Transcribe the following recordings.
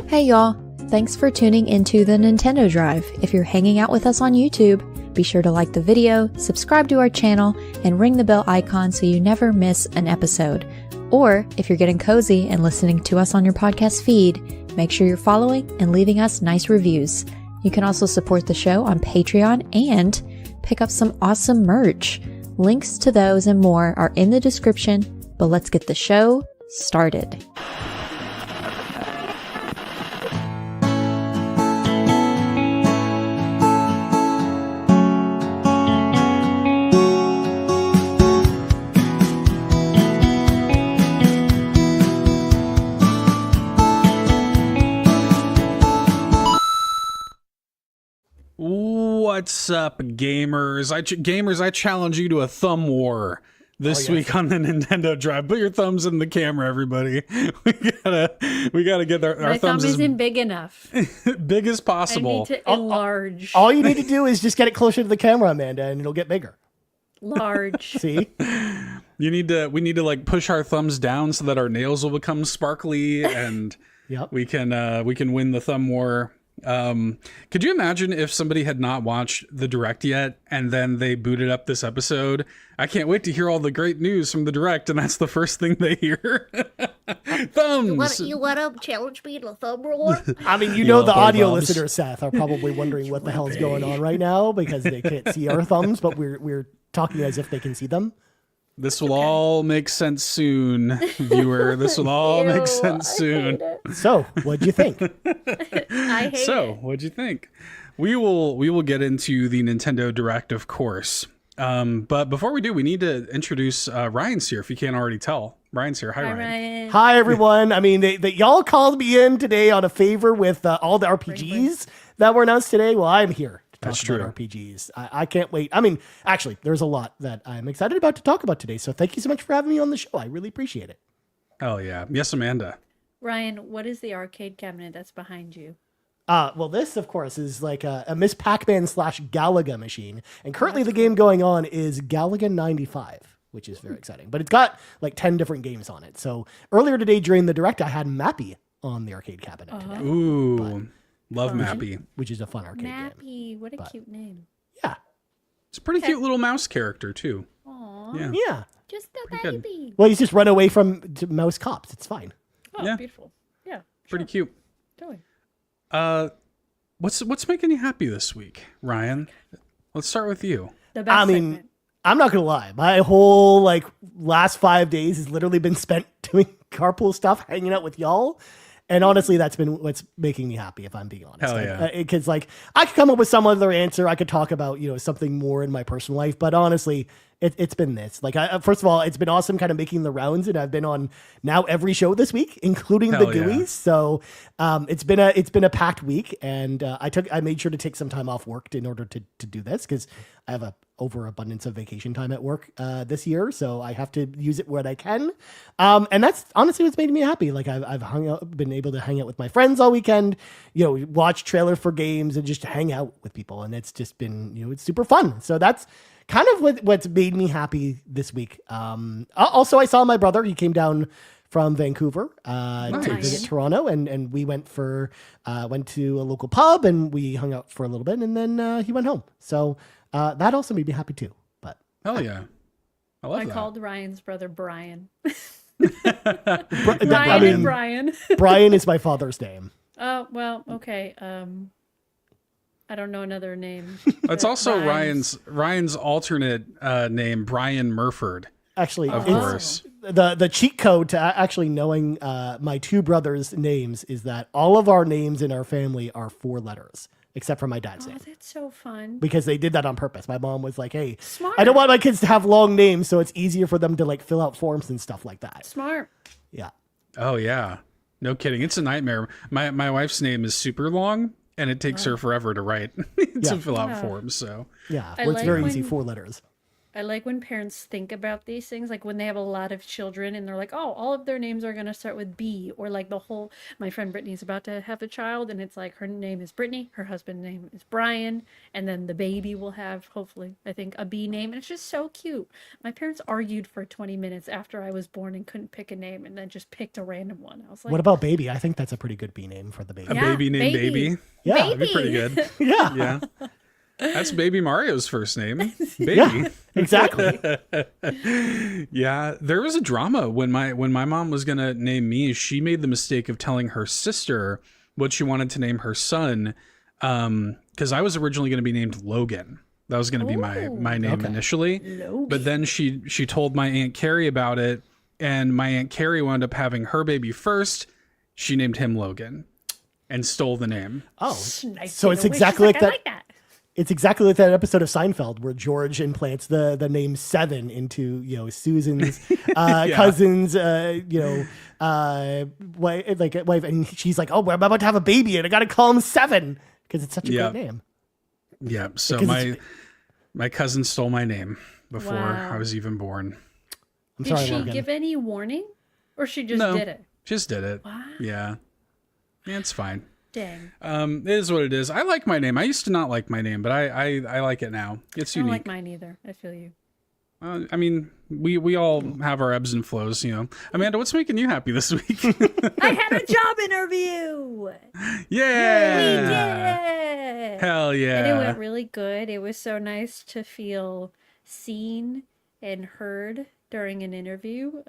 Hey y'all, thanks for tuning into the Nintendo Drive. If you're hanging out with us on YouTube, be sure to like the video, subscribe to our channel, and ring the bell icon so you never miss an episode. Or if you're getting cozy and listening to us on your podcast feed, make sure you're following and leaving us nice reviews. You can also support the show on Patreon and pick up some awesome merch. Links to those and more are in the description, but let's get the show started. What's up, gamers? I challenge you to a thumb war this week on the Nintendo Drive. Put your thumbs in the camera, everybody. We gotta get our My thumbs thumb isn't big enough. big as possible. I need to enlarge. All you need to do is just get it closer to the camera, Amanda, and it'll get bigger. Large. See? We need to like push our thumbs down so that our nails will become sparkly, and Yep. we can win the thumb war. Could you imagine if somebody had not watched the Direct yet and then they booted up this episode? I can't wait to hear all the great news from the Direct, and that's the first thing they hear. Thumbs. You want to challenge me to a thumb war? I mean, you know the boy audio bumps. listeners, Seth, are probably wondering what the hell is going on right now because they can't see our thumbs, but we're talking as if they can see them. This will all make sense soon, viewer. This will all Ew, make sense I soon. hate it. So, what'd you think? I hate So, it. what'd you think? We will get into the Nintendo Direct, of course. But before we do, we need to introduce Ryan's here. If you can't already tell, Ryan's here. Hi, Hi, Ryan. Ryan. Hi, everyone. I mean, y'all called me in today on a favor with all the RPGs that were announced today. Well, I'm here to talk That's about true. RPGs. I can't wait. I mean, actually, there's a lot that I'm excited about to talk about today. So thank you so much for having me on the show. I really appreciate it. Oh yeah, yes, Amanda. Ryan, what is the arcade cabinet that's behind you? Well, this, of course, is like a Miss Pac-Man / Galaga machine. And currently the game going on is Galaga 95, which is very exciting. But it's got like 10 different games on it. So earlier today during the Direct, I had Mappy on the arcade cabinet today, Ooh, love Mappy. which is a fun arcade game. Mappy, what a cute name. Yeah. It's a pretty cute little mouse character too. Aw, Yeah. Yeah. just a good. baby. Well, he's just run away from mouse cops. It's fine. Oh, Yeah. beautiful. Yeah, Pretty cute. totally. What's making you happy this week, Ryan? Let's start with you. The best I mean, segment. I'm not going to lie. My whole like last 5 days has literally been spent doing carpool stuff, hanging out with y'all. And honestly, that's been what's making me happy, if I'm being honest. Hell yeah. Because like I could come up with some other answer. I could talk about, something more in my personal life. But honestly, it's been this. Like, first of all, it's been awesome kind of making the rounds. And I've been on now every show this week, including the Hell yeah. GUIs. So it's been a packed week. And I made sure to take some time off work in order to do this because I have a overabundance of vacation time at work this year, so I have to use it when I can. And that's honestly what's made me happy. Like I've been able to hang out with my friends all weekend, watch trailer for games and just hang out with people. And it's just been, it's super fun. So that's kind of what's made me happy this week. Also, I saw my brother. He came down from Vancouver to visit Toronto, and we went to a local pub and we hung out for a little bit, and then he went home. So that also made me happy too. But Hell yeah, I love I that. called Ryan's brother Brian. Ryan Ryan and Brian. Brian is my father's name. Oh, well, okay. I don't know another name. It's also Ryan's alternate name, Brian Murford. Actually, Of it's course. the cheat code to actually knowing my two brothers' names is that all of our names in our family are 4 letters, except for my dad's Oh, name. that's so fun. Because they did that on purpose. My mom was like, "Hey, Smart. I don't want my kids to have long names, so it's easier for them to like fill out forms and stuff like that." Smart. Yeah. Oh yeah, no kidding. It's a nightmare. My wife's name is super long, and it takes her forever to write to fill out forms. So Yeah. I Well, it's like very when- easy, 4 letters. I like when parents think about these things, like when they have a lot of children and they're like, oh, all of their names are going to start with B, or like my friend Brittany's about to have a child and it's like her name is Brittany, her husband's name is Brian, and then the baby will have, hopefully, I think, a B name. And it's just so cute. My parents argued for 20 minutes after I was born and couldn't pick a name and then just picked a random one. I was like, what about Baby? I think that's a pretty good B name for the baby. A baby named Baby. Yeah. That'd be pretty good. Yeah. Yeah. That's Baby Mario's first name. Baby. Yeah, exactly. Yeah, there was a drama when my mom was gonna name me. She made the mistake of telling her sister what she wanted to name her son, because I was originally going to be named Logan. That was going to be my name initially. Logan. But then she told my Aunt Carrie about it, and my Aunt Carrie wound up having her baby first. She named him Logan and stole the name. Oh, Nice. so it's exactly like I that. like that. It's exactly like that episode of Seinfeld where George implants the name Seven into, Susan's cousin's, wife, and she's like, "Oh, I'm about to have a baby, and I got to call him Seven because it's such a great name." Yeah. So my cousin stole my name before I was even born. Did she give any warning, or she just did it? Just did it. Wow. Yeah, it's fine. Dang. It is what it is. I like my name. I used to not like my name, but I like it now. It's I don't unique. like mine either. I feel you. I mean, we all have our ebbs and flows, Amanda, what's making you happy this week? I had a job interview. Yeah. We did it. Hell yeah. And it went really good. It was so nice to feel seen and heard during an interview.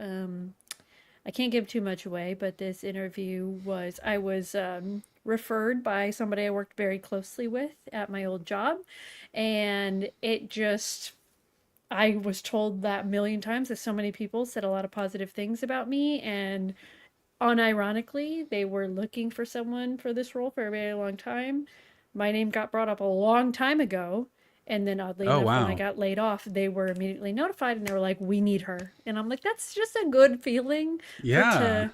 I can't give too much away, but this interview I was referred by somebody I worked very closely with at my old job. And I was told that a million times that so many people said a lot of positive things about me. And unironically, they were looking for someone for this role for a very long time. My name got brought up a long time ago. And then oddly enough, when I got laid off, they were immediately notified and they were like, we need her. And I'm like, that's just a good feeling. Yeah.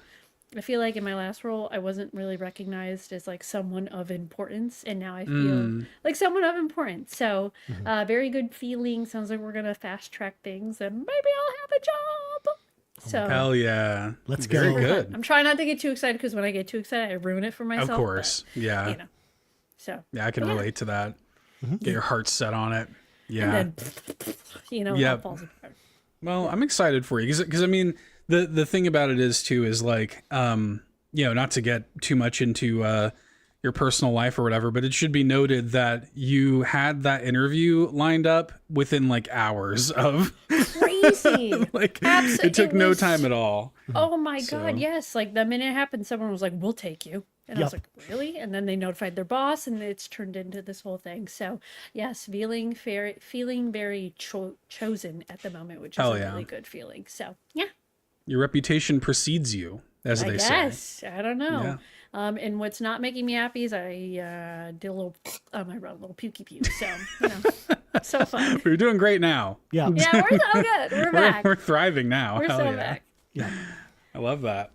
I feel like in my last role, I wasn't really recognized as like someone of importance. And now I feel like someone of importance. So very good feeling. Sounds like we're going to fast track things and maybe I'll have a job. So hell yeah. Let's go. Very good. I'm trying not to get too excited because when I get too excited, I ruin it for myself. Of course. But, yeah. So. Yeah, I can relate to that. Get your heart set on it. Yeah. And then, it falls apart. Well, I'm excited for you because I mean, the thing about it is like, not to get too much into your personal life or whatever, but it should be noted that you had that interview lined up within like hours of crazy. Like it took no time at all. Oh my God. Yes. Like the minute it happened, someone was like, we'll take you. And I was like, really? And then they notified their boss and it's turned into this whole thing. So yes, feeling very chosen at the moment, which is a really good feeling. So yeah. Your reputation precedes you, as they say. Yes. I don't know. Yeah. And what's not making me happy is I did a little, a little pukey puke. So, so fun. We're doing great now. Yeah. Yeah, we're so good. We're back. We're thriving now. We're so back. Yeah. I love that.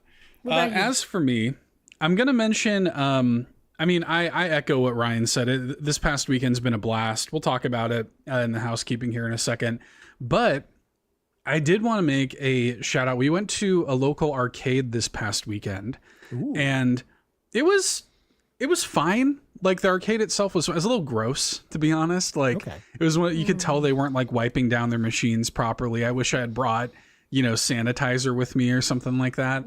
As for me, I'm going to mention, I echo what Ryan said. This past weekend's been a blast. We'll talk about it in the housekeeping here in a second. But I did want to make a shout out. We went to a local arcade this past weekend. Ooh. And it was fine. Like the arcade itself was a little gross, to be honest. Like it was one you could tell they weren't like wiping down their machines properly. I wish I had brought, sanitizer with me or something like that.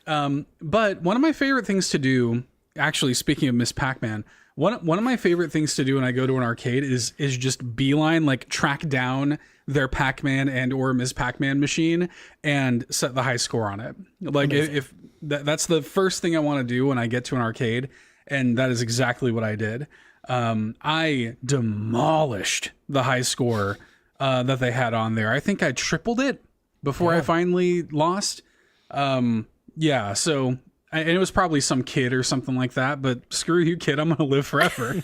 But one of my favorite things to do, actually, speaking of Miss Pac-Man, one of my favorite things to do when I go to an arcade is just beeline, like track down their Pac-Man and or Miss Pac-Man machine and set the high score on it. Like if that's the first thing I want to do when I get to an arcade, and that is exactly what I did. I demolished the high score that they had on there. I think I tripled it before I finally lost. So and it was probably some kid or something like that, but screw you, kid, I'm gonna live forever.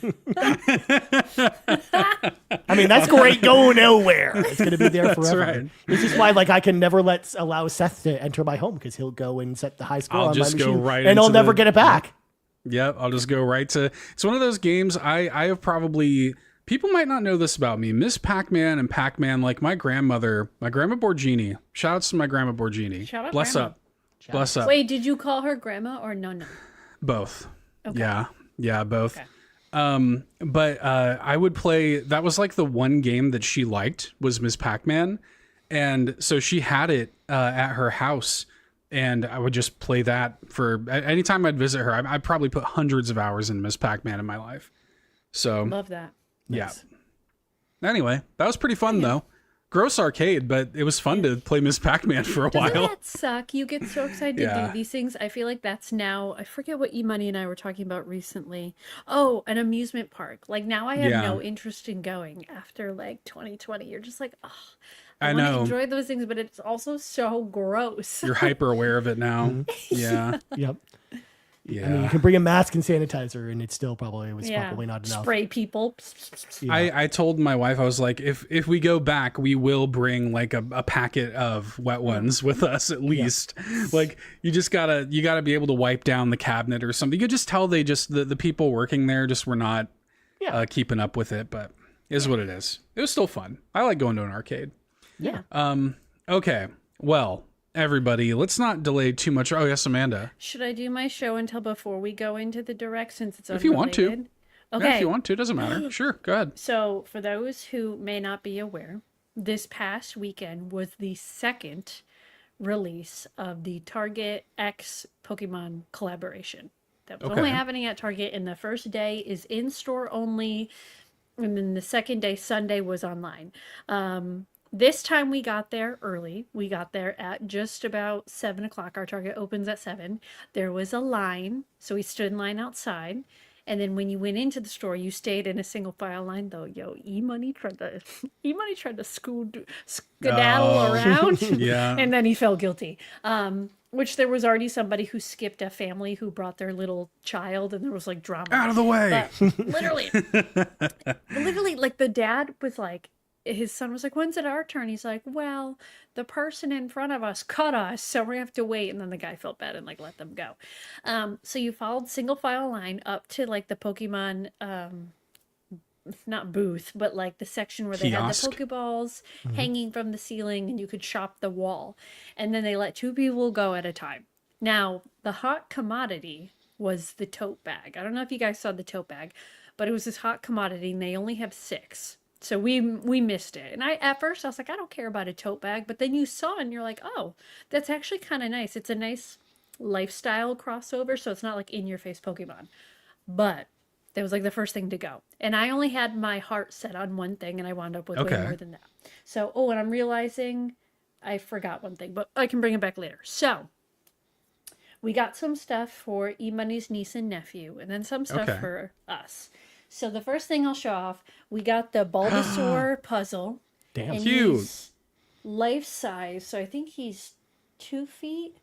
I mean, that's great. Go nowhere. It's gonna be there forever. That's right. This is why, I can never allow Seth to enter my home because he'll go and set the high score on my machine, and I'll never get it back. Yep, I'll just go right to. It's one of those games I have probably People might not know this about me. Miss Pac-Man and Pac-Man, like my grandma Borgini. Shout outs to my grandma Borgini. Shout out Bless grandma. up. Bless up. Wait, did you call her grandma or no? Both. Okay. Yeah, both. Okay. But I would play, that was like the one game that she liked was Miss Pac-Man. And so she had it at her house, and I would just play that for anytime I'd visit her. I'd probably put hundreds of hours in Miss Pac-Man in my life. So Love that. yeah. Anyway, that was pretty fun though. Gross arcade, but it was fun to play Miss Pac-Man for a Doesn't while. that suck? You get so excited to do these things. I feel like that's now, I forget what E-Money and I were talking about recently. Oh, an amusement park. Like now I have no interest in going after like 2020. You're just like, oh, I want to enjoy those things, but it's also so gross. You're hyper aware of it now. Yeah. Yep. Yeah. I mean, you can bring a mask and sanitizer, and it still probably was probably not enough. Spray people. Yeah. I told my wife, I was like, if we go back, we will bring like a packet of wet ones with us at least. Like you gotta be able to wipe down the cabinet or something. You could just tell the people working there just were not keeping up with it, but it is what it is. It was still fun. I like going to an arcade. Yeah. Okay. Well, everybody, let's not delay too much. Oh yes, Amanda. Should I do my show until before we go into the direct since it's If you want to. unrelated? Okay. Yeah, if you want to, it doesn't matter. Sure, go ahead. So, for those who may not be aware, this past weekend was the second release of the Target X Pokemon collaboration. That was only happening at Target, and the first day is in-store only, and then the second day, Sunday, was online. This time we got there early. We got there at just about 7 o'clock. Our Target opens at 7. There was a line, so we stood in line outside. And then when you went into the store, you stayed in a single file line. Though, E-Money tried to skedaddle around. Yeah. And then he felt guilty. Which there was already somebody who skipped a family who brought their little child, and there was like drama. Out of the way. But literally, like the dad was like, his son was like, when's it our turn? He's like, well, the person in front of us cut us, so we have to wait. And then the guy felt bad and like let them go. So you followed single file line up to like the Pokemon, not booth, but like the section where they Kiosk. had the Pokeballs hanging from the ceiling, and you could shop the wall. And then they let 2 people go at a time. Now, the hot commodity was the tote bag. I don't know if you guys saw the tote bag, but it was this hot commodity, and they only have 6. So we missed it. And at first I was like, I don't care about a tote bag. But then you saw it and you're like, oh, that's actually kind of nice. It's a nice lifestyle crossover. So it's not like in your face Pokemon. But that was like the first thing to go. And I only had my heart set on one thing, and I wound up with way more than that. So, and I'm realizing I forgot one thing, but I can bring it back later. So we got some stuff for E-Money's niece and nephew, and then some stuff for us. So the first thing I'll show off, we got the Bulbasaur puzzle. Damn. And Cute. he's life size, so I think he's 2 feet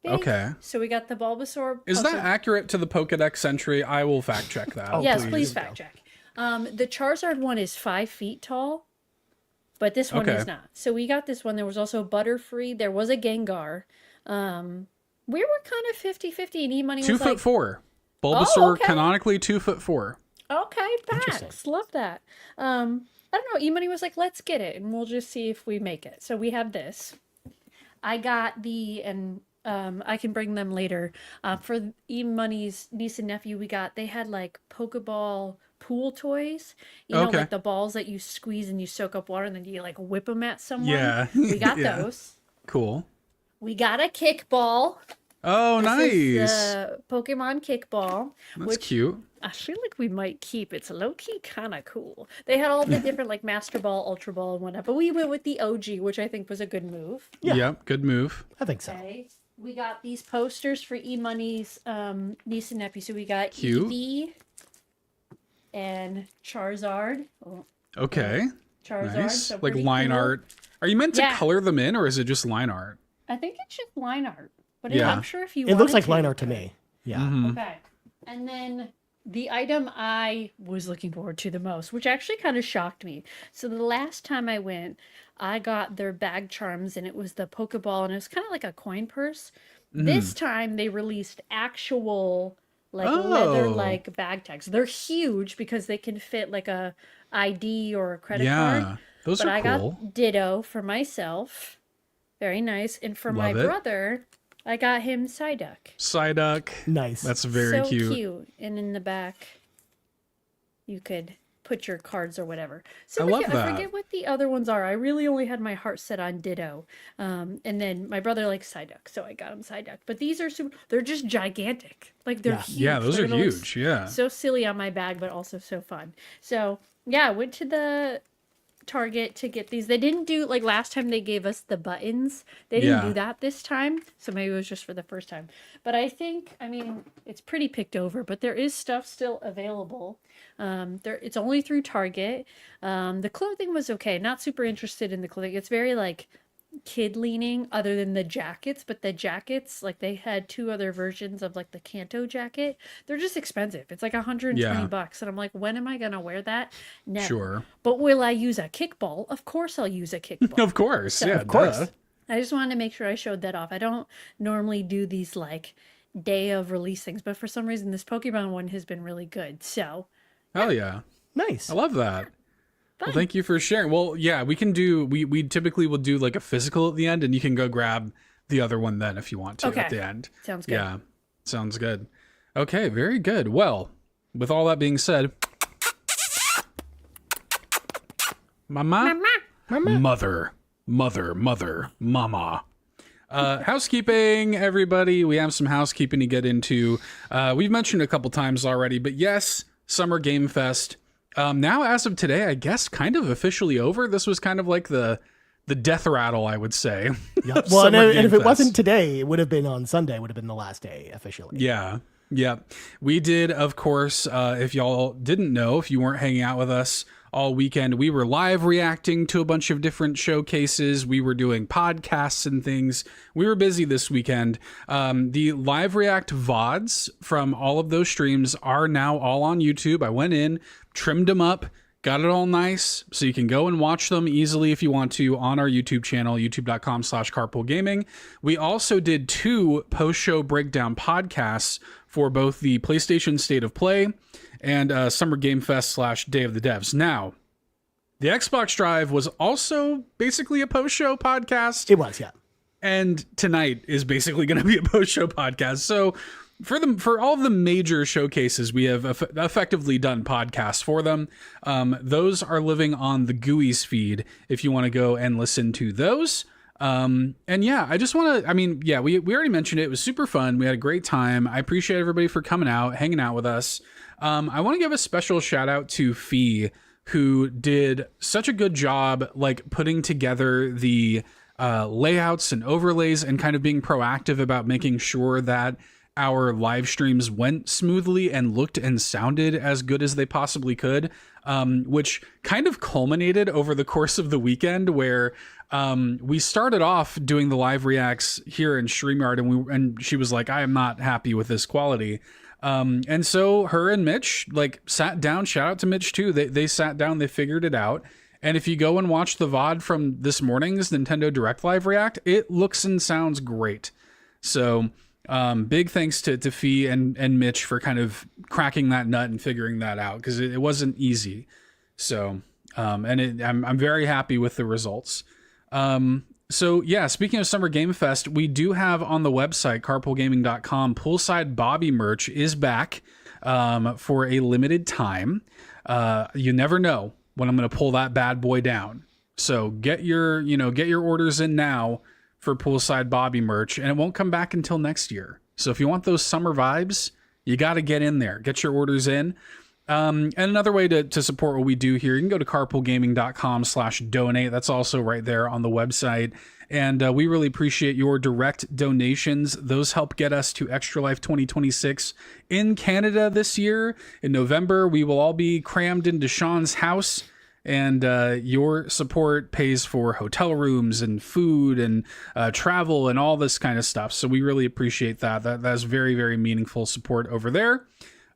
big. Okay. So we got the Bulbasaur puzzle. Is that accurate to the Pokedex entry? I will fact check that. Yes, please fact check. The Charizard one is 5 feet tall, but this one is not. So we got this one. There was also Butterfree. There was a Gengar. We were kind of 50-50, and E-Money was 2'4". Bulbasaur canonically 2'4". Okay, facts. Love that. I don't know. E-Money was like, let's get it, and we'll just see if we make it. So we have this. I got I can bring them later. For E-Money's niece and nephew, they had like Pokeball pool toys. You know, like the balls that you squeeze and you soak up water, and then you like whip them at someone. Yeah. We got those. Cool. We got a kickball. Oh, nice. This is Pokemon kickball. That's cute. I feel like we might keep. It's low-key kind of cool. They had all the different like Master Ball, Ultra Ball, and whatnot, but we went with the OG, which I think was a good move. Yeah. Yep, good move. I think so. Okay. We got these posters for E-Money's niece and nephew. So we got Cute. Eevee and Charizard. Okay. Charizard. Nice. So like pretty line cool. art. Are you meant to color them in, or is it just line art? I think it's just line art. But Yeah. I'm sure if you It looks wanted like line art to me. Yeah. Mm-hmm. Okay. And then the item I was looking forward to the most, which actually kind of shocked me. So the last time I went, I got their bag charms, and it was the Pokeball, and it was kind of like a coin purse. This time they released actual like leather like bag tags. They're huge because they can fit like a ID or a credit card. Those but are I cool. got Ditto for myself. Very nice. And for my brother, I got him Psyduck. Psyduck. Nice. That's very so cute. And in the back, you could put your cards or whatever. So I love that. I forget what the other ones are. I really only had my heart set on Ditto. And then my brother likes Psyduck, so I got him Psyduck. But these are they're just gigantic. Like they're huge. Yeah, those they're are huge. Yeah. So silly on my bag, but also so fun. So yeah, I went to the Target to get these. They didn't do like last time they gave us the buttons. They didn't do that this time. So maybe it was just for the first time. But I mean, it's pretty picked over, but there is stuff still available. It's only through Target. The clothing was okay. Not super interested in the clothing. It's very like kid leaning other than the jackets, but the jackets, like they had 2 other versions of like the Kanto jacket. They're just expensive. It's like $120 and I'm like, when am I gonna wear that? Never. Sure. But will I use a kickball? Of course I'll use a kickball. Of course. So, yeah, of course. I just wanted to make sure I showed that off. I don't normally do these like day of release things, but for some reason this Pokemon one has been really good. So hell yeah. Nice. I love that. Well, thank you for sharing. Well, yeah, we can do, we typically will do like a physical at the end, and you can go grab the other one then if you want to at the end. Sounds good. Yeah, sounds good. Okay, very good. Well, with all that being said, mama. Housekeeping, everybody. We have some housekeeping to get into. We've mentioned a couple times already, but yes, Summer Game Fest. Now, as of today, I guess kind of officially over. This was kind of like the death rattle, I would say. Yeah. Well, and if it wasn't today, it would have been on Sunday. Would have been the last day officially. Yeah. Yeah. We did, of course, if y'all didn't know, if you weren't hanging out with us all weekend, we were live reacting to a bunch of different showcases. We were doing podcasts and things. We were busy this weekend. The live react VODs from all of those streams are now all on YouTube. I went in, trimmed them up, got it all nice, so you can go and watch them easily if you want to on our YouTube channel, youtube.com/carpoolgaming. We also did 2 post-show breakdown podcasts for both the PlayStation State of Play and Summer Game Fest / Day of the Devs. Now, the Xbox Drive was also basically a post-show podcast. It was, yeah. And tonight is basically going to be a post-show podcast. So for all of the major showcases, we have effectively done podcasts for them. Those are living on the GUI's feed if you want to go and listen to those. And yeah, I just want to, we already mentioned it. It was super fun. We had a great time. I appreciate everybody for coming out, hanging out with us. I want to give a special shout out to Fee, who did such a good job, like putting together the layouts and overlays and kind of being proactive about making sure that our live streams went smoothly and looked and sounded as good as they possibly could, which kind of culminated over the course of the weekend where we started off doing the live reacts here in StreamYard, and she was like, I am not happy with this quality. And so her and Mitch like sat down, shout out to Mitch too. They sat down, they figured it out. And if you go and watch the VOD from this morning's Nintendo Direct Live React, it looks and sounds great. So big thanks to Fee and Mitch for kind of cracking that nut and figuring that out, because it wasn't easy. So, I'm very happy with the results. So yeah, speaking of Summer Game Fest, we do have on the website, carpoolgaming.com, Poolside Bobby merch is back for a limited time. You never know when I'm going to pull that bad boy down. So get your orders in now for Poolside Bobby merch, and it won't come back until next year. So if you want those summer vibes, you got to get in there, get your orders in. And another way to support what we do here, you can go to carpoolgaming.com/donate. That's also right there on the website. And we really appreciate your direct donations. Those help get us to Extra Life 2026 in Canada this year. In November, we will all be crammed into Sean's house, and your support pays for hotel rooms and food and travel and all this kind of stuff. So we really appreciate that. That's very, very meaningful support over there.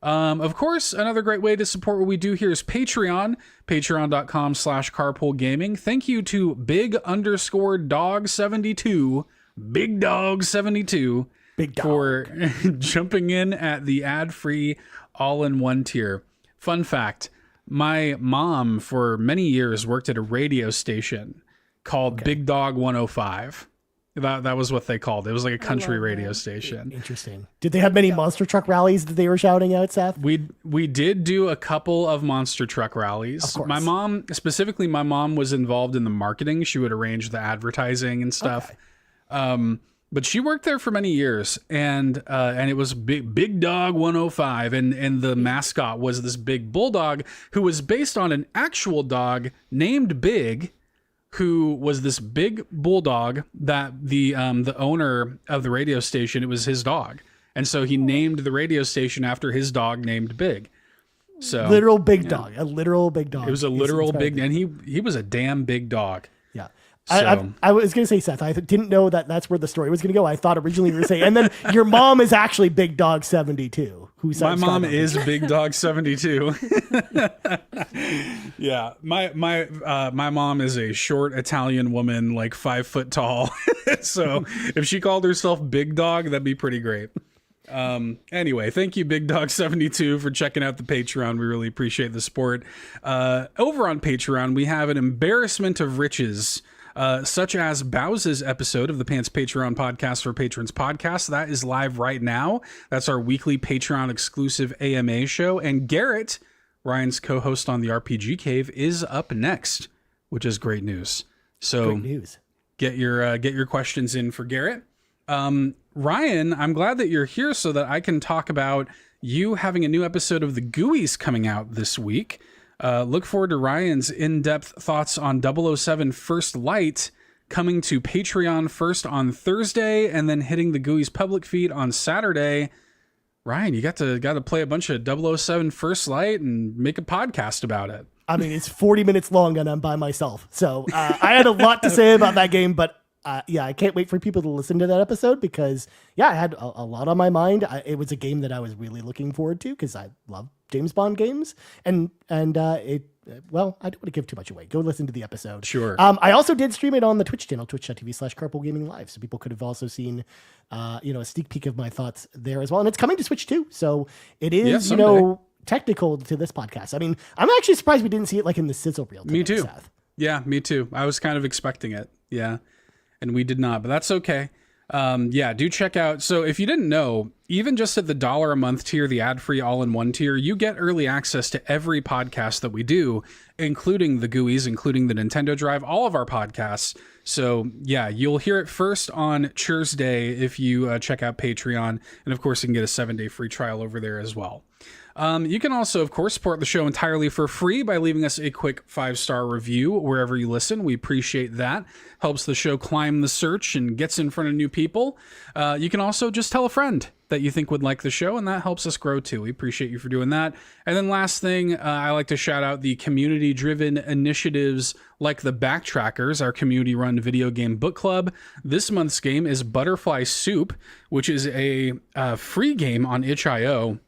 Of course, another great way to support what we do here is Patreon, patreon.com/carpoolgaming. Thank you to Big_Dog72, Big Dog 72, Big dog. for jumping in at the ad-free all-in-one tier. Fun fact, my mom for many years worked at a radio station called Big Dog 105. That was what they called it. It was like a country radio station. Interesting. Did they have many monster truck rallies that they were shouting out, Seth? We did do a couple of monster truck rallies. Of course. My mom was involved in the marketing. She would arrange the advertising and stuff. Okay. But she worked there for many years, and it was Big Dog 105, and the mascot was this big bulldog who was based on an actual dog named Big, who was this big bulldog that the owner of the radio station, it was his dog. And so he named the radio station after his dog named Big. So literal big dog, a literal big dog. It was a literal big, and he was a damn big dog. Yeah. So, I was going to say, Seth, I didn't know that's where the story was going to go. I thought originally you were saying, and then your mom is actually Big Dog 72. My mom is Big Dog 72. Yeah, my mom is a short Italian woman, like 5 foot tall. So if she called herself Big Dog, that'd be pretty great. Anyway, thank you, Big Dog 72, for checking out the Patreon. We really appreciate the support. Over on Patreon, we have an embarrassment of riches. Such as Bows's episode of the Pants Patreon podcast for Patrons podcast. That is live right now. That's our weekly Patreon exclusive AMA show. And Garrett, Ryan's co-host on the RPG Cave, is up next, which is great news. So great news. Get your questions in for Garrett. Ryan, I'm glad that you're here so that I can talk about you having a new episode of The GUIs coming out this week. Look forward to Ryan's in-depth thoughts on 007 First Light coming to Patreon first on Thursday and then hitting the GUI's public feed on Saturday. Ryan, you got to play a bunch of 007 First Light and make a podcast about it. I mean, it's 40 minutes long and I'm by myself. So I had a lot to say about that game, but I can't wait for people to listen to that episode because, I had a lot on my mind. It was a game that I was really looking forward to because I love James Bond games. And I don't want to give too much away. Go listen to the episode. Sure. I also did stream it on the Twitch channel, twitch.tv/carpoolgaming live. So people could have also seen, a sneak peek of my thoughts there as well. And it's coming to Switch too. So it is, technical to this podcast. I mean, I'm actually surprised we didn't see it like in the sizzle reel today, Me too. Seth. Yeah, me too. I was kind of expecting it. Yeah. And we did not, but that's okay. Do check out. So if you didn't know, even just at the $1 a month tier, the ad-free all-in-one tier, you get early access to every podcast that we do, including the GUIs, including the Nintendo Drive, all of our podcasts. So you'll hear it first on Chur's Day if you check out Patreon. And of course, you can get a 7-day free trial over there as well. You can also, of course, support the show entirely for free by leaving us a quick 5-star review wherever you listen. We appreciate that. Helps the show climb the search and gets in front of new people. You can also just tell a friend that you think would like the show, and that helps us grow too. We appreciate you for doing that. And then last thing, I like to shout out the community-driven initiatives like the Backtrackers, our community-run video game book club. This month's game is Butterfly Soup, which is a free game on itch.io.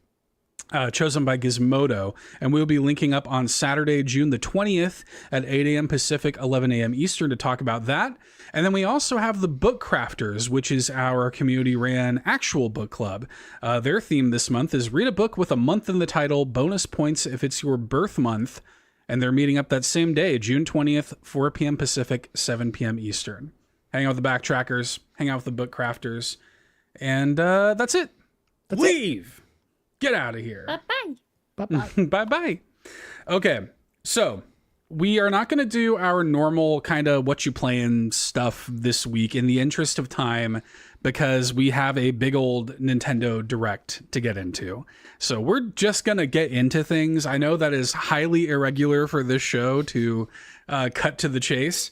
Chosen by Gizmodo, and we'll be linking up on Saturday, June the 20th at 8 a.m. Pacific, 11 a.m. Eastern to talk about that. And then we also have the Book Crafters, which is our community-ran actual book club. Their theme this month is read a book with a month in the title, bonus points if it's your birth month. And they're meeting up that same day, June 20th, 4 p.m. Pacific, 7 p.m. Eastern. Hang out with the Backtrackers, hang out with the Book Crafters, and that's it. Leave! Get out of here. Bye-bye. Bye-bye. Bye-bye. Okay, so we are not going to do our normal kind of what you playing stuff this week in the interest of time because we have a big old Nintendo Direct to get into. So we're just going to get into things. I know that is highly irregular for this show to cut to the chase.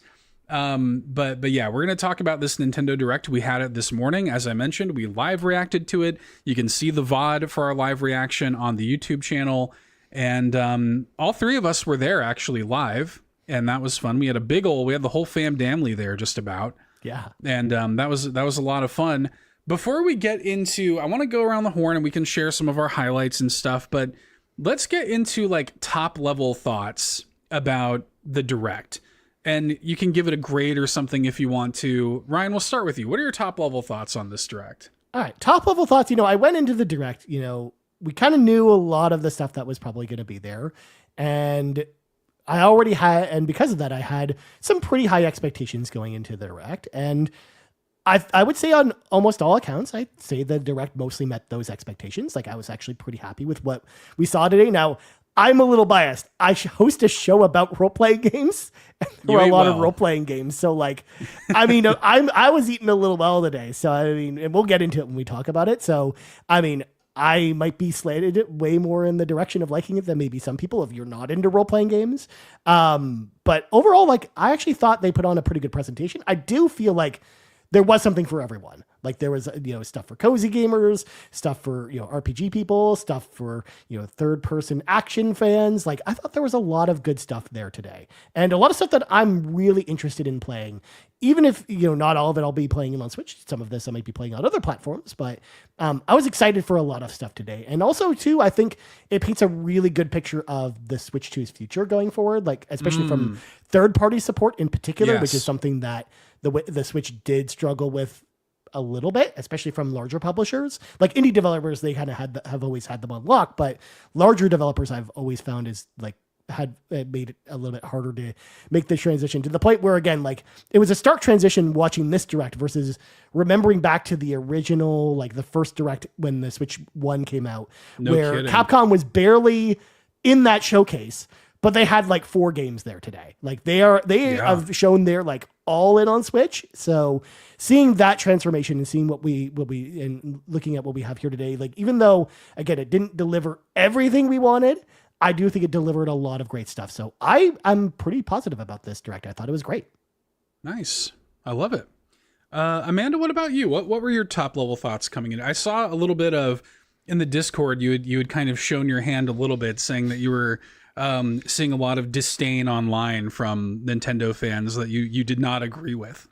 But we're going to talk about this Nintendo Direct. We had it this morning. As I mentioned, we live reacted to it. You can see the VOD for our live reaction on the YouTube channel. And, all three of us were there actually live. And that was fun. We had the whole fam damly there just about. Yeah. And, that was a lot of fun. Before we get into, I want to go around the horn and we can share some of our highlights and stuff, but let's get into like top level thoughts about the Direct. And you can give it a grade or something if you want to. Ryan, we'll start with you. What are your top level thoughts on this Direct? All right, top level thoughts. I went into the direct, we kind of knew a lot of the stuff that was probably going to be there. And I already had, and because of that, I had some pretty high expectations going into the direct. And I would say on almost all accounts, I'd say the direct mostly met those expectations. Like I was actually pretty happy with what we saw today. Now, I'm a little biased. I host a show about role-playing games. And there were a lot of role-playing games. So I was eating a little well today. So and we'll get into it when we talk about it. So I might be slated way more in the direction of liking it than maybe some people if you're not into role-playing games. But overall, I actually thought they put on a pretty good presentation. I do feel like there was something for everyone. Like there was, stuff for cozy gamers, stuff for, RPG people, stuff for, third person action fans. Like I thought there was a lot of good stuff there today and a lot of stuff that I'm really interested in playing, even if, not all of it I'll be playing on Switch. Some of this I might be playing on other platforms, but I was excited for a lot of stuff today. And also too, I think it paints a really good picture of the Switch 2's future going forward, like especially from third party support in particular, which is something that the Switch did struggle with a little bit, especially from larger publishers. Like indie developers, they kind of have always had them on lock, but larger developers I've always found is had made it a little bit harder to make the transition, to the point where again, it was a stark transition watching this direct versus remembering back to the original, the first direct when the Switch 1 came out, where Capcom was barely in that showcase. But they had 4 games there today. They have shown they're all in on Switch. So seeing that transformation and seeing what we and looking at what we have here today, even though again it didn't deliver everything we wanted, I do think it delivered a lot of great stuff. So I'm pretty positive about this direct. I thought it was great. Nice. I love it. Amanda, what about you? What were your top level thoughts coming in? I saw a little bit of in the Discord. You had kind of shown your hand a little bit, saying that you were seeing a lot of disdain online from Nintendo fans that you did not agree with.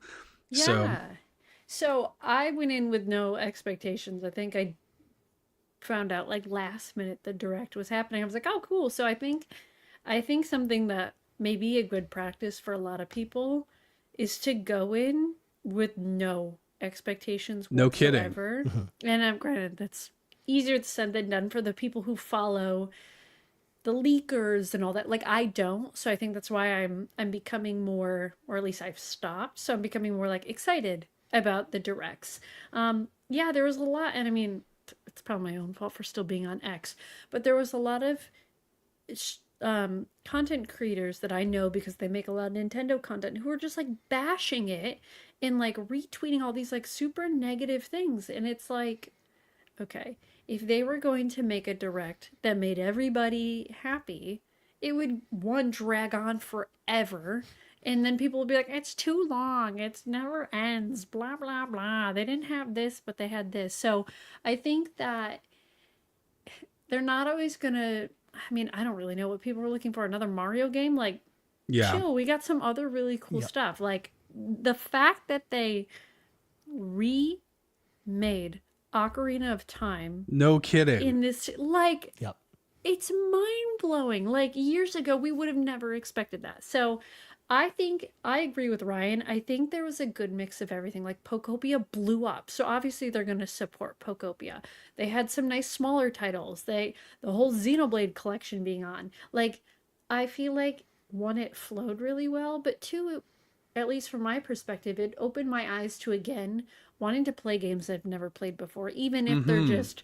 Yeah. So I went in with no expectations. I think I found out last minute the direct was happening. I was like, oh, cool. So I think something that may be a good practice for a lot of people is to go in with no expectations whatsoever. No kidding. And granted, that's easier said than done for the people who follow the leakers and all that. I don't. So I think that's why I'm becoming more, or at least I've stopped. So I'm becoming more excited about the directs. Yeah, there was a lot, and it's probably my own fault for still being on X, but there was a lot of content creators that I know because they make a lot of Nintendo content who are just bashing it and retweeting all these super negative things. And it's okay, if they were going to make a direct that made everybody happy, it would, one, drag on forever, and then people would be like, it's too long, it never ends, blah, blah, blah. They didn't have this, but they had this. So I think that they're not always gonna, I don't really know what people are looking for. Another Mario game? Chill, we got some other really cool stuff. The fact that they remade Ocarina of Time. No kidding. In this, it's mind-blowing. Years ago, we would have never expected that. So I think I agree with Ryan. I think there was a good mix of everything. Pokopia blew up. So obviously they're going to support Pokopia. They had some nice smaller titles. The whole Xenoblade collection being on. I feel one, it flowed really well, but two, at least from my perspective, it opened my eyes to, again, wanting to play games I've never played before, even if they're just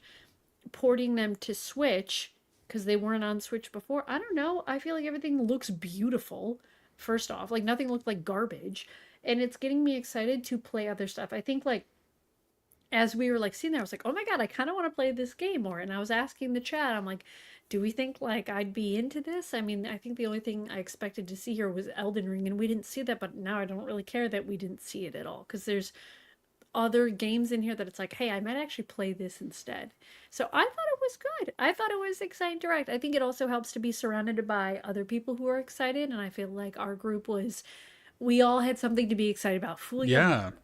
porting them to Switch because they weren't on Switch before. I don't know. I feel everything looks beautiful, first off. Nothing looked like garbage. And it's getting me excited to play other stuff. I think, as we were, seeing that, I was oh my God, I kind of want to play this game more. And I was asking the chat, I'm do we think, I'd be into this? I think the only thing I expected to see here was Elden Ring, and we didn't see that, but now I don't really care that we didn't see it at all, because there's other games in here that it's hey, I might actually play this instead. So I thought it was good. I thought it was exciting direct. I think it also helps to be surrounded by other people who are excited, and I feel our group we all had something to be excited about.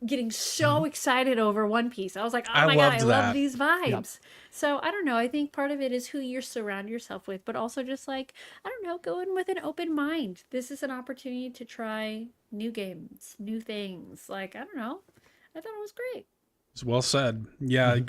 Getting so excited over One Piece. I was oh my God, I love these vibes. Yep. So I don't know. I think part of it is who you surround yourself with, but also just I don't know, go in with an open mind. This is an opportunity to try new games, new things. I don't know. I thought it was great. It's well said. Yeah,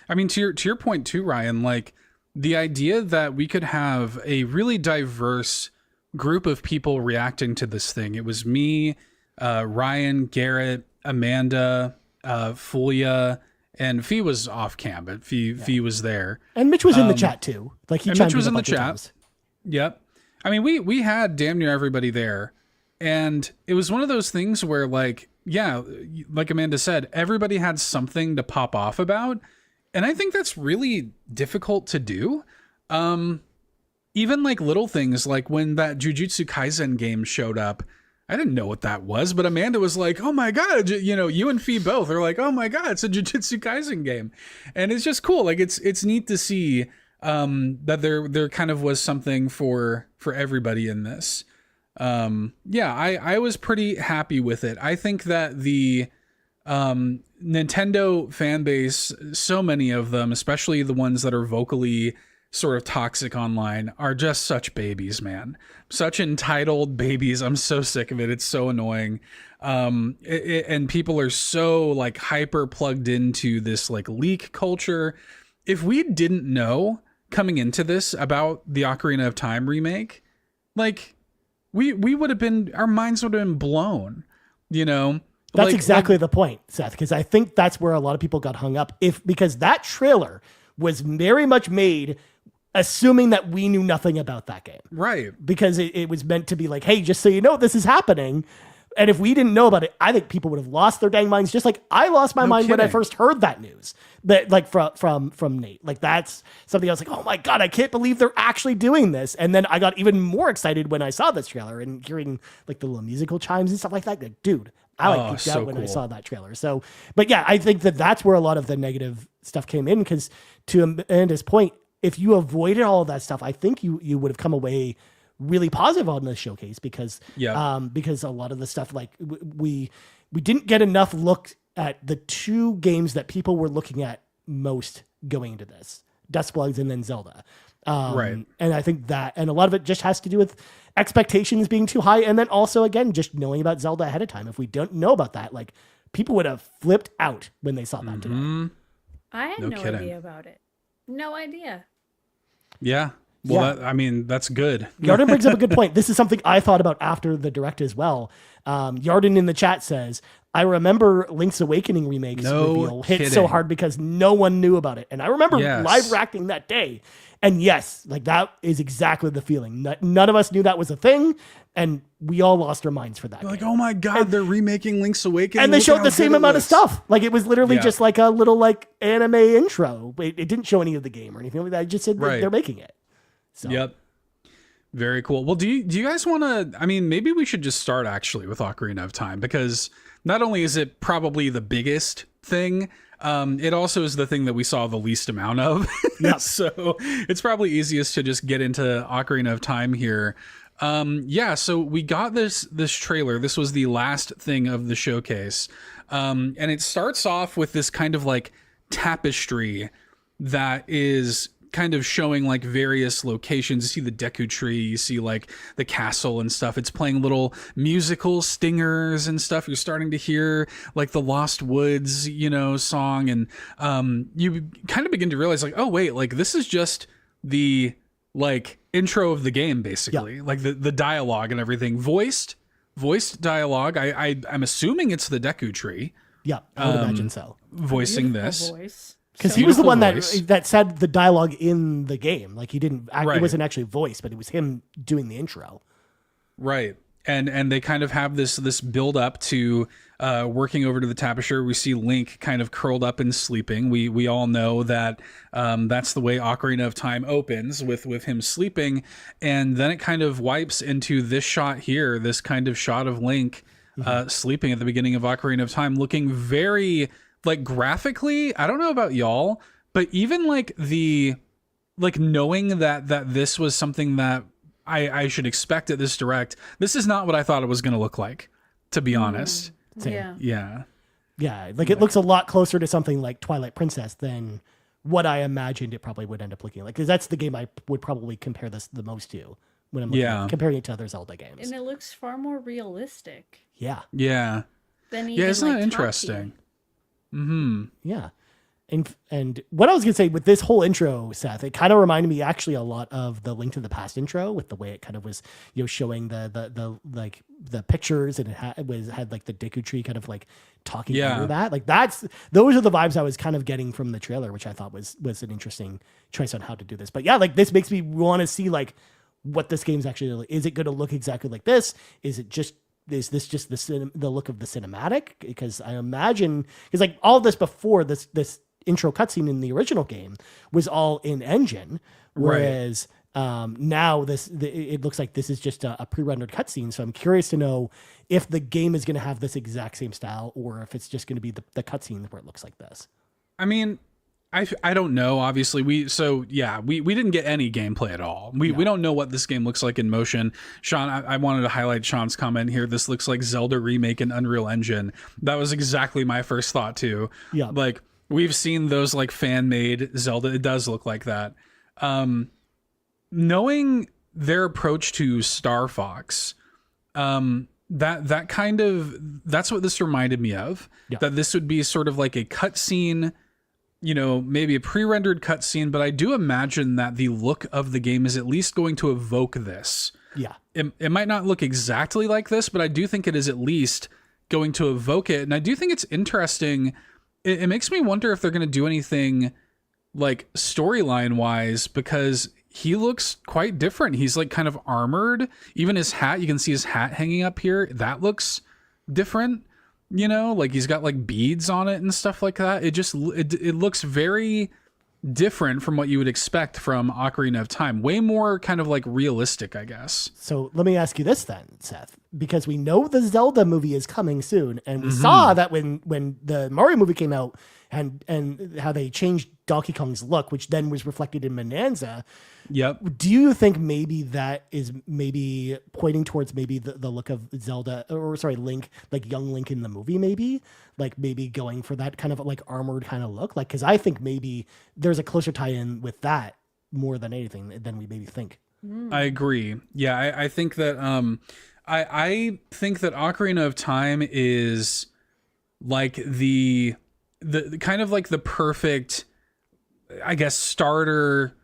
I mean, to your point too, Ryan. Like the idea that we could have a really diverse group of people reacting to this thing. It was me, Ryan, Garrett, Amanda, Fulia, and Fee was off cam, but Fee was there, and Mitch was in the chat too. Like he chimed Mitch was in in a the bunch of chat. times. Yep. I mean, we had damn near everybody there. And it was one of those things where, like, yeah, like Amanda said, everybody had something to pop off about. And I think that's really difficult to do. Even like little things, like when that Jujutsu Kaisen game showed up, I didn't know what that was, but Amanda was like, oh my God, you know, you and Fee both are like, oh my God, it's a Jujutsu Kaisen game. And it's just cool. Like it's neat to see that there kind of was something for everybody in this. I was pretty happy with it. I think that the Nintendo fan base, so many of them, especially the ones that are vocally sort of toxic online, are just such babies, man. Such entitled babies. I'm so sick of it. It's so annoying. And people are so like hyper plugged into this like leak culture. If we didn't know coming into this about the Ocarina of Time remake, like we would have been, our minds would have been blown, you know? That's exactly the point, Seth, because I think that's where a lot of people got hung up. Because that trailer was very much made assuming that we knew nothing about that game. Right. Because it was meant to be like, hey, just so you know, this is happening. And if we didn't know about it, I think people would have lost their dang minds, just like I lost my mind when I first heard that news. That like from Nate. Like that's something I was like, oh my God, I can't believe they're actually doing this. And then I got even more excited when I saw this trailer and hearing like the little musical chimes and stuff like that. Like, dude, I geeked out when I saw that trailer. So, but yeah, I think that's where a lot of the negative stuff came in, because to Amanda's point, if you avoided all of that stuff, I think you would have come away really positive on the showcase, because a lot of the stuff, like we didn't get enough look at the two games that people were looking at most going into this, Duskblood and then Zelda. Right. And I think that, and a lot of it just has to do with expectations being too high. And then also, again, just knowing about Zelda ahead of time. If we don't know about that, like people would have flipped out when they saw that today. I had no idea about it. No idea. Yeah. Well, that's good. Yarden brings up a good point. This is something I thought about after the direct as well. Yarden in the chat says, I remember Link's Awakening remake's reveal hit so hard because no one knew about it. And I remember live reacting that day. And yes, like that is exactly the feeling. None of us knew that was a thing. And we all lost our minds for that. Like, oh my God, they're remaking Link's Awakening. And they showed the same amount of stuff. Like it was literally just like a little like anime intro. It didn't show any of the game or anything like that. It just said they're making it. So. Yep. Very cool. Well, do you guys want to, I mean, maybe we should just start actually with Ocarina of Time, because not only is it probably the biggest thing, it also is the thing that we saw the least amount of. Yep. So it's probably easiest to just get into Ocarina of Time here. So we got this trailer. This was the last thing of the showcase. And it starts off with this kind of like tapestry that is kind of showing like various locations. You see the Deku Tree, you see like the castle and stuff. It's playing little musical stingers and stuff. You're starting to hear like the Lost Woods, song. And you kind of begin to realize like, oh wait, like this is just the like intro of the game, basically. Like the dialogue and everything, voiced dialogue. I'm assuming it's the Deku Tree. Yeah, I would imagine so. Voicing this. Because he was the one that said the dialogue in the game. Like he didn't, it wasn't actually voiced, but it was him doing the intro. Right. And they kind of have this build up to working over to the tapestry. We see Link kind of curled up and sleeping. We all know that that's the way Ocarina of Time opens, with him sleeping. And then it kind of wipes into this shot here, this kind of shot of Link sleeping at the beginning of Ocarina of Time, looking very... like graphically, I don't know about y'all, but even like knowing that this was something that I should expect at this direct, this is not what I thought it was going to look like, to be honest. Yeah. Like it looks a lot closer to something like Twilight Princess than what I imagined it probably would end up looking like. Because that's the game I would probably compare this the most to when I'm comparing it to other Zelda games. And it looks far more realistic. Yeah. Yeah. Than even isn't like that interesting? Yeah. And what I was gonna say with this whole intro, Seth, it kind of reminded me actually a lot of the Link to the Past intro, with the way it kind of was, showing the like the pictures, and it had like the Deku Tree kind of like talking over that. Like those are the vibes I was kind of getting from the trailer, which I thought was an interesting choice on how to do this. But yeah, like this makes me want to see like what this game's actually like. Is it going to look exactly like this? Is this just the look of the cinematic? Because I imagine, because like all this before this intro cutscene in the original game was all in engine, whereas now it looks like this is just a pre-rendered cutscene. So I'm curious to know if the game is going to have this exact same style, or if it's just going to be the cutscene where it looks like this. I mean, I don't know. Obviously, we didn't get any gameplay at all. We don't know what this game looks like in motion. Sean, I wanted to highlight Sean's comment here. This looks like Zelda remake in Unreal Engine. That was exactly my first thought too. Yeah, like we've seen those like fan-made Zelda. It does look like that. Knowing their approach to Star Fox, that's what this reminded me of. Yeah. That this would be sort of like a cutscene, maybe a pre-rendered cutscene, but I do imagine that the look of the game is at least going to evoke this. Yeah. It might not look exactly like this, but I do think it is at least going to evoke it. And I do think it's interesting. It makes me wonder if they're going to do anything like storyline wise, because he looks quite different. He's like kind of armored. Even his hat, you can see his hat hanging up here. That looks different. Like he's got like beads on it and stuff like that. It looks very different from what you would expect from Ocarina of Time. Way more kind of like realistic, I guess. So let me ask you this then, Seth, because we know the Zelda movie is coming soon, and we saw that when the Mario movie came out, and how they changed Donkey Kong's look, which then was reflected in Bonanza. Yep. Do you think maybe that is maybe pointing towards maybe the look of Zelda, or sorry, Link, like young Link in the movie, maybe going for that kind of like armored kind of look? Like, because I think maybe there's a closer tie-in with that more than anything than we maybe think. I agree. Yeah, I think that I think that Ocarina of Time is like the kind of like the perfect, I guess, starter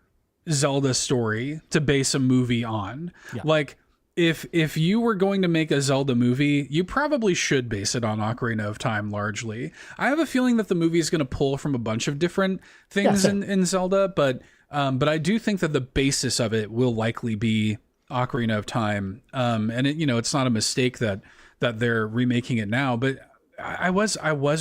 Zelda story to base a movie on. Yeah. Like if you were going to make a Zelda movie, you probably should base it on Ocarina of Time largely. I have a feeling that the movie is going to pull from a bunch of different things in Zelda, but I do think that the basis of it will likely be Ocarina of Time. And it's not a mistake that they're remaking it now, but I was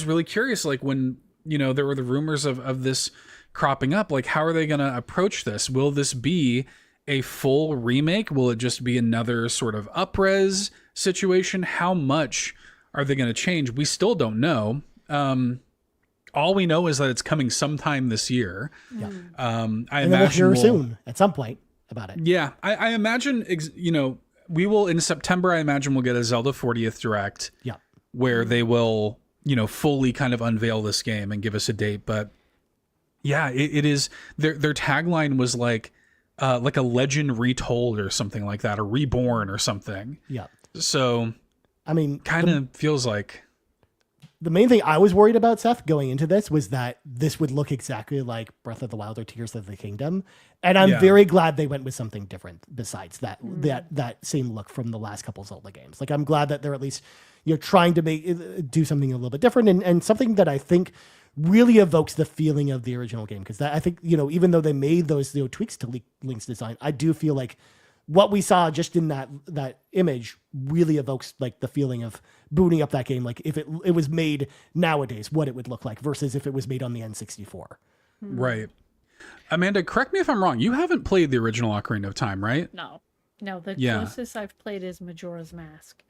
really curious, like when, there were the rumors of this cropping up, like how are they going to approach this? Will this be a full remake? Will it just be another sort of up-res situation? How much are they going to change? We still don't know. All we know is that it's coming sometime this year. Yeah. I imagine we'll hear soon at some point about it. Yeah. I imagine, we will in September, I imagine we'll get a Zelda 40th Direct. Yeah. Where they will, fully kind of unveil this game and give us a date. But yeah, it is their tagline was like a legend retold or something like that, or reborn or something. Yeah. So, I mean, kind of feels like the main thing I was worried about, Seth, going into this was that this would look exactly like Breath of the Wild or Tears of the Kingdom. And I'm very glad they went with something different besides that same look from the last couple Zelda games. Like, I'm glad that they're at least, trying to do something a little bit different, and something that I think really evokes the feeling of the original game. Because I think, even though they made those tweaks to Link's design, I do feel like what we saw just in that image really evokes like the feeling of booting up that game. Like if it was made nowadays, what it would look like versus if it was made on the N64. Right. Amanda, correct me if I'm wrong. You haven't played the original Ocarina of Time, right? No. The closest I've played is Majora's Mask.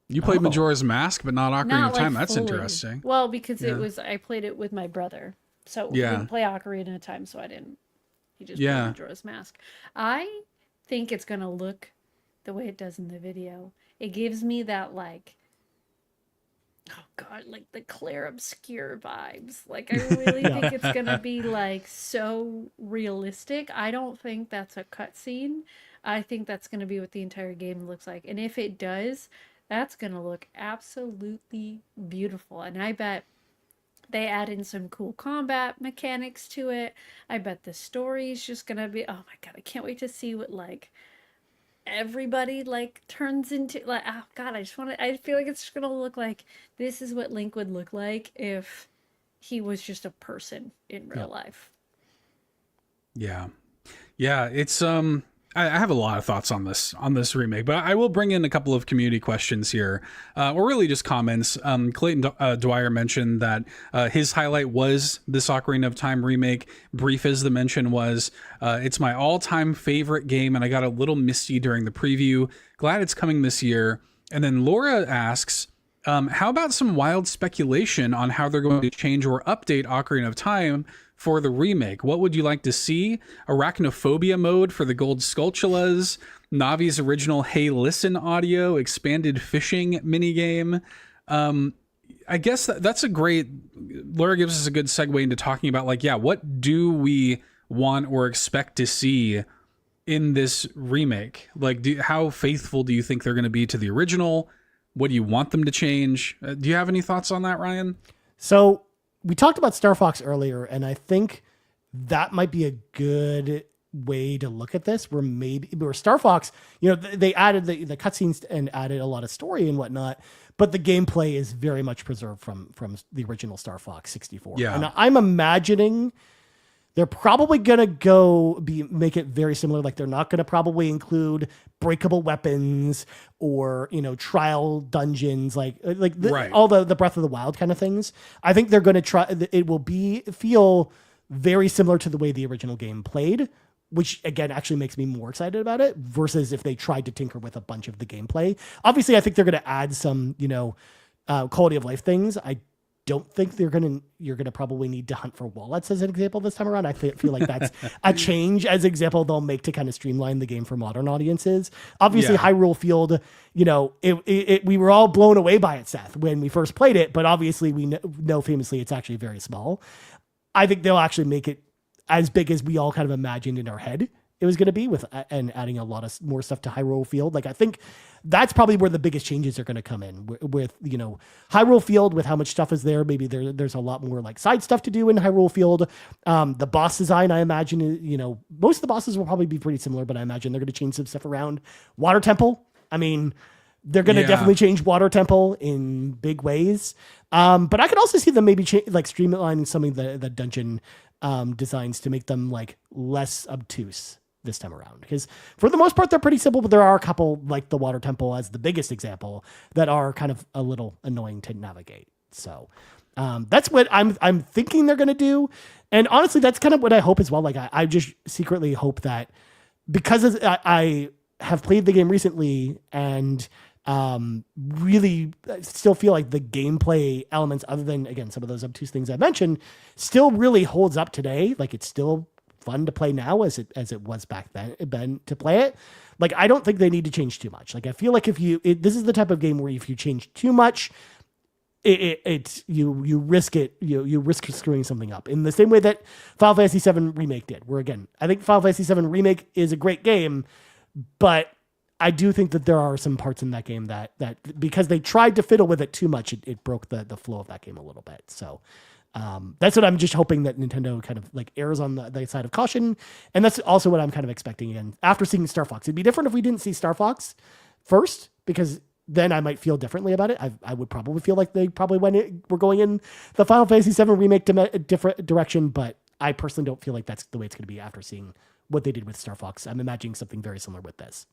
You played Majora's Mask, but not Ocarina of Time. That's interesting. Well, because I played it with my brother. So we didn't play Ocarina of Time, so I didn't. He just played Majora's Mask. I think it's going to look the way it does in the video. It gives me that like, oh God, like the Claire Obscure vibes. Like I really think it's going to be like so realistic. I don't think that's a cutscene. I think that's going to be what the entire game looks like. And if it does, that's going to look absolutely beautiful. And I bet they add in some cool combat mechanics to it. I bet the story's just gonna be, oh my god, I can't wait to see what like everybody like turns into. Like, oh god, I feel like it's just gonna look like this is what Link would look like if he was just a person in real life. Yeah. Yeah, it's I have a lot of thoughts on this remake, but I will bring in a couple of community questions here, or really just comments. Clayton Dwyer mentioned that his highlight was this Ocarina of Time remake. Brief as the mention was, it's my all-time favorite game, and I got a little misty during the preview. Glad it's coming this year. And then Laura asks, how about some wild speculation on how they're going to change or update Ocarina of Time for the remake? What would you like to see? Arachnophobia mode for the gold Skulltulas, Navi's original Hey Listen audio, expanded fishing minigame. I guess that's a great... Laura gives us a good segue into talking about, like, yeah, what do we want or expect to see in this remake? Like, how faithful do you think they're going to be to the original? What do you want them to change? Do you have any thoughts on that, Ryan? So we talked about Star Fox earlier, and I think that might be a good way to look at this, where Star Fox, they added the cutscenes and added a lot of story and whatnot, but the gameplay is very much preserved from the original Star Fox 64. Yeah. And I'm imagining they're probably gonna make it very similar. Like, they're not gonna probably include breakable weapons or trial dungeons, Right. all the Breath of the Wild kind of things. I think they're gonna try. It will feel very similar to the way the original game played, which again actually makes me more excited about it. Versus if they tried to tinker with a bunch of the gameplay. Obviously, I think they're gonna add some quality of life things. I don't think you're gonna probably need to hunt for wallets as an example this time around. I feel like that's a change as example they'll make to kind of streamline the game for modern audiences. Obviously, Hyrule Field, we were all blown away by it, Seth, when we first played it, but obviously we know famously it's actually very small. I think they'll actually make it as big as we all kind of imagined in our head it was going to be and adding a lot of more stuff to Hyrule Field. Like, I think that's probably where the biggest changes are going to come in with Hyrule Field, with how much stuff is there. Maybe there's a lot more like side stuff to do in Hyrule Field. The boss design, I imagine, most of the bosses will probably be pretty similar, but I imagine they're going to change some stuff around. Water Temple, I mean, they're going to definitely change Water Temple in big ways. But I could also see them maybe streamlining some of the dungeon designs to make them like less obtuse this time around, because for the most part they're pretty simple, but there are a couple, like the Water Temple as the biggest example, that are kind of a little annoying to navigate. So that's what I'm thinking they're going to do, and honestly that's kind of what I hope as well. Like, I just secretly hope that, because I have played the game recently and really still feel like the gameplay elements, other than again some of those obtuse things I mentioned, still really holds up today. Like, it's still fun to play now as it was back then to play it. Like, I don't think they need to change too much. Like, I feel like this is the type of game where if you change too much, you risk it. You risk screwing something up in the same way that Final Fantasy VII Remake did. Where again, I think Final Fantasy VII Remake is a great game, but I do think that there are some parts in that game that because they tried to fiddle with it too much, it broke the flow of that game a little bit. So that's what I'm just hoping that Nintendo kind of like errs on the side of caution. And that's also what I'm kind of expecting again after seeing Star Fox. It'd be different if we didn't see Star Fox first, because then I might feel differently about it. I would probably feel like they probably were going in the Final Fantasy VII Remake a different direction, but I personally don't feel like that's the way it's going to be after seeing what they did with Star Fox. I'm imagining something very similar with this.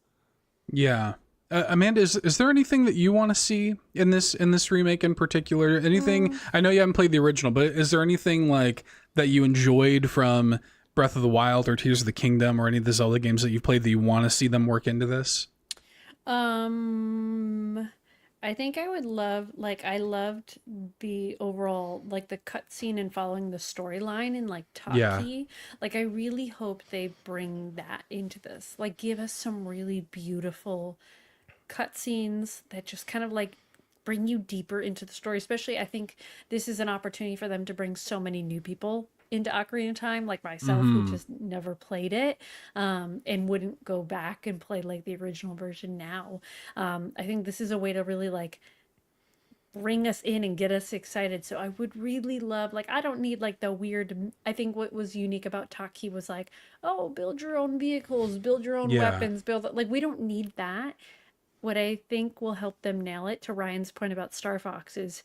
Yeah. Amanda, is there anything that you want to see in this remake in particular? Anything? I know you haven't played the original, but is there anything like that you enjoyed from Breath of the Wild or Tears of the Kingdom or any of the Zelda games that you've played that you want to see them work into this? I think I would love, like, I loved the overall, like, the cutscene and following the storyline in, like, Talkin. Yeah. Like, I really hope they bring that into this. Like, give us some really beautiful cutscenes that just kind of, like, bring you deeper into the story. Especially, I think this is an opportunity for them to bring so many new people into Ocarina of Time, like myself, who just never played it, and wouldn't go back and play like the original version now. I think this is a way to really like bring us in and get us excited. So I would really love, like, I don't need like the weird, I think what was unique about Taki was like, oh, build your own vehicles, build your own Yeah. weapons, like, we don't need that. What I think will help them nail it, to Ryan's point about Star Fox, is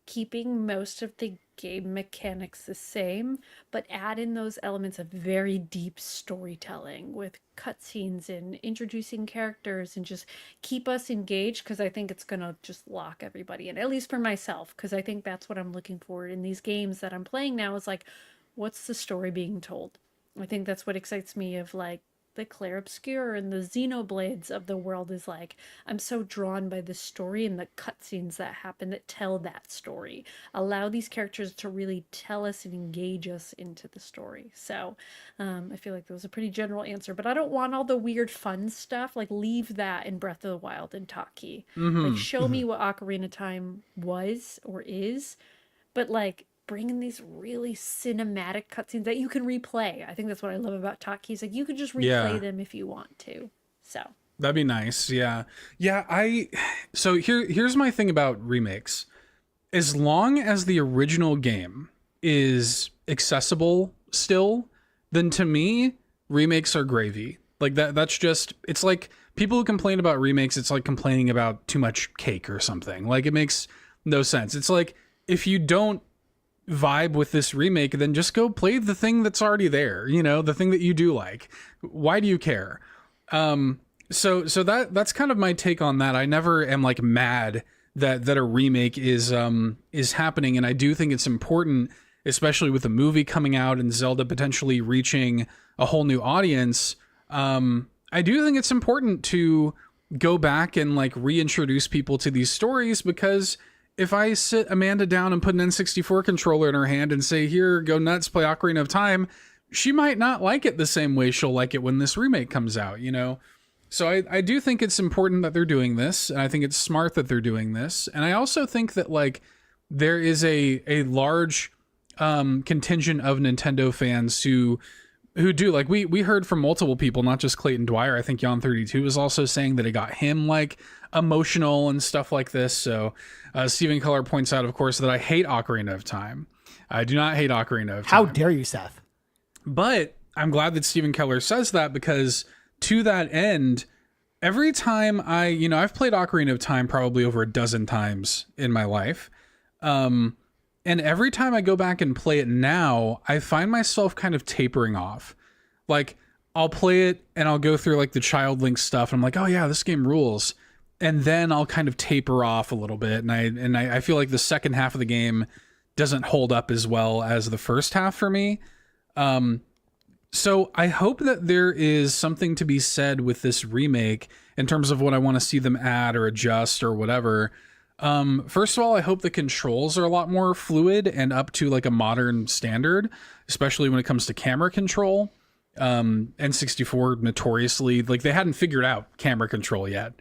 keeping most of the game mechanics the same, but add in those elements of very deep storytelling with cutscenes and introducing characters, and just keep us engaged, because I think it's going to just lock everybody in, at least for myself, because I think that's what I'm looking for in these games that I'm playing now, is like, what's the story being told? I think that's what excites me of like the Claire Obscure and the Xenoblades of the world, is like, I'm so drawn by the story and the cutscenes that happen that tell that story. Allow these characters to really tell us and engage us into the story. So I feel like that was a pretty general answer, but I don't want all the weird fun stuff. Like, leave that in Breath of the Wild and Taki. Like, show me what Ocarina of Time was or is, but like, bring in these really cinematic cutscenes that you can replay. I think that's what I love about Taki. Is like, you can just replay them if you want to. So That'd be nice. Yeah. So here's my thing about remakes. As long as the original game is accessible still, then to me, remakes are gravy. Like that's just, it's like people who complain about remakes, it's like complaining about too much cake or something. Like, it makes no sense. It's like, if you don't vibe with this remake, then just go play the thing that's already there, the thing that you do like. Why do you care? So that's kind of my take on that. I never am like mad that a remake is happening, and I do think it's important, especially with the movie coming out and Zelda potentially reaching a whole new audience. I do think it's important to go back and like reintroduce people to these stories, because if I sit Amanda down and put an N64 controller in her hand and say, here, go nuts, play Ocarina of Time, she might not like it the same way she'll like it when this remake comes out, So I do think it's important that they're doing this, and I think it's smart that they're doing this. And I also think that like there is a large contingent of Nintendo fans who do, like, we heard from multiple people, not just Clayton Dwyer. I think Yon32 was also saying that it got him like emotional and stuff like this. So Stephen Keller points out, of course, that I hate Ocarina of Time. I do not hate Ocarina of Time. How dare you, Seth? But I'm glad that Stephen Keller says that, because to that end, every time I've played Ocarina of Time probably over a dozen times in my life. And every time I go back and play it now, I find myself kind of tapering off. Like, I'll play it and I'll go through like the Child Link stuff, and I'm like, oh yeah, this game rules. And then I'll kind of taper off a little bit, and I feel like the second half of the game doesn't hold up as well as the first half for me. So I hope that there is something to be said with this remake in terms of what I want to see them add or adjust or whatever. First of all, I hope the controls are a lot more fluid and up to like a modern standard, especially when it comes to camera control. N64 notoriously, like, they hadn't figured out camera control yet,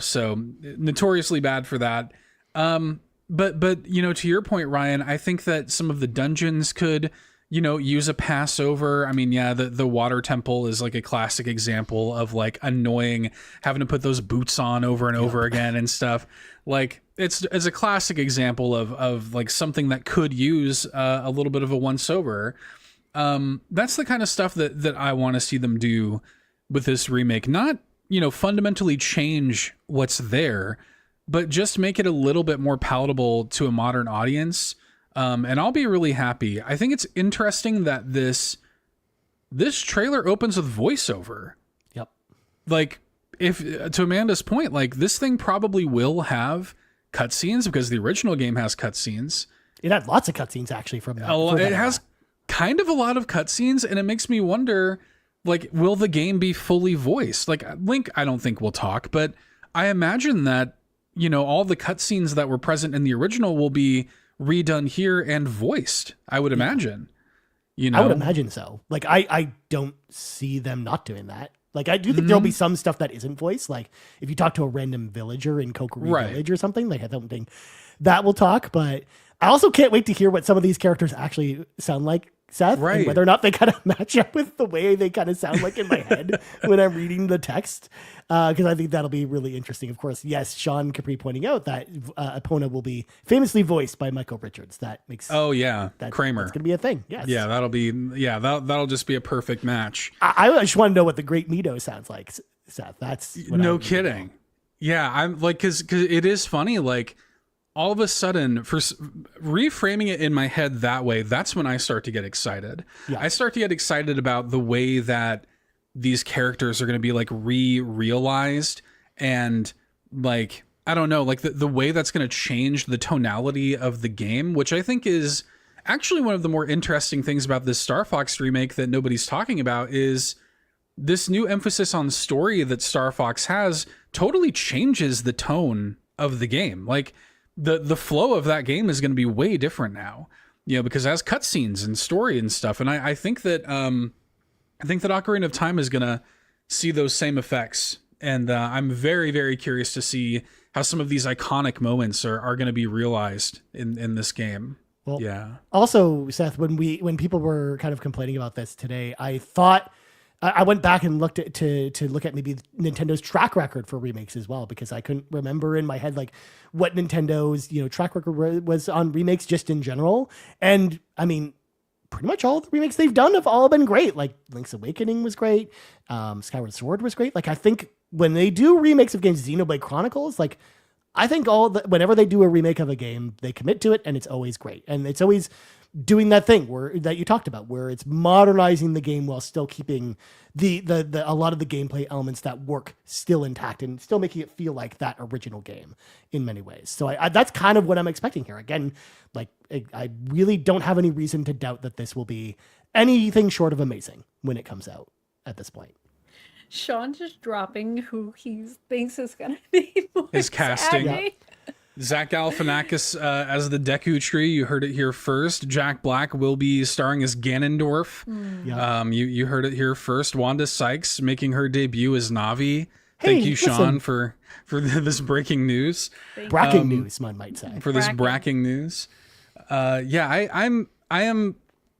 so notoriously bad for that. But to your point, Ryan, I think that some of the dungeons could, use a pass over. I mean, yeah, the water temple is like a classic example of like annoying, having to put those boots on over and over again and stuff. Like, it's a classic example of like something that could use a little bit of a once over. That's the kind of stuff that I want to see them do with this remake. Not, fundamentally change what's there, but just make it a little bit more palatable to a modern audience. And I'll be really happy. I think it's interesting that this trailer opens with voiceover. Yep. Like, if to Amanda's point, like, this thing probably will have cutscenes, because the original game has cutscenes. It had lots of cutscenes actually from that. It has kind of a lot of cutscenes, and it makes me wonder, like, will the game be fully voiced? Like, Link, I don't think will talk, but I imagine that, all the cutscenes that were present in the original will be redone here and voiced, I would imagine. I would imagine so. Like, I don't see them not doing that. Like, I do think there'll be some stuff that isn't voiced. Like, if you talk to a random villager in Kokiri Village or something, like, I don't think that will talk. But I also can't wait to hear what some of these characters actually sound like. Seth, Right. and whether or not they kind of match up with the way they kind of sound like in my head when I'm reading the text. Because I think that'll be really interesting. Of course, yes, Sean Capri pointing out that Epona will be famously voiced by Michael Richards. That makes Oh yeah, Kramer. That's going to be a thing. Yes. Yeah, that'll just be a perfect match. I just want to know what the Great Mito sounds like, Seth. That's what No kidding. Yeah, I'm like, cause it is funny. Like all of a sudden, for reframing it in my head that way, that's when I start to get excited. Yeah. I start to get excited about the way that these characters are going to be like realized, and like I don't know, like the way that's going to change the tonality of the game, which I think is actually one of the more interesting things about this Star Fox remake that nobody's talking about is this new emphasis on story that Star Fox has totally changes the tone of the game. Like the flow of that game is going to be way different now, you know, because it has cutscenes and story and stuff. And I think that Ocarina of Time is going to see those same effects. And I'm very, very curious to see how some of these iconic moments are going to be realized in this game. Well, yeah. Also, Seth, when people were kind of complaining about this today, I thought I went back and looked at to look at maybe Nintendo's track record for remakes as well, because I couldn't remember in my head like what Nintendo's track record was on remakes just in general. And I mean, pretty much all the remakes they've done have all been great. Like Link's Awakening was great, Skyward Sword was great. Like I think when they do remakes of games, Xenoblade Chronicles, like I think whenever they do a remake of a game, they commit to it and it's always great. And it's always doing that thing that you talked about, where it's modernizing the game while still keeping the a lot of the gameplay elements that work still intact and still making it feel like that original game in many ways. So I that's kind of what I'm expecting here. Again, like I really don't have any reason to doubt that this will be anything short of amazing when it comes out at this point. Sean just dropping who he thinks is going to be his casting. Yeah. Zach Galifianakis as the Deku Tree. You heard it here first. Jack Black will be starring as Ganondorf. Yeah. You heard it here first. Wanda Sykes making her debut as Navi. Hey, Thank you, Sean, listen. for this breaking news. Bracking news, one might say. For this bracking news. I am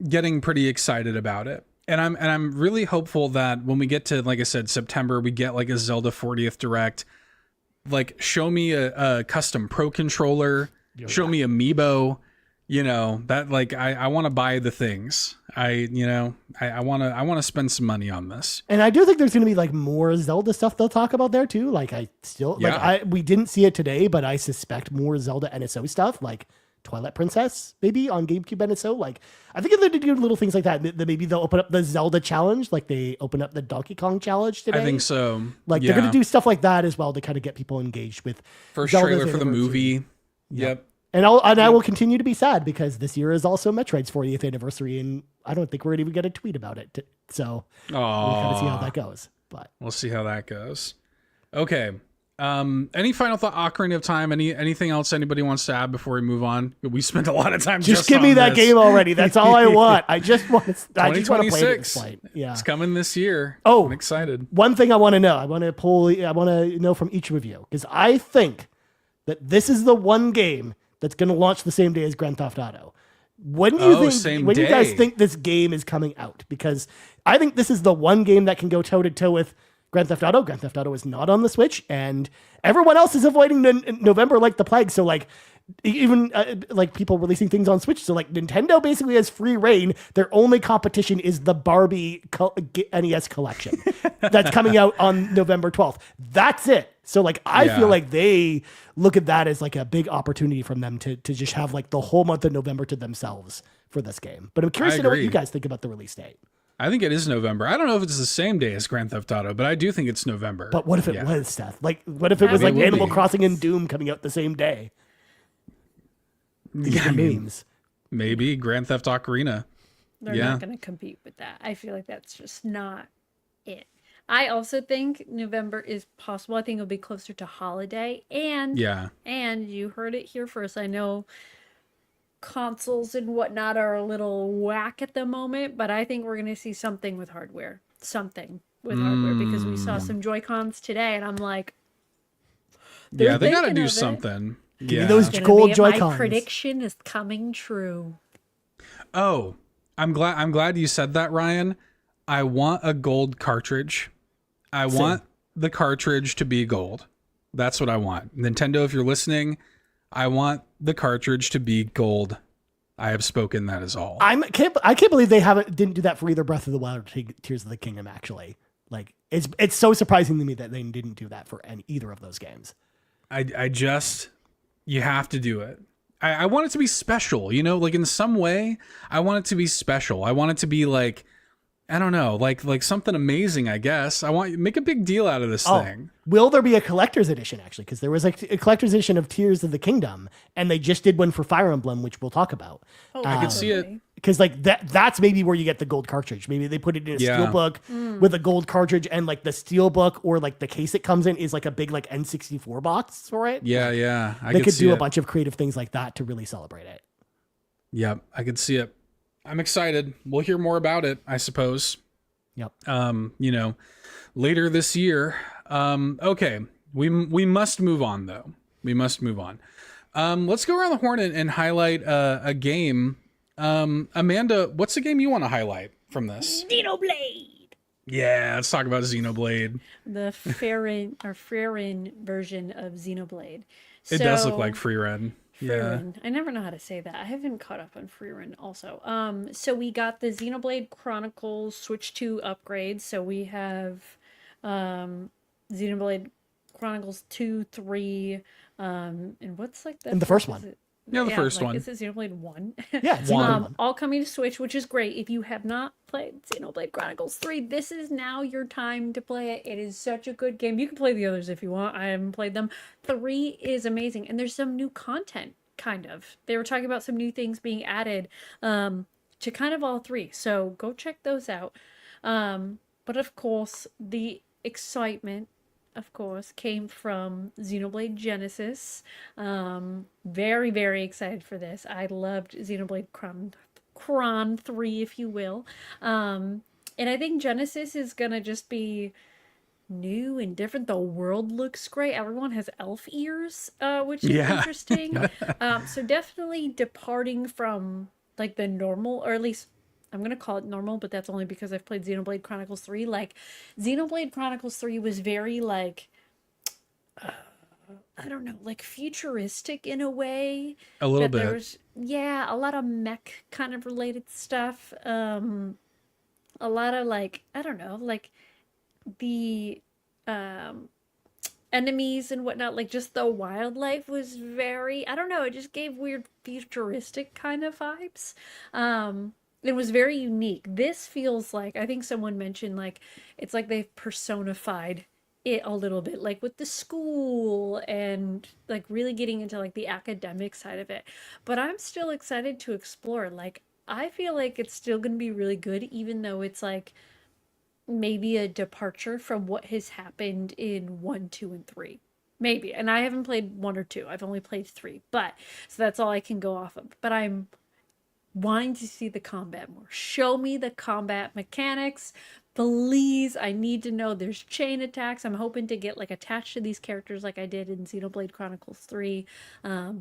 getting pretty excited about it. And I'm really hopeful that when we get to, like I said, September, we get like a Zelda 40th Direct. Like, show me a custom Pro controller, show me Amiibo, that like I want to buy the things. I want to spend some money on this. And I do think there's going to be like more Zelda stuff they'll talk about there too. Like we didn't see it today, but I suspect more Zelda NSO stuff, like Twilight Princess maybe on GameCube NSO. Like I think if they do little things like that, maybe they'll open up the Zelda challenge, like they open up the Donkey Kong challenge today. I think so. Like they're going to do stuff like that as well to kind of get people engaged with first Zelda's trailer for the movie. Yep. And I will continue to be sad because this year is also Metroid's 40th anniversary, and I don't think we're going to even get a tweet about it. So we'll kind of see how that goes. But we'll see how that goes. Okay. Any final thought? Ocarina of Time. Anything else anybody wants to add before we move on? We spent a lot of time. Just give me that game already. That's all I want. I just want to play it at this point. Yeah, it's coming this year. Oh, I'm excited. One thing I want to know. I want to know from each of you, because I think that this is the one game that's going to launch the same day as Grand Theft Auto. When do you think? When do you guys think this game is coming out? Because I think this is the one game that can go toe to toe with Grand Theft Auto. Grand Theft Auto is not on the Switch, and everyone else is avoiding November like the plague. So like, even like people releasing things on Switch. So like, Nintendo basically has free reign. Their only competition is the Barbie NES collection that's coming out on November 12th. That's it. So like, I feel like they look at that as like a big opportunity from them to just have like the whole month of November to themselves for this game. But I'm curious to know what you guys think about the release date. I think it is November. I don't know if it's the same day as Grand Theft Auto, but I do think it's November. But what if it was, Seth? Like, what if it was like Animal Crossing and Doom coming out the same day? Names. Maybe Grand Theft Ocarina. They're not going to compete with that. I feel like that's just not it. I also think November is possible. I think it'll be closer to holiday. And you heard it here first. I know consoles and whatnot are a little whack at the moment, but I think we're going to see something with hardware. Because we saw some Joy-Cons today, and I'm like, they got to do something. Give me those gold Joy-Cons. My prediction is coming true. Oh, I'm glad you said that, Ryan. I want a gold cartridge. I want the cartridge to be gold. That's what I want. Nintendo, if you're listening, I want the cartridge to be gold. I have spoken. That is all. I can't believe they didn't do that for either Breath of the Wild or Tears of the Kingdom. Actually, like it's so surprising to me that they didn't do that for either of those games. You have to do it. I want it to be special, like in some way. I want it to be special. I want it to be like, I don't know, like something amazing, I guess. Make a big deal out of this thing. Will there be a collector's edition, actually? Because there was a collector's edition of Tears of the Kingdom, and they just did one for Fire Emblem, which we'll talk about. I could see it. Because like that's maybe where you get the gold cartridge. Maybe they put it in a steelbook with a gold cartridge, and like the steelbook or like the case it comes in is like a big like N64 box for it. Yeah. They could do a bunch of creative things like that to really celebrate it. Yep, I could see it. I'm excited. We'll hear more about it, I suppose. Yep. Later this year. Okay. We must move on though. We must move on. Let's go around the horn and highlight a game. Amanda, what's the game you want to highlight from this? Xenoblade. Yeah, let's talk about Xenoblade. The Frerin version of Xenoblade. It does look like Freerin. Freerin. I never know how to say that. I haven't caught up on Freerin also. So we got the Xenoblade Chronicles Switch 2 upgrades. So we have Xenoblade Chronicles 2, 3, and what's like the first one? The first one. Is it Xenoblade 1? Yeah, it's one. All coming to Switch, which is great. If you have not played Xenoblade Chronicles 3, this is now your time to play it. It is such a good game. You can play the others if you want. I haven't played them. 3 is amazing. And there's some new content, kind of. They were talking about some new things being added to kind of all 3. So go check those out. But of course, the excitement came from Xenoblade Genesis. Very, very excited for this. I loved Xenoblade Chron 3, if you will. And I think Genesis is gonna just be new and different. The world looks great. Everyone has elf ears, which is interesting. So definitely departing from like the normal, or at least I'm going to call it normal, but that's only because I've played Xenoblade Chronicles 3. Like, Xenoblade Chronicles 3 was very, like, I don't know, like futuristic in a way. A little bit. There was, a lot of mech kind of related stuff. A lot of, like, I don't know, like the enemies and whatnot, like just the wildlife was very, I don't know, it just gave weird futuristic kind of vibes. It was very unique. This feels like, I think someone mentioned, like, it's like they've personified it a little bit, like with the school and like really getting into like the academic side of it. But I'm still excited to explore. Like, I feel like it's still going to be really good, even though it's like maybe a departure from what has happened in 1, 2, and 3. Maybe. And I haven't played 1 or 2. I've only played 3. But, so that's all I can go off of. But I'm wanting to see the combat more. Show me the combat mechanics. Please, I need to know. There's chain attacks. I'm hoping to get like attached to these characters like I did in Xenoblade Chronicles 3. I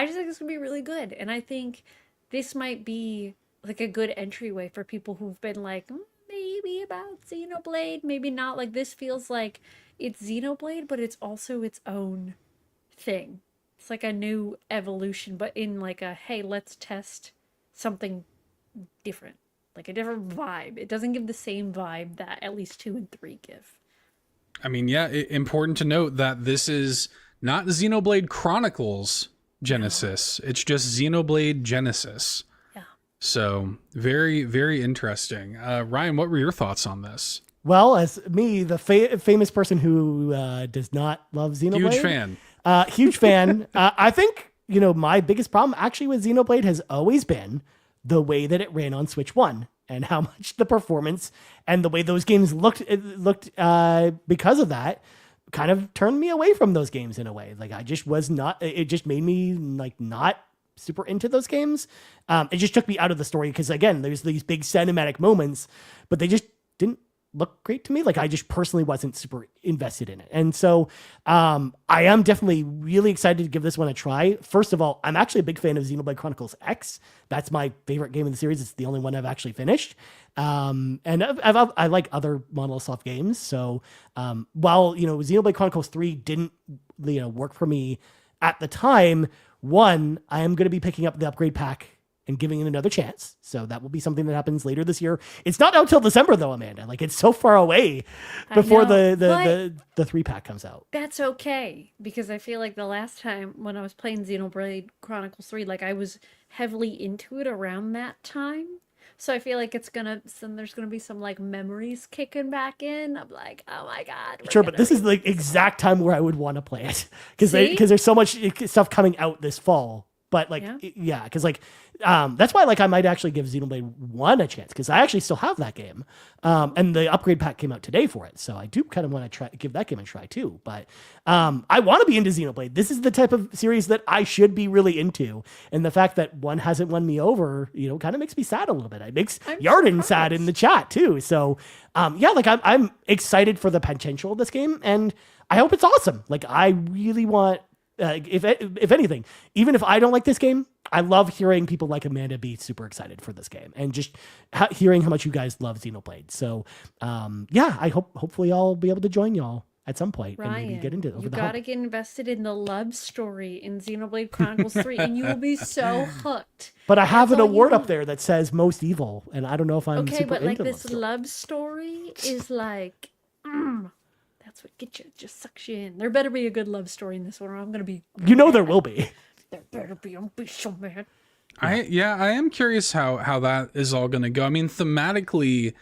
just think it's gonna be really good. And I think this might be like a good entryway for people who've been like, maybe about Xenoblade, maybe not. Like, this feels like it's Xenoblade, but it's also its own thing. It's like a new evolution, but in like a, hey, let's test something different, like a different vibe. It doesn't give the same vibe that at least 2 and 3 give. I mean, important to note that this is not Xenoblade Chronicles Genesis. It's just Xenoblade Genesis. Yeah. So very, very interesting. Ryan, what were your thoughts on this? Well, as me, the famous person who does not love Xenoblade. Huge fan. Huge fan. I think, my biggest problem actually with Xenoblade has always been the way that it ran on Switch 1 and how much the performance and the way those games looked because of that kind of turned me away from those games in a way. Like, I just was not, it just made me like not super into those games. It just took me out of the story because, again, there's these big cinematic moments, but they just didn't look great to me. Like I just personally wasn't super invested in it. And so I am definitely really excited to give this one a try. First of all, I'm actually a big fan of Xenoblade Chronicles X. That's my favorite game in the series. It's the only one I've actually finished. And I like other Monolith Soft games. So while, Xenoblade Chronicles 3 didn't, work for me at the time, one, I am going to be picking up the upgrade pack and giving it another chance. So that will be something that happens later this year. It's not out till December though, Amanda. Like it's so far away before the 3-pack comes out. That's okay, because I feel like the last time when I was playing Xenoblade Chronicles 3, like I was heavily into it around that time. So I feel like there's gonna be some like memories kicking back in. I'm like, oh my God. Sure, but this is the exact time where I would want to play it because there's so much stuff coming out this fall. But like, yeah, because like, that's why like I might actually give Xenoblade 1 a chance because I actually still have that game, and the upgrade pack came out today for it, so I do kind of want to give that game a try too. But I want to be into Xenoblade. This is the type of series that I should be really into, and the fact that one hasn't won me over, kind of makes me sad a little bit. It makes Yarden sad in the chat too. So yeah, like I'm excited for the potential of this game, and I hope it's awesome. Like I really want. If anything, even if I don't like this game, I love hearing people like Amanda be super excited for this game and just hearing how much you guys love Xenoblade. So, yeah, hopefully I'll be able to join y'all at some point Ryan, and maybe get into it. You gotta get invested in the love story in Xenoblade Chronicles 3, and you will be so hooked. But I have an award up there that says most evil, and I don't know if I'm okay, super but like into this love story is like. That's what gets you, just sucks you in. There better be a good love story in this one, or I'm gonna be. There will be. There better be. I'm be so mad. I am curious how that is all gonna go. I mean, thematically,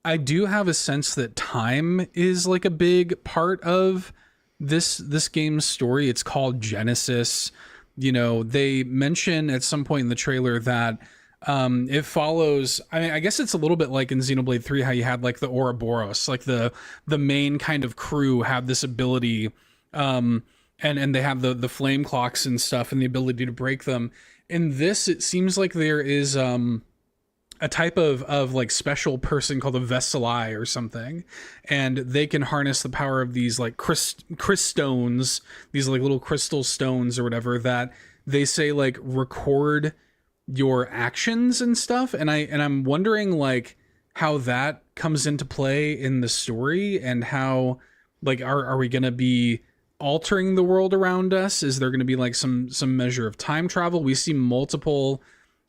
I do have a sense that time is like a big part of this game's story. It's called Genesis. They mention at some point in the trailer that. It follows, I mean, I guess it's a little bit like in Xenoblade 3, how you had like the Ouroboros, like the main kind of crew had this ability, and they have the flame clocks and stuff and the ability to break them. In this, it seems like there is, a type of like special person called a Veseli or something, and they can harness the power of these like stones, these like little crystal stones or whatever that they say like record your actions and stuff, and I'm wondering like how that comes into play in the story, and how like are we gonna be altering the world around us? Is there gonna be like some measure of time travel? We see multiple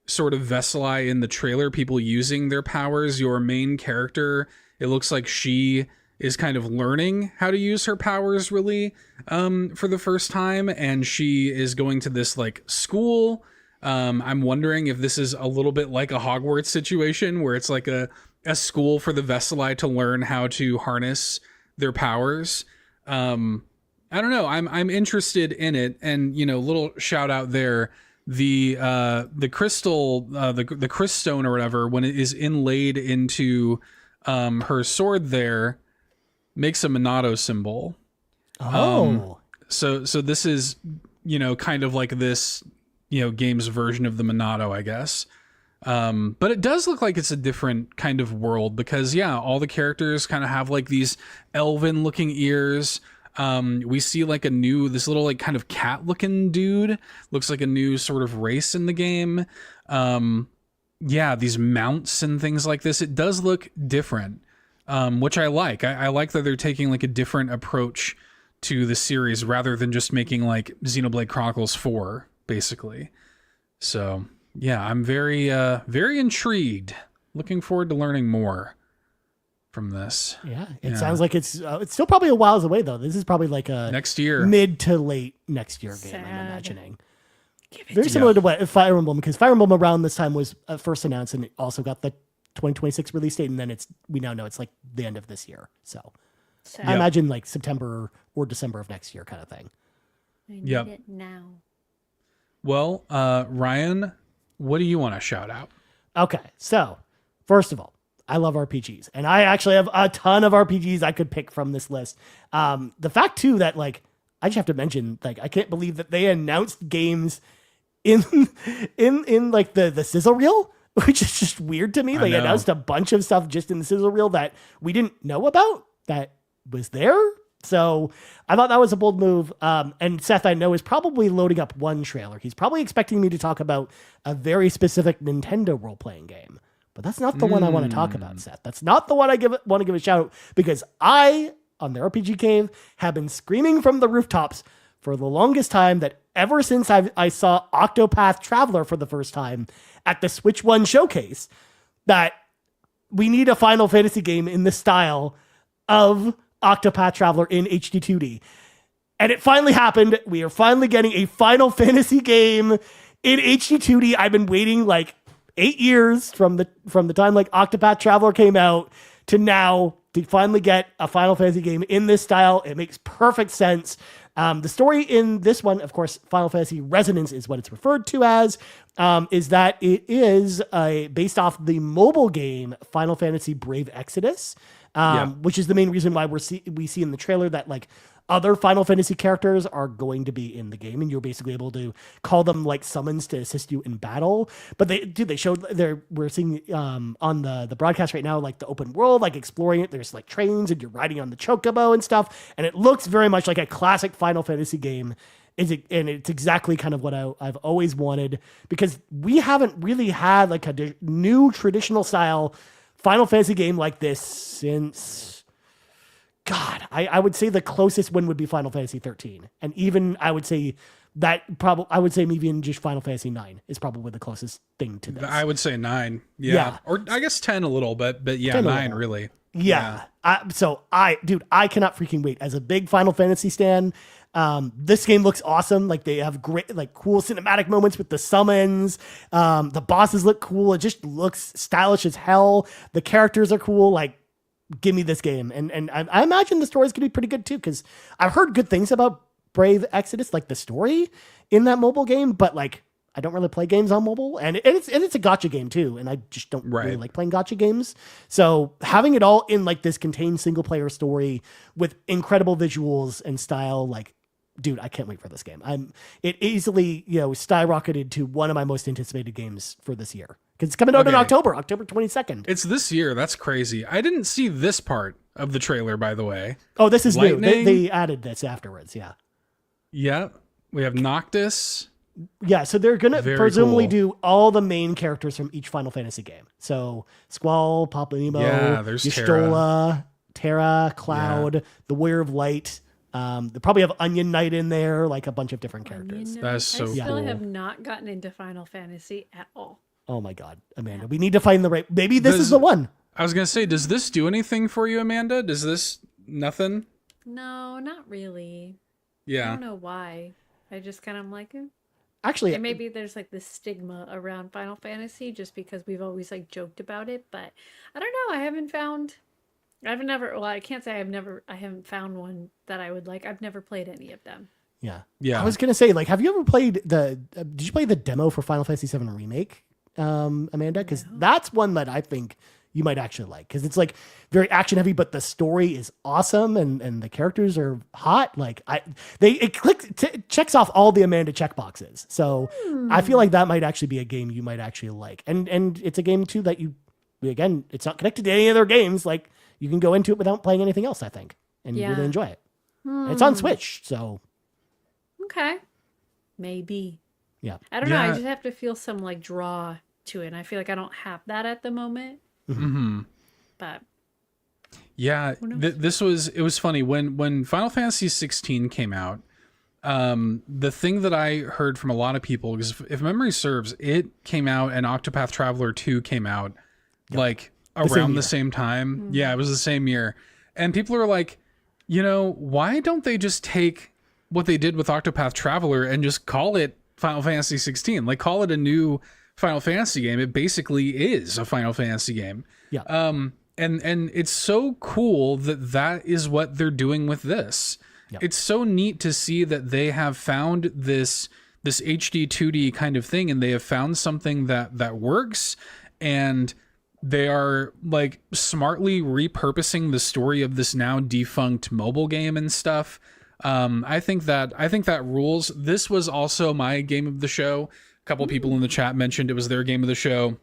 sort of Veseli in the trailer, people using their powers. Your main character, it looks like she is kind of learning how to use her powers really for the first time, and she is going to this like school. I'm wondering if this is a little bit like a Hogwarts situation where it's like a school for the Veseli to learn how to harness their powers. I don't know. I'm interested in it, and little shout out there. The crystal, the crystone or whatever, when it is inlaid into her sword, there makes a Monado symbol. Oh, so this is kind of like this. Game's version of the Monado, I guess. But it does look like it's a different kind of world because, all the characters kind of have like these elven looking ears. We see like this little like kind of cat looking dude. Looks like a new sort of race in the game. These mounts and things like this. It does look different, which I like. I like that they're taking like a different approach to the series rather than just making like Xenoblade Chronicles 4. Basically. So I'm very very intrigued, looking forward to learning more from this. It sounds like it's still probably a while away though. This is probably like a next year, mid to late next year game. Sad. I'm imagining very similar to what Fire Emblem, because Fire Emblem around this time was first announced, and it also got the 2026 release date, and then we now know it's like the end of this year. So I imagine like September or December of next year kind of thing. I need it now. Well, Ryan, what do you want to shout out? Okay, so first of all, I love RPGs, and I actually have a ton of RPGs I could pick from this list. The fact too that like I just have to mention, like I can't believe that they announced games in like the sizzle reel which is just weird to me. I They know. announced a bunch of stuff just in the sizzle reel that we didn't know about that was there. So I thought that was a bold move. And Seth, I know, is probably loading up one trailer. He's probably expecting me to talk about a very specific Nintendo role-playing game. But that's not the one I want to talk about, Seth. That's not the one I want to give a shout out, because I, on the RPG Cave, have been screaming from the rooftops for the longest time that ever since I saw Octopath Traveler for the first time at the Switch 1 showcase, that we need a Final Fantasy game in the style of Octopath Traveler in HD 2D. And it finally happened. We are finally getting a Final Fantasy game in HD 2D. I've been waiting like 8 years from the time like Octopath Traveler came out to now to finally get a Final Fantasy game in this style. It makes perfect sense. The story in this one, of course, Final Fantasy Resonance is what it's referred to as, is that it is based off the mobile game Final Fantasy Brave Exodus, which is the main reason why we see in the trailer that like other Final Fantasy characters are going to be in the game, and you're basically able to call them like summons to assist you in battle. But they showed we're seeing on the broadcast right now, like the open world, like exploring it. There's like trains and you're riding on the chocobo and stuff. And it looks very much like a classic Final Fantasy game. And it's exactly kind of what I've always wanted, because we haven't really had like a new traditional style Final Fantasy game like this since, God, I would say the closest one would be Final Fantasy 13. And even I would say even just Final Fantasy 9 is probably the closest thing to this. I would say 9. Yeah. Or I guess 10 a little bit, but yeah, 9 really. Yeah. I cannot freaking wait. As a big Final Fantasy stan, this game looks awesome. Like they have great, like cool cinematic moments with the summons. The bosses look cool. It just looks stylish as hell. The characters are cool. Like, give me this game. And I imagine the story's gonna be pretty good too, because I've heard good things about Brave Exodus, like the story in that mobile game, but like I don't really play games on mobile, and it's a gacha game too, and I just don't really like playing gacha games. So having it all in like this contained single player story with incredible visuals and style, like, dude, I can't wait for this game. It easily, skyrocketed to one of my most anticipated games for this year, because it's coming out in October 22nd. It's this year. That's crazy. I didn't see this part of the trailer, by the way. Oh, this is Lightning. new. They added this afterwards. Yeah. Yeah. We have Noctis. Yeah, so they're going to Very presumably cool. do all the main characters from each Final Fantasy game. So Squall, Paullin, there's Y'shtola, Terra, Cloud, the Warrior of Light. They probably have Onion Knight in there, like a bunch of different characters. That's so I still cool. have not gotten into Final Fantasy at all. Oh my God, Amanda, we need to find the right. Maybe this is the one. I was going to say, does this do anything for you, Amanda? Does this nothing? No, not really. I Yeah. don't know why. I just kind of like it. Actually, And maybe there's like this stigma around Final Fantasy just because we've always like joked about it, but I don't know. I can't say I haven't found one that I would like. I've never played any of them. yeah. I was gonna say, like, have you ever played did you play the demo for Final Fantasy VII Remake, Amanda? Because that's one that I think you might actually like, because it's like very action heavy, but the story is awesome and the characters are hot. Like it checks off all the Amanda check boxes. So I feel like that might actually be a game you might actually like. And it's a game too that it's not connected to any other games. Like you can go into it without playing anything else, I think, and you really enjoy it. And it's on Switch. So. Okay. Maybe. Yeah. I don't know. I Yeah. just have to feel some like draw to it. And I feel like I don't have that at the moment. Mm-hmm. But Yeah, it was funny when Final Fantasy 16 came out. The thing that I heard from a lot of people, because if memory serves, it came out and Octopath Traveler 2 came out like around the same time. Mm-hmm. Yeah, it was the same year. And people are like, why don't they just take what they did with Octopath Traveler and just call it Final Fantasy 16? Like call it a new Final Fantasy game. It basically is a Final Fantasy game. Yeah. And it's so cool that is what they're doing with this. Yep. It's so neat to see that they have found this HD 2D kind of thing, and they have found something that works, and they are like smartly repurposing the story of this now defunct mobile game and stuff. I think that rules. This was also my game of the show. A couple people in the chat mentioned it was their game of the show.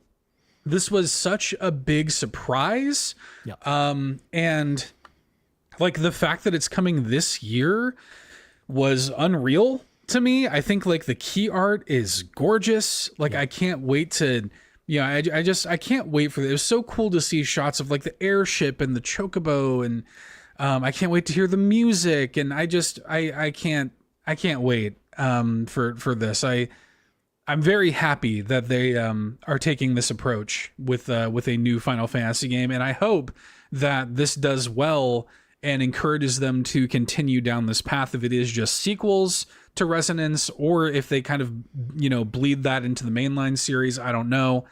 this was such a big surprise. Yep. And like the fact that it's coming this year was unreal to me. I think like the key art is gorgeous. Like I can't wait to, I can't wait for it. It was so cool to see shots of like the airship and the chocobo, and I can't wait to hear the music. And I can't wait for this. I'm very happy that they are taking this approach with a new Final Fantasy game, and I hope that this does well and encourages them to continue down this path. If it is just sequels to Resonance, or if they kind of bleed that into the mainline series, I don't know.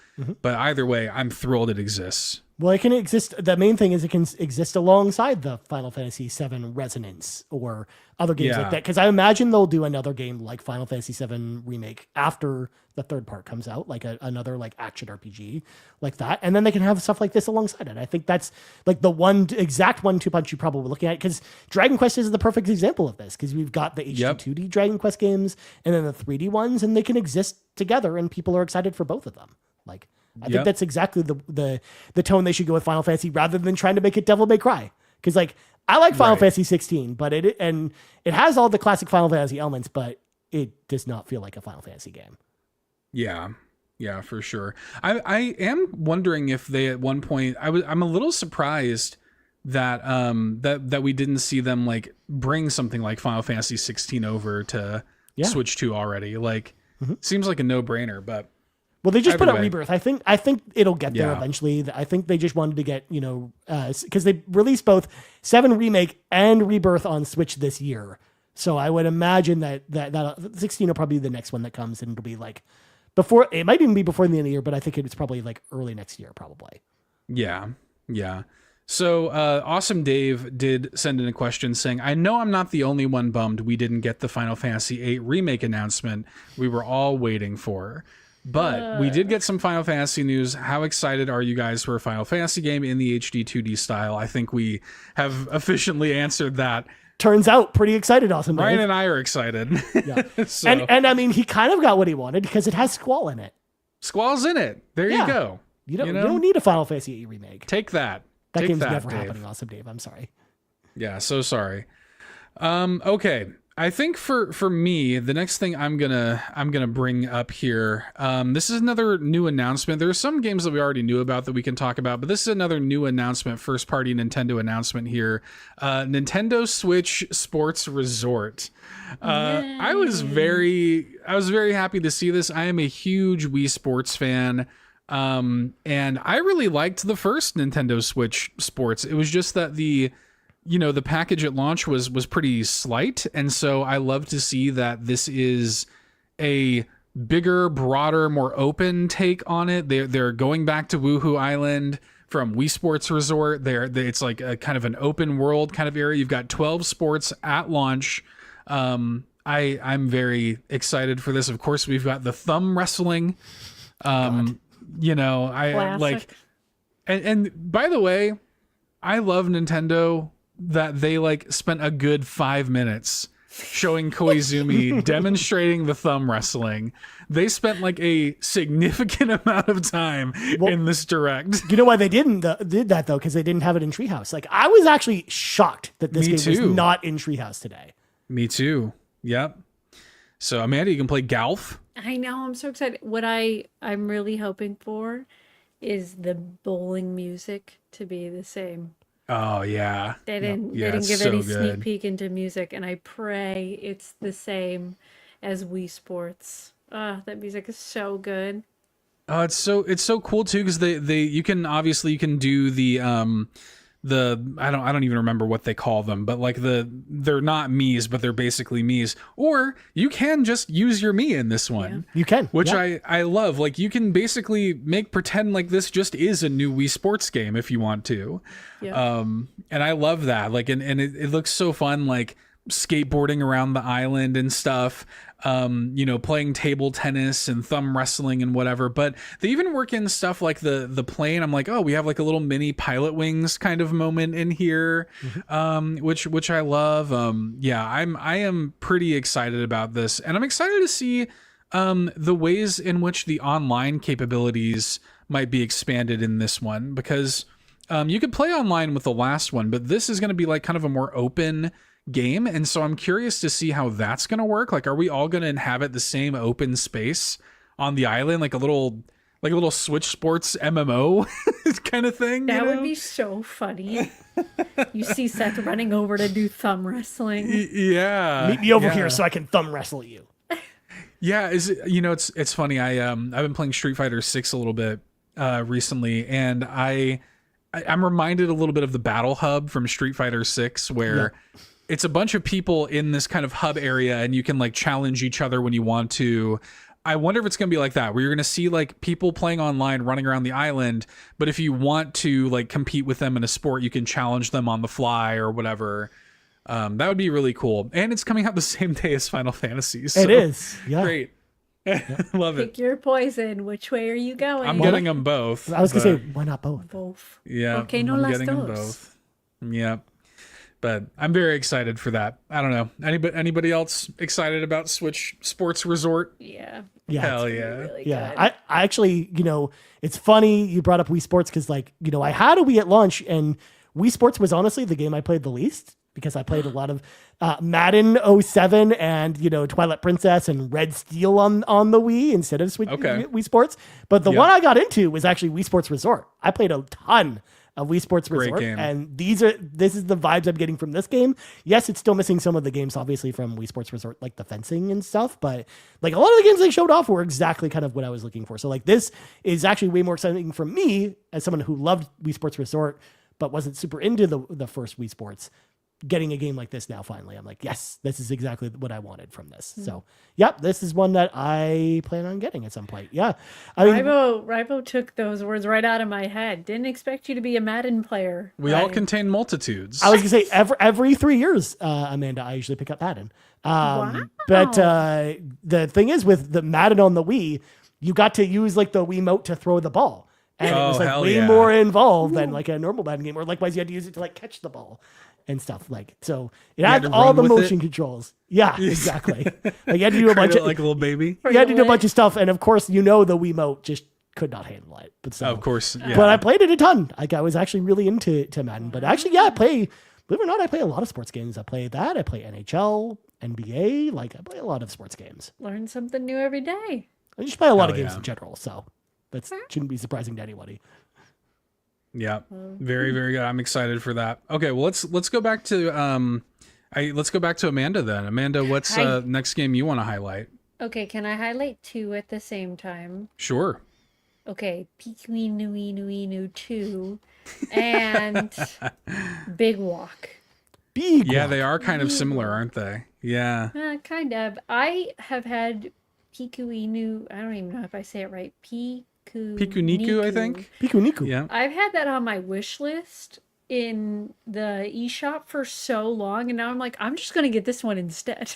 But either way, I'm thrilled it exists. Well, it can exist. The main thing is it can exist alongside the Final Fantasy VII Resonance or other games like that. Because I imagine they'll do another game like Final Fantasy VII Remake after the third part comes out, like another like action RPG like that. And then they can have stuff like this alongside it. I think that's like the exact 1-2 punch you're probably looking at, because Dragon Quest is the perfect example of this, because we've got the HD 2D Dragon Quest games and then the 3D ones, and they can exist together and people are excited for both of them. Like, I think that's exactly the tone they should go with Final Fantasy, rather than trying to make it Devil May Cry. Because like I like Final Fantasy 16, but it has all the classic Final Fantasy elements, but it does not feel like a Final Fantasy game. Yeah, for sure. I am wondering if they at one point, I'm a little surprised that that we didn't see them like bring something like Final Fantasy 16 over to Switch 2 already. Like seems like a no-brainer, but. Well, they just put out Rebirth. I think it'll get there eventually. I think they just wanted to get, because they released both 7 Remake and Rebirth on Switch this year. So I would imagine that 16 will probably be the next one that comes, and it'll be like it might even be before the end of the year, but I think it's probably like early next year, probably. Yeah. So Awesome Dave did send in a question saying, I know I'm not the only one bummed we didn't get the Final Fantasy VIII Remake announcement we were all waiting for. But we did get some Final Fantasy news. How excited are you guys for a Final Fantasy game in the HD 2D style? I think we have officially answered that. Turns out pretty excited, Awesome Dave. Ryan and I are excited. Yeah. So. And I mean, he kind of got what he wanted because it has Squall in it. Squall's in it. There you go. You don't need a Final Fantasy VIII remake. Take that. That game's never Dave. happening, Awesome Dave. I'm sorry. Yeah, so sorry. Okay. I think for me, the next thing I'm gonna bring up here, this is another new announcement. There are some games that we already knew about that we can talk about, but this is another new announcement, first party Nintendo announcement here. Nintendo Switch Sports Resort. I was very happy to see this. I am a huge Wii Sports fan. And I really liked the first Nintendo Switch Sports. It was just that the package at launch was pretty slight. And so I love to see that this is a bigger, broader, more open take on it. They're going back to Woohoo Island from Wii Sports Resort. It's like a kind of an open world kind of area. You've got 12 sports at launch. I'm very excited for this. Of course, we've got the thumb wrestling. Classic. And by the way, I love Nintendo that they like spent a good 5 minutes showing Koizumi demonstrating the thumb wrestling. They spent like a significant amount of time in this direct. You know why they did that though? Because they didn't have it in Treehouse. Like I was actually shocked that this game was not in Treehouse today. Me too. Yep. So Amanda, you can play Golf. I know. I'm so excited. What I'm really hoping for is the bowling music to be the same. Oh yeah. They didn't give any sneak peek into music, and I pray it's the same as Wii Sports. That music is so good. Oh, it's so cool too, because you can do the I don't even remember what they call them, but like they're not Miis, but they're basically Miis. Or you can just use your Mii in this one. Yeah. You can. Which I love. Like you can basically pretend like this just is a new Wii Sports game if you want to. Yeah. And I love that. Like and it looks so fun, like skateboarding around the island and stuff. Playing table tennis and thumb wrestling and whatever, but they even work in stuff like the plane. I'm like, oh, we have like a little mini Pilot Wings kind of moment in here, which I love. I am pretty excited about this, and I'm excited to see the ways in which the online capabilities might be expanded in this one, because you could play online with the last one, but this is going to be like kind of a more open game. And so I'm curious to see how that's going to work. Like, are we all going to inhabit the same open space on the island, like a little Switch Sports MMO kind of thing? That would be so funny. You see Seth running over to do thumb wrestling. Yeah. Meet me over here so I can thumb wrestle you. Yeah, it's funny. I've been playing Street Fighter 6 a little bit recently, and I'm reminded a little bit of the Battle Hub from Street Fighter 6, where it's a bunch of people in this kind of hub area, and you can like challenge each other when you want to. I wonder if it's going to be like that, where you're going to see like people playing online running around the island, but if you want to like compete with them in a sport, you can challenge them on the fly or whatever. That would be really cool. And it's coming out the same day as Final Fantasy. So it is. Yeah. Great. Love it. Pick your poison. Which way are you going? I'm getting them both. I was going to say, why not both? Both. Yeah. Okay, no I'm las getting them dos. both. Yeah. But I'm very excited for that. I don't know. Anybody else excited about Switch Sports Resort? Yeah. Yeah. Hell yeah. Really Yeah, good. I actually, it's funny you brought up Wii Sports because, like, I had a Wii at launch, and Wii Sports was honestly the game I played the least because I played a lot of Madden 07 and, Twilight Princess and Red Steel on the Wii instead of Wii Sports. But the one I got into was actually Wii Sports Resort. I played a ton of Wii Sports Resort, game. and this is the vibes I'm getting from this game. Yes, it's still missing some of the games, obviously, from Wii Sports Resort, like the fencing and stuff, but like a lot of the games they showed off were exactly kind of what I was looking for. So like this is actually way more exciting for me as someone who loved Wii Sports Resort, but wasn't super into the first Wii Sports. Getting a game like this now, finally, I'm like, yes, this is exactly what I wanted from this. So, yep, this is one that I plan on getting at some point. Yeah, I mean, Ribo took those words right out of my head. Didn't expect you to be a Madden player. We all contain multitudes. I was gonna say every 3 years, Amanda, I usually pick up Madden. Wow. But the thing is, with the Madden on the Wii, you got to use like the Wiimote to throw the ball, and it was like hell way yeah. more involved than like a normal Madden game. Or likewise, you had to use it to like catch the ball and stuff. Like, so it had to all run the with motion it? controls. Yeah, exactly. Like you had to do a bunch of like a little baby. you had to do a bunch of stuff, and of course, the Wiimote just could not handle it. But so, Of course. Yeah. but I played it a ton. Like I was actually really into Madden. But actually, I play. Believe it or not, I play a lot of sports games. I play that. I play NHL, NBA. Like I play a lot of sports games. Learn something new every day. I just play a lot of Hell games yeah. in general. So that shouldn't be surprising to anybody. Yeah, very, very good. I'm excited for that. Okay, well let's go back to let's go back to Amanda then. Amanda, what's Hi. next game you want to highlight? Okay, can I highlight two at the same time? Sure. Okay, Pikui Nui Nui Nu 2 and Big Walk. Big Yeah, one. they are kind of similar, aren't they? Yeah. Kind of. I have had Pikui Nu, I don't even know if I say it right. Pikuniku, I think. Piku Niku. Yeah. I've had that on my wish list in the eShop for so long, and now I'm like, I'm just gonna get this one instead.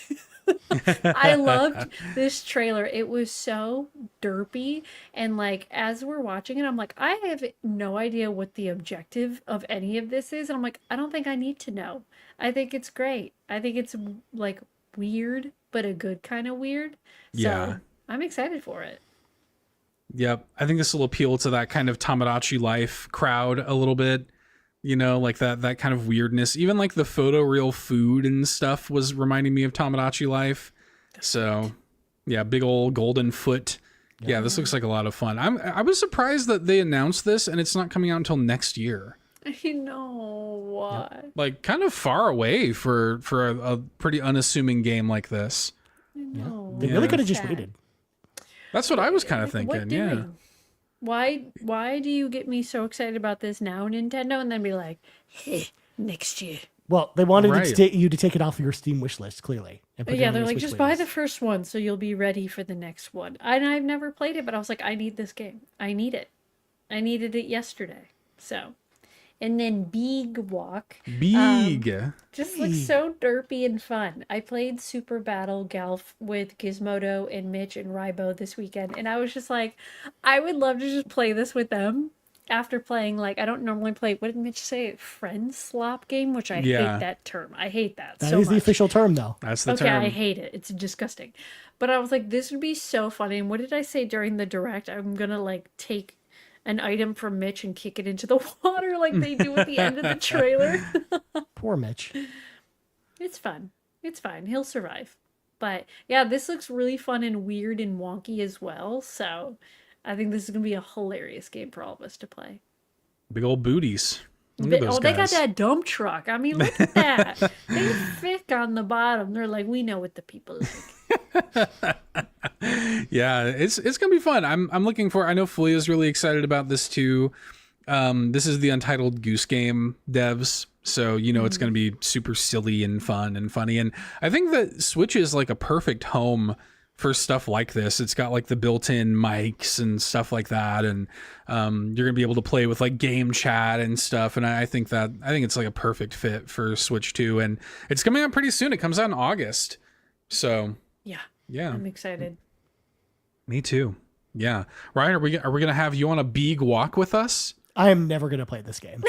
I loved this trailer. It was so derpy, and like as we're watching it, I'm like, I have no idea what the objective of any of this is, and I'm like, I don't think I need to know. I think it's great. I think it's like weird, but a good kind of weird. So Yeah. I'm excited for it. Yep. I think this will appeal to that kind of Tamagotchi life crowd a little bit. Like that kind of weirdness. Even like the photoreal food and stuff was reminding me of Tamagotchi life. So, yeah, big old golden foot. Yeah, this looks like a lot of fun. I was surprised that they announced this and it's not coming out until next year. I know what. Like kind of far away for a pretty unassuming game like this. No. They Yeah. really could have just Sad. waited. That's what I was kind of What thinking. doing? Yeah. Why do you get me so excited about this now, Nintendo, and then be like, hey, next year? Well, they wanted Right. you to take it off your Steam wish list, clearly. And put it Yeah, on they're your like, Switch just buy playlist. the first one so you'll be ready for the next one. And I've never played it, but I was like, I need this game. I need it. I needed it yesterday. So, and then Big Walk. Big. Just looks so derpy and fun. I played Super Battle Galf with Gizmodo and Mitch and Rybo this weekend, and I was just like, I would love to just play this with them after playing, like, I don't normally play, what did Mitch say? Friend slop game, which I Yeah. hate that term. I hate that That so is the much. official term, though. That's the Okay, term. I hate it. It's disgusting. But I was like, this would be so funny. And what did I say during the direct? I'm gonna like take an item from Mitch and kick it into the water like they do at the end of the trailer. Poor Mitch. It's fun. It's fine. He'll survive. But yeah, this looks really fun and weird and wonky as well. So I think this is going to be a hilarious game for all of us to play. Big old booties. Look at those They got guys. that dump truck. I mean, look at that. They thick on the bottom. They're like, we know what the people like. Yeah, it's gonna be fun. I'm looking for. I know Flea's really excited about this too. This is the Untitled Goose Game devs, so it's gonna be super silly and fun and funny. And I think that Switch is like a perfect home for stuff like this. It's got like the built-in mics and stuff like that, and you're gonna be able to play with like game chat and stuff. And I think it's like a perfect fit for Switch 2, and it's coming out pretty soon. It comes out in August, so yeah, I'm excited. Me too. Yeah, Ryan, are we gonna have you on a big walk with us? I am never going to play this game.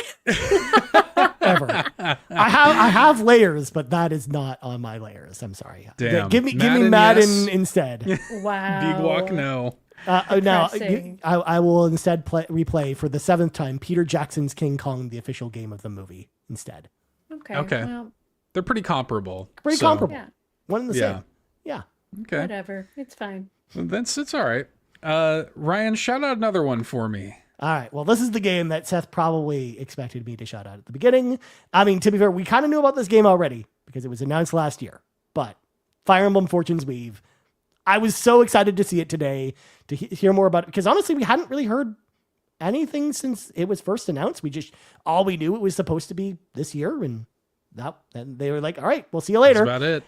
Ever. I have layers, but that is not on my layers. I'm sorry. Damn. Give me Madden, Madden yes. instead. Wow. Big walk, no. Now, Depressing. I will instead replay for the 7th time Peter Jackson's King Kong, the official game of the movie, instead. Okay. Well, They're pretty comparable. Pretty so, comparable. yeah. One and the Yeah. same. Yeah. Okay, Whatever. It's fine. it's all right. Ryan, shout out another one for me. All right. Well, this is the game that Seth probably expected me to shout out at the beginning. I mean, to be fair, we kind of knew about this game already because it was announced last year. But Fire Emblem Fortune's Weave, I was so excited to see it today, to hear more about it. Because honestly, we hadn't really heard anything since it was first announced. All we knew it was supposed to be this year. And they were like, all right, we'll see you later. That's about it.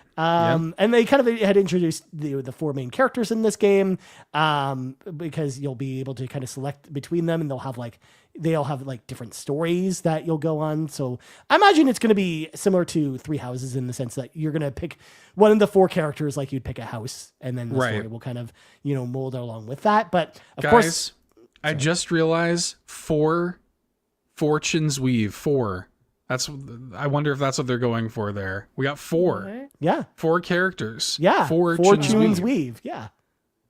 And they kind of had introduced the 4 main characters in this game, because you'll be able to kind of select between them, and they'll have like different stories that you'll go on. So I imagine it's going to be similar to Three Houses in the sense that you're going to pick one of the 4 characters, like you'd pick a house, and then the story will kind of, mold along with that. But of course, I just realized 4 Fortunes Weave, 4. I wonder if that's what they're going for there. We got 4. What? yeah, 4 characters. yeah, Fortunes Weave. Weave. Yeah.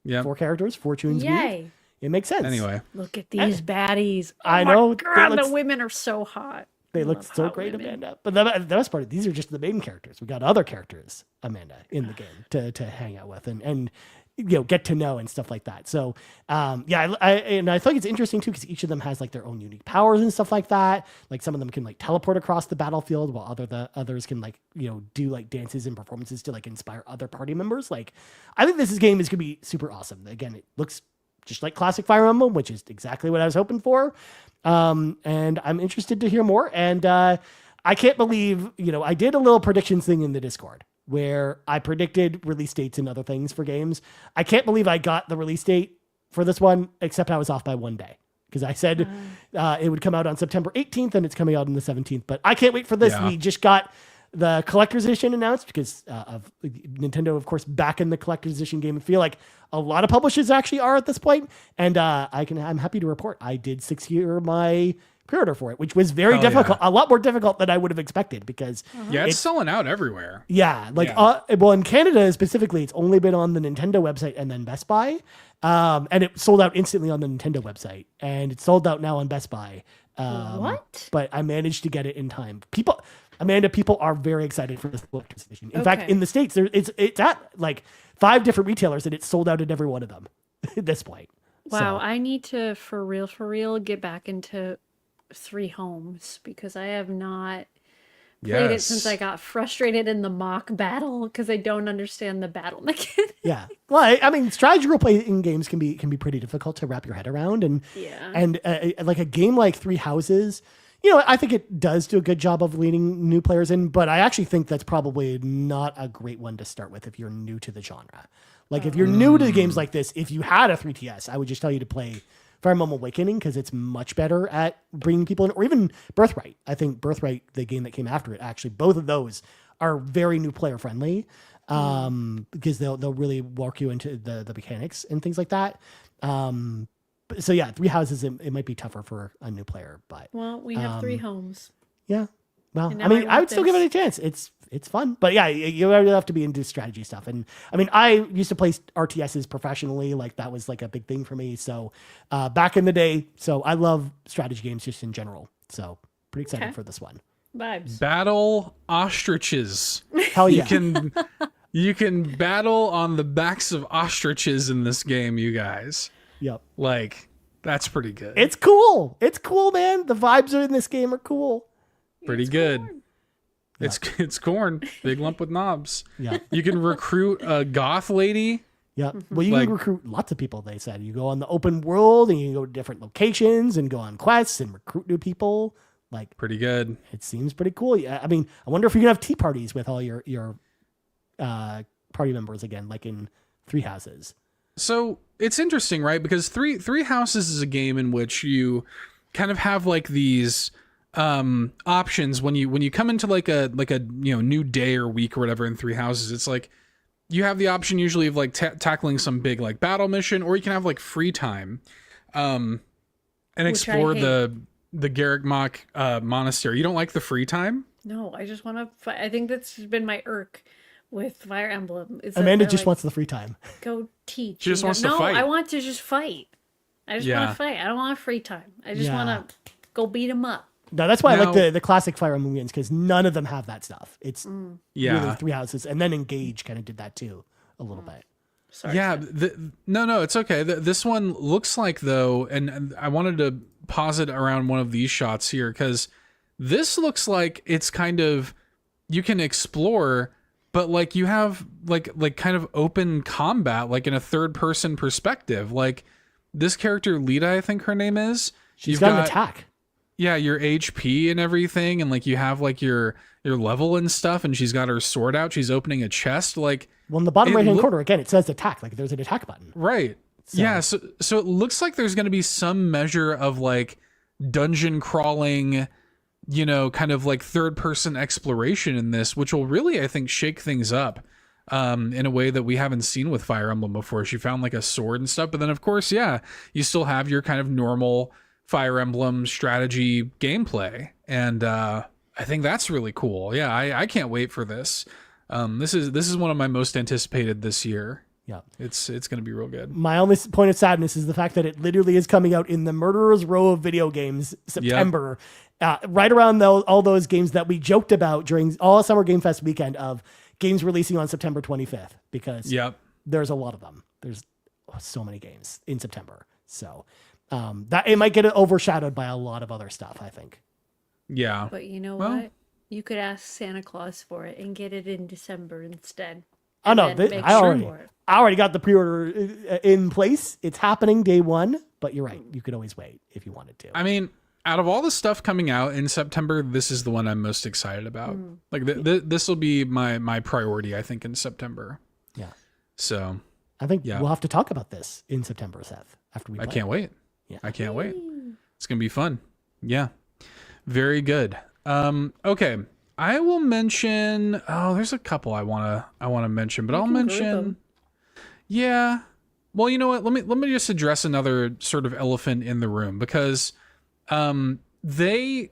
Yeah. 4 characters, Fortunes Weave. Yay. It makes sense. Anyway, Look at these baddies. Oh I my know. God, the women are so hot. They I look love so hot great, women. Amanda. But the best part, these are just the main characters. We got other characters, Amanda, in the game to hang out with and get to know and stuff like that. So I think it's interesting too because each of them has like their own unique powers and stuff like that. Like some of them can like teleport across the battlefield, while others can like do like dances and performances to like inspire other party members. Like I think this game is gonna be super awesome. Again, it looks just like classic Fire Emblem, which is exactly what I was hoping for. And I'm interested to hear more. And I can't believe, I did a little predictions thing in the Discord where I predicted release dates and other things for games. I can't believe I got the release date for this one, except I was off by 1 day. Because I said it would come out on September 18th and it's coming out on the 17th. But I can't wait for this. Yeah. We just got the collector's edition announced because of Nintendo, of course, back in the collector's edition game. I feel like a lot of publishers actually are at this point. And I'm happy to report I did secure my pre-order for it, which was very difficult, a lot more difficult than I would have expected because it's selling out everywhere. Yeah, well, in Canada specifically, it's only been on the Nintendo website and then Best Buy, and it sold out instantly on the Nintendo website, and it's sold out now on Best Buy. What? But I managed to get it in time. People are very excited for this collector's edition. In fact, in the States, it's at like 5 different retailers, and it's sold out at every one of them at this point. Wow, So, I need to for real get back into 3 Homes because I have not played it since I got frustrated in the mock battle because I don't understand the battle mechanic. yeah. Well, I mean, strategy role playing games can be pretty difficult to wrap your head around, and like a game like Three Houses, I think it does do a good job of leading new players in, but I actually think that's probably not a great one to start with if you're new to the genre. Like if you're new to games like this, if you had a 3DS, I would just tell you to play Fire Emblem Awakening because it's much better at bringing people in, or even Birthright. I think Birthright, the game that came after it, actually both of those are very new player friendly because they'll really walk you into the mechanics and things like that. So yeah, Three Houses it might be tougher for a new player, but Well, we have 3 Homes. yeah. Well, And I now mean, I want would still give it a this. chance. It's fun, but yeah, you really have to be into strategy stuff. And I mean, I used to play RTSs professionally, like that was like a big thing for me. So back in the day, so I love strategy games just in general. So pretty excited Okay. for this one. Vibes. Battle ostriches. Hell yeah! You can battle on the backs of ostriches in this game, you guys. Yep, Like, that's pretty good. it's cool. It's cool, man. The vibes in this game are cool. Pretty good. It's corn, big lump with knobs. Yeah. You can recruit a goth lady. Yeah. Well, you Like- can recruit lots of people, they said. You go on the open world and you can go to different locations and go on quests and recruit new people. Like, Pretty good. it seems pretty cool. Yeah. I mean, I wonder if you can have tea parties with all your party members again, like in Three Houses. So it's interesting, right? Because Three Houses is a game in which you kind of have like these options when you come into like a new day or week or whatever in Three Houses. It's like you have the option usually of like tackling some big like battle mission, or you can have like free time and explore the Garrick Mock monastery. You don't like the free time? No, I just want to fight. I think that's been my irk with Fire Emblem. Is that Amanda they're just like, wants the free time. go teach. She just wants to no, fight. I want to just fight. I just want Yeah. to fight. I don't want free time. I just Yeah. want to go beat them up. No, that's why I Now- like the classic Fire Emblem games, because none of them have that stuff. It's Yeah. really Three Houses. And then Engage kind of did that too, a little bit. Sorry. Yeah, no, it's okay. This one looks like though, and I wanted to pause it around one of these shots here because this looks like it's kind of you can explore, but like you have like kind of open combat, like in a third person perspective. Like this character Lita, I think her name is. She's got an attack. Yeah, your HP and everything, and like you have like your level and stuff, and she's got her sword out. She's opening a chest, like. Well, in the bottom It right hand look- corner, again, it says attack. Like there's an attack button. Right. Yeah. So it looks like there's going to be some measure of like dungeon crawling, kind of like third person exploration in this, which will really, I think, shake things up in a way that we haven't seen with Fire Emblem before. She found like a sword and stuff. But then, of course, yeah, you still have your kind of normal Fire Emblem strategy gameplay. And I think that's really cool. Yeah, I can't wait for this. This is one of my most anticipated this year. Yeah. It's going to be real good. My only point of sadness is the fact that it literally is coming out in the murderer's row of video games, September, right around all those games that we joked about during all Summer Game Fest weekend of games releasing on September 25th, because there's a lot of them. There's so many games in September. So that it might get overshadowed by a lot of other stuff, I think. Yeah. But you know Well- what? You could ask Santa Claus for it and get it in December instead. Oh no, And then make I sure for it. already got the pre-order in place. It's happening day one, but you're right. You could always wait if you wanted to. I mean, out of all the stuff coming out in September, this is the one I'm most excited about. Like this will be my priority, I think, in September. Yeah. So I think Yeah. we'll have to talk about this in September, Seth, after we I play. can't wait. Yeah. I can't wait. It's gonna be fun. Yeah. Very good. Okay. I will mention. Oh, there's a couple I wanna mention, but I'll can group mention. 'em. Yeah. Well, you know what? Let me just address another sort of elephant in the room, because they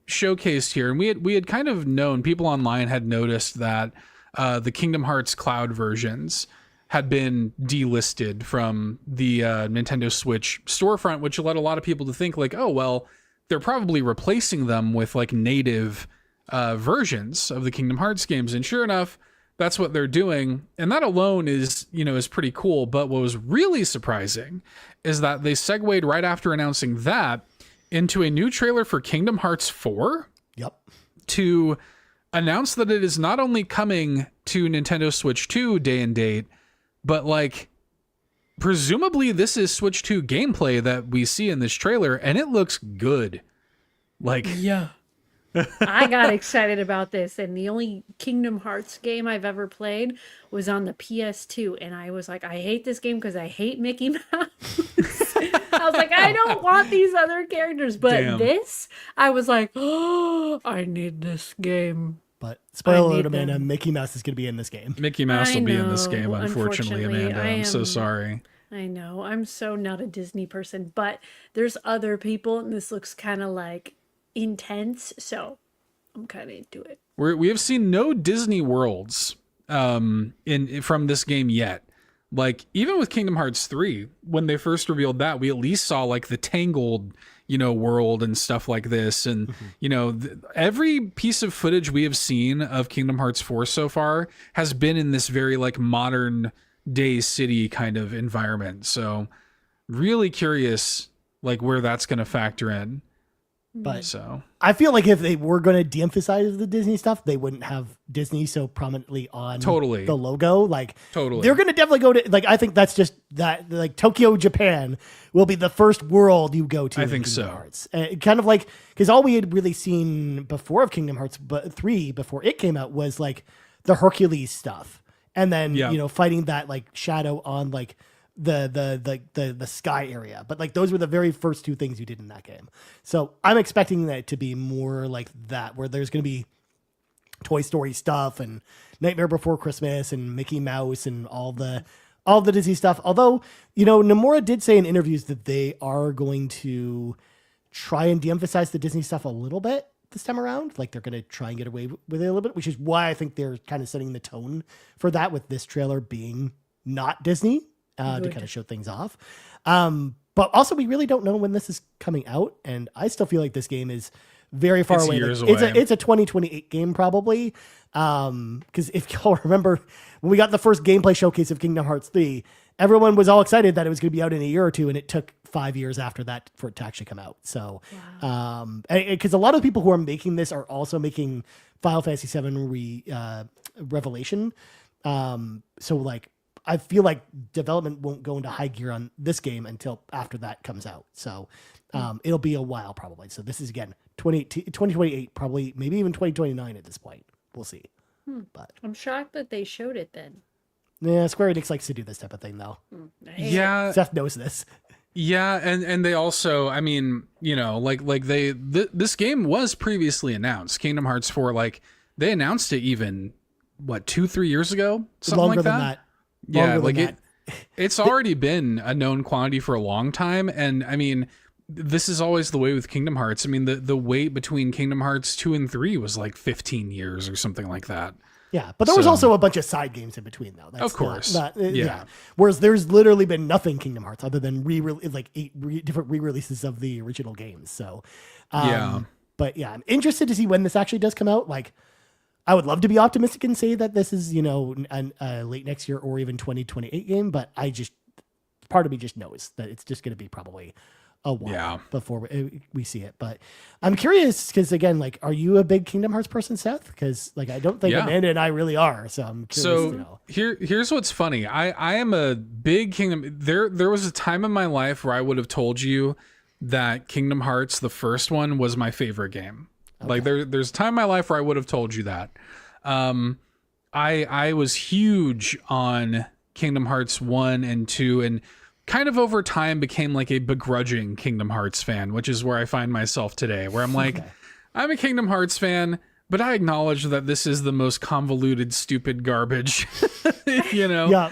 showcased here, and we had kind of known, people online had noticed that the Kingdom Hearts Cloud versions had been delisted from the Nintendo Switch storefront, which led a lot of people to think like, oh well, they're probably replacing them with like native versions of the Kingdom Hearts games, and sure enough, that's what they're doing, and that alone is pretty cool. But what was really surprising is that they segued right after announcing that into a new trailer for Kingdom Hearts 4 Yep. to announce that it is not only coming to Nintendo Switch 2 day and date, but like presumably this is Switch 2 gameplay that we see in this trailer, and it looks good. Like, Yeah. I got excited about this, and the only Kingdom Hearts game I've ever played was on the PS2, and I was like, I hate this game because I hate Mickey Mouse. I was like, I don't want these other characters, but Damn. this, I was like, oh, I need this game. But spoiler I alert, need Amanda, them. Mickey Mouse is going to be in this game. Mickey Mouse I will be in this know, game, unfortunately, unfortunately. Amanda. I'm so sorry. I know, I'm so not a Disney person, but there's other people, and this looks kind of like intense, so I'm kind of into it. We have seen no Disney worlds from this game yet. Like, even with Kingdom Hearts 3, when they first revealed that, we at least saw like the Tangled, world and stuff like this. And, every piece of footage we have seen of Kingdom Hearts 4 so far has been in this very like modern day city kind of environment. So really curious, like, where that's going to factor in. But so I feel like if they were going to de-emphasize the Disney stuff, they wouldn't have Disney so prominently on the logo. Like, they're going to definitely go to, like, I think that's just that, like, Tokyo, Japan will be the first world you go to. I think Kingdom so. Hearts. Kind of like, because all we had really seen before of Kingdom Hearts 3, before it came out, was like the Hercules stuff. And then, fighting that like shadow on like the sky area. But like those were the very first two things you did in that game. So I'm expecting that to be more like that, where there's going to be Toy Story stuff and Nightmare Before Christmas and Mickey Mouse and all the Disney stuff. Although, Nomura did say in interviews that they are going to try and de-emphasize the Disney stuff a little bit this time around. Like, they're going to try and get away with it a little bit, which is why I think they're kind of setting the tone for that, with this trailer being not Disney. To kind of show things off. But also, we really don't know when this is coming out. And I still feel like this game is very far away. Years away. It's a 2028 game probably. Because if y'all remember, when we got the first gameplay showcase of Kingdom Hearts 3, everyone was all excited that it was going to be out in a year or two. And it took 5 years after that for it to actually come out. So, because a lot of people who are making this are also making Final Fantasy VII Revelation. So like, I feel like development won't go into high gear on this game until after that comes out. So it'll be a while probably. So this is, again, 2028, probably maybe even 2029 at this point. We'll see. But I'm shocked that they showed it then. Yeah, Square Enix likes to do this type of thing, though. Yeah. Seth knows this. Yeah, and they also, I mean, this game was previously announced. Kingdom Hearts 4, like, they announced it even, 2-3 years ago? Something Longer like than that. Yeah, like it's already been a known quantity for a long time. And I mean, this is always the way with Kingdom Hearts. I mean, the wait between Kingdom Hearts 2 and 3 was like 15 years or something like that. Yeah, but there was also a bunch of side games in between, though. That's of course. Yeah. Whereas there's literally been nothing Kingdom Hearts other than 8 different re-releases of the original games. So, But yeah, I'm interested to see when this actually does come out. Like, I would love to be optimistic and say that this is, late next year or even 2028 game, but part of me just knows that it's just going to be probably a while before we see it. But I'm curious because, again, like, are you a big Kingdom Hearts person, Seth? Because, like, I don't think Amanda and I really are. So I'm curious to know. Here's what's funny. I am a big Kingdom. There was a time in my life where I would have told you that Kingdom Hearts, the first one, was my favorite game. Okay. Like, there's a time in my life where I would have told you that. I was huge on Kingdom Hearts 1 and 2, and kind of over time became like a begrudging Kingdom Hearts fan, which is where I find myself today, where I'm like, I'm a Kingdom Hearts fan, but I acknowledge that this is the most convoluted, stupid garbage, Yeah.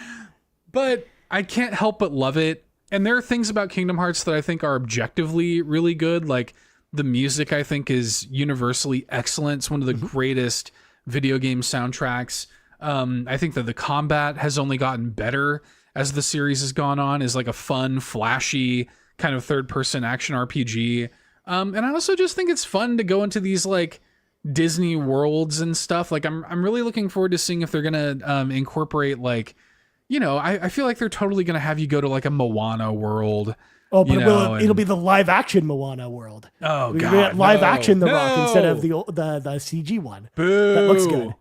But I can't help but love it. And there are things about Kingdom Hearts that I think are objectively really good. Like, the music, I think, is universally excellent. It's one of the greatest video game soundtracks. I think that the combat has only gotten better as the series has gone on. Is like a fun, flashy kind of third-person action RPG. And I also just think it's fun to go into these like Disney worlds and stuff. Like, I'm really looking forward to seeing if they're gonna incorporate, like, I feel like they're totally gonna have you go to like a Moana world. Oh, but it'll be the live action Moana world. Oh, God. Live action The Rock instead of the CG one. Boo. That looks good.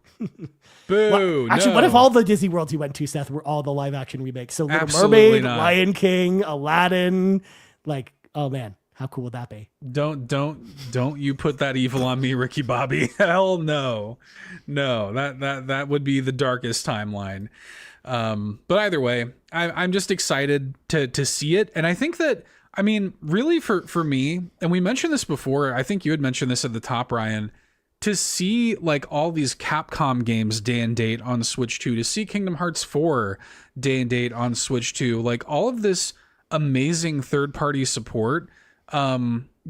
Boo. Actually, what if all the Disney worlds you went to, Seth, were all the live action remakes? So Little Absolutely Mermaid, not. Lion King, Aladdin. Like, oh man, how cool would that be? Don't you put that evil on me, Ricky Bobby. Hell no. No, that would be the darkest timeline. But either way, I'm just excited to see it. And I think that, I mean, really for me, and we mentioned this before, I think you had mentioned this at the top, Ryan, to see like all these Capcom games day and date on Switch 2, to see Kingdom Hearts 4 day and date on Switch 2, like all of this amazing third-party support,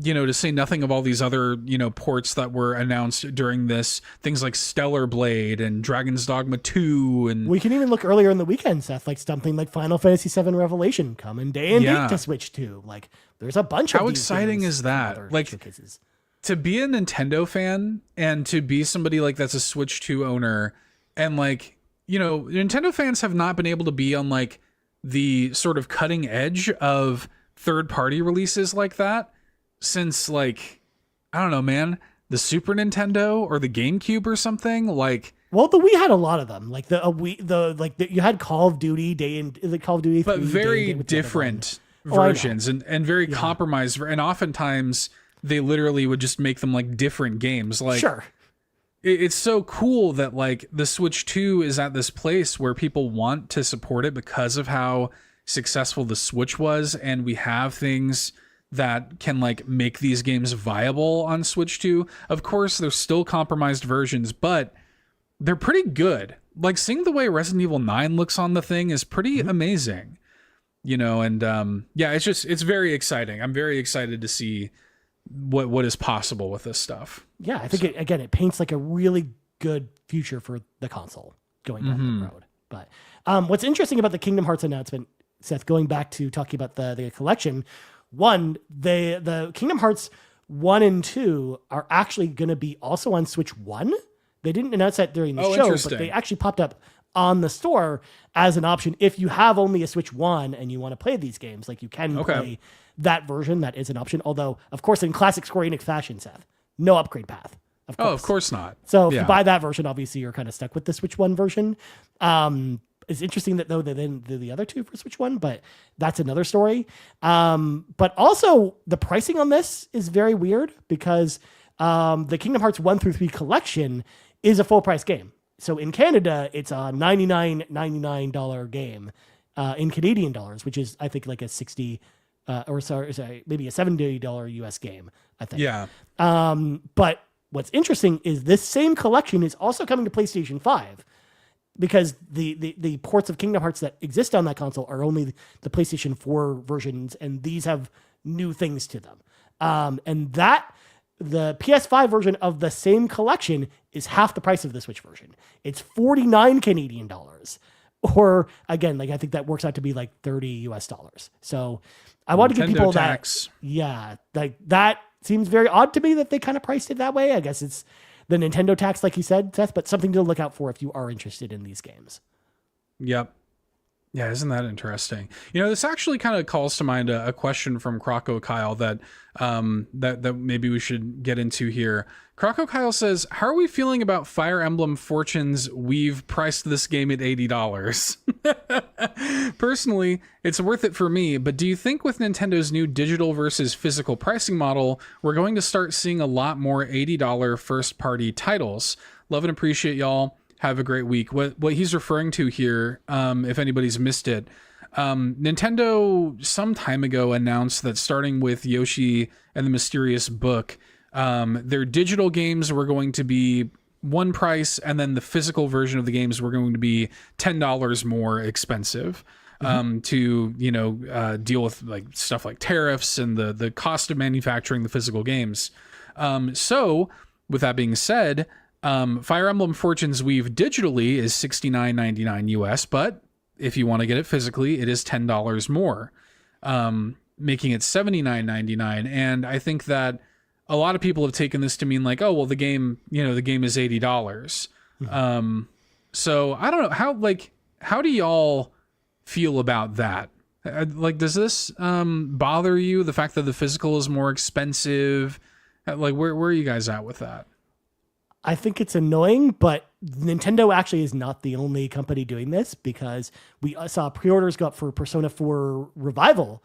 to say nothing of all these other, ports that were announced during this, things like Stellar Blade and Dragon's Dogma 2. And we can even look earlier in the weekend, Seth, like something like Final Fantasy VII Revelation coming day and date to Switch 2. Like there's a bunch of how these exciting games is that? Like showcases. To be a Nintendo fan and to be somebody like that's a Switch 2 owner, and like, Nintendo fans have not been able to be on like the sort of cutting edge of third-party releases like that since like, I don't know, man, the Super Nintendo or the GameCube or something. Like, well, the Wii had a lot of them. Like you had Call of Duty Call of Duty, but very different versions and very compromised. And oftentimes they literally would just make them like different games. Like, sure. It's so cool that like the Switch 2 is at this place where people want to support it because of how successful the Switch was, and we have things that can like make these games viable on Switch 2. Of course, they're still compromised versions, but they're pretty good. Like seeing the way Resident Evil 9 looks on the thing is pretty amazing, and it's very exciting. I'm very excited to see what is possible with this stuff. Yeah, I think it paints like a really good future for the console going down the road. But what's interesting about the Kingdom Hearts announcement, Seth, going back to talking about the collection, the Kingdom Hearts 1 and 2 are actually going to be also on Switch 1. They didn't announce that during the show, but they actually popped up on the store as an option. If you have only a Switch 1 and you want to play these games, like you can play that version. That is an option. Although, of course, in classic Square Enix fashion, Seth, no upgrade path. Of course. Oh, of course not. So if you buy that version, obviously you're kind of stuck with the Switch 1 version. It's interesting that though they didn't do the other two for Switch 1, but that's another story. But also the pricing on this is very weird because the Kingdom Hearts 1 through 3 collection is a full price game. So in Canada, it's a $99 game in Canadian dollars, which is I think like a maybe a $70 US game, I think. Yeah. But what's interesting is this same collection is also coming to PlayStation 5 because the ports of Kingdom Hearts that exist on that console are only the PlayStation 4 versions, and these have new things to them. And the PS5 version of the same collection is half the price of the Switch version. It's 49 Canadian dollars. Or again, like I think that works out to be like 30 US dollars. So I want to give people tax. like that seems very odd to me that they kind of priced it that way. I guess it's the Nintendo tax, like you said, Seth, but something to look out for if you are interested in these games. Yep. Yeah, isn't that interesting? This actually kind of calls to mind a question from Croco Kyle that maybe we should get into here. Croco Kyle says, how are we feeling about Fire Emblem Fortunes? We've priced this game at $80. Personally, it's worth it for me, but do you think with Nintendo's new digital versus physical pricing model, we're going to start seeing a lot more $80 first-party titles? Love and appreciate y'all. Have a great week. What he's referring to here, if anybody's missed it, Nintendo some time ago announced that starting with Yoshi and the Mysterious Book, their digital games were going to be one price, and then the physical version of the games were going to be $10 more expensive to deal with like stuff like tariffs and the cost of manufacturing the physical games. So with that being said, Fire Emblem Fortunes Weave digitally is $69.99 US, but if you want to get it physically, it is $10 more, making it $79.99. And I think that a lot of people have taken this to mean like, oh, well, the game is $80. So I don't know how do y'all feel about that? Like, does this bother you? The fact that the physical is more expensive? Like, where are you guys at with that? I think it's annoying, but Nintendo actually is not the only company doing this because we saw pre-orders go up for Persona 4 Revival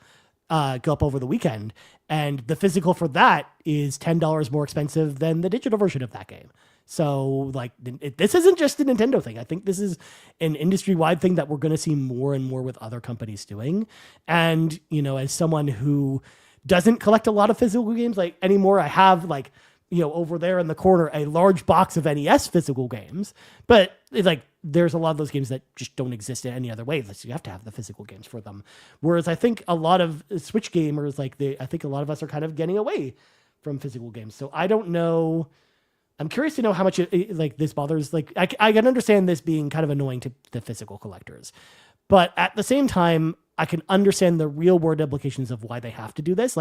go up over the weekend, and the physical for that is $10 more expensive than the digital version of that game. So like this isn't just a Nintendo thing. I think this is an industry-wide thing that we're going to see more and more with other companies doing. And, as someone who doesn't collect a lot of physical games like anymore, I have like over there in the corner, a large box of NES physical games, but there's a lot of those games that just don't exist in any other way. You have to have the physical games for them. Whereas I think a lot of Switch gamers, I think a lot of us are kind of getting away from physical games. So I don't know. I'm curious to know how much this bothers. I can understand this being kind of annoying to the physical collectors, but at the same time, I can understand the real world implications of why they have to do this.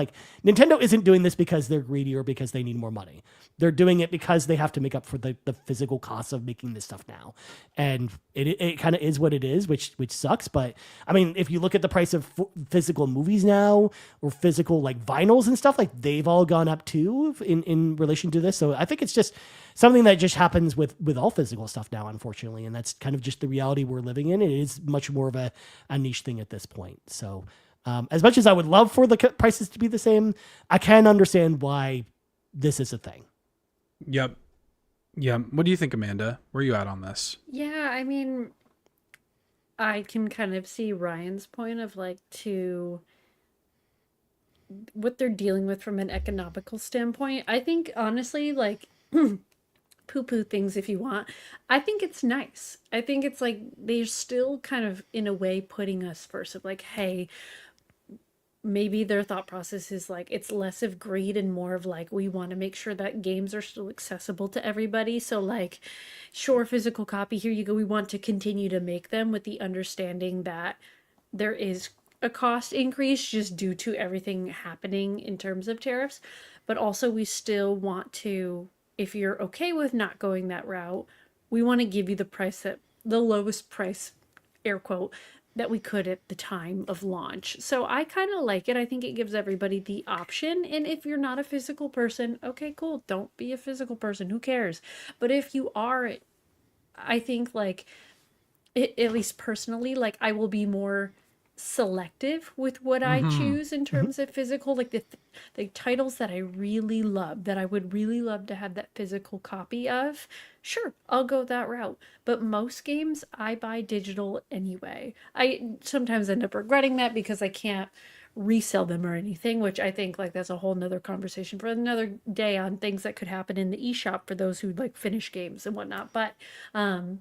Nintendo isn't doing this because they're greedy or because they need more money. They're doing it because they have to make up for the physical costs of making this stuff now. And it kind of is what it is, which sucks. But I mean, if you look at the price of physical movies now or physical vinyls and stuff, they've all gone up too in relation to this. So I think it's just something that just happens with all physical stuff now, unfortunately. And that's kind of just the reality we're living in. It is much more of a niche thing at this point. So as much as I would love for the prices to be the same, I can understand why this is a thing. Yep. Yeah. What do you think, Amanda? Where are you at on this? Yeah, I mean, I can kind of see Ryan's point of to what they're dealing with from an economical standpoint. I think honestly, poo-poo things if you want. I think it's nice. I think it's they're still kind of in a way putting us first of hey, maybe their thought process is it's less of greed and more of we want to make sure that games are still accessible to everybody. So sure, physical copy, here you go. We want to continue to make them with the understanding that there is a cost increase just due to everything happening in terms of tariffs. But also we still want to, if you're okay with not going that route, we want to give you the lowest price, air quote, that we could at the time of launch. So I kind of like it. I think it gives everybody the option. And if you're not a physical person, okay, cool. Don't be a physical person. Who cares? But if you are, I think at least personally, I will be more selective with what I choose in terms of physical, the titles that I really love, that I would really love to have that physical copy of. Sure, I'll go that route. But most games I buy digital anyway. I sometimes end up regretting that because I can't resell them or anything, which I think that's a whole nother conversation for another day on things that could happen in the eShop for those who finish games and whatnot. But I don't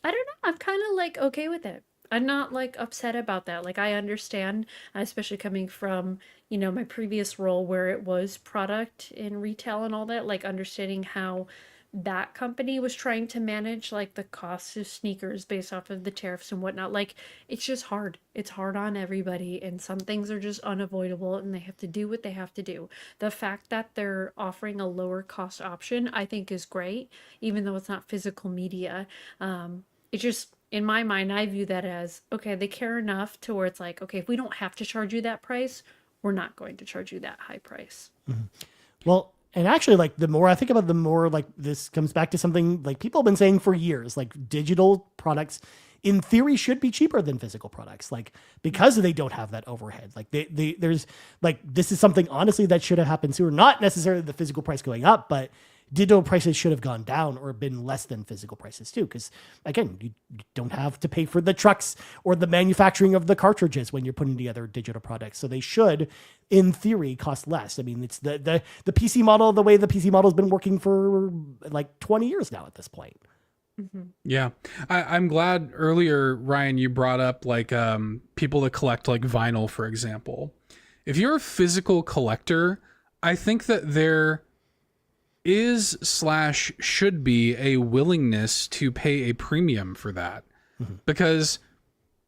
know. I'm kind of okay with it. I'm not upset about that. I understand, especially coming from, my previous role where it was product in retail and all that, understanding how that company was trying to manage the cost of sneakers based off of the tariffs and whatnot. It's just hard. It's hard on everybody, and some things are just unavoidable and they have to do what they have to do. The fact that they're offering a lower cost option, I think is great, even though it's not physical media. It just, in my mind, I view that as, okay, they care enough to where it's okay, if we don't have to charge you that price, we're not going to charge you that high price. Mm-hmm. Well, and actually, the more I think about it, the more this comes back to something people have been saying for years, digital products in theory should be cheaper than physical products, because they don't have that overhead. There's this is something honestly that should have happened sooner, not necessarily the physical price going up, but digital prices should have gone down or been less than physical prices too. Because again, you don't have to pay for the trucks or the manufacturing of the cartridges when you're putting together digital products. So they should, in theory, cost less. I mean, it's the PC model, the way the PC model has been working for 20 years now at this point. Mm-hmm. Yeah. I'm glad earlier, Ryan, you brought up people that collect vinyl, for example. If you're a physical collector, I think that there should be a willingness to pay a premium for that, because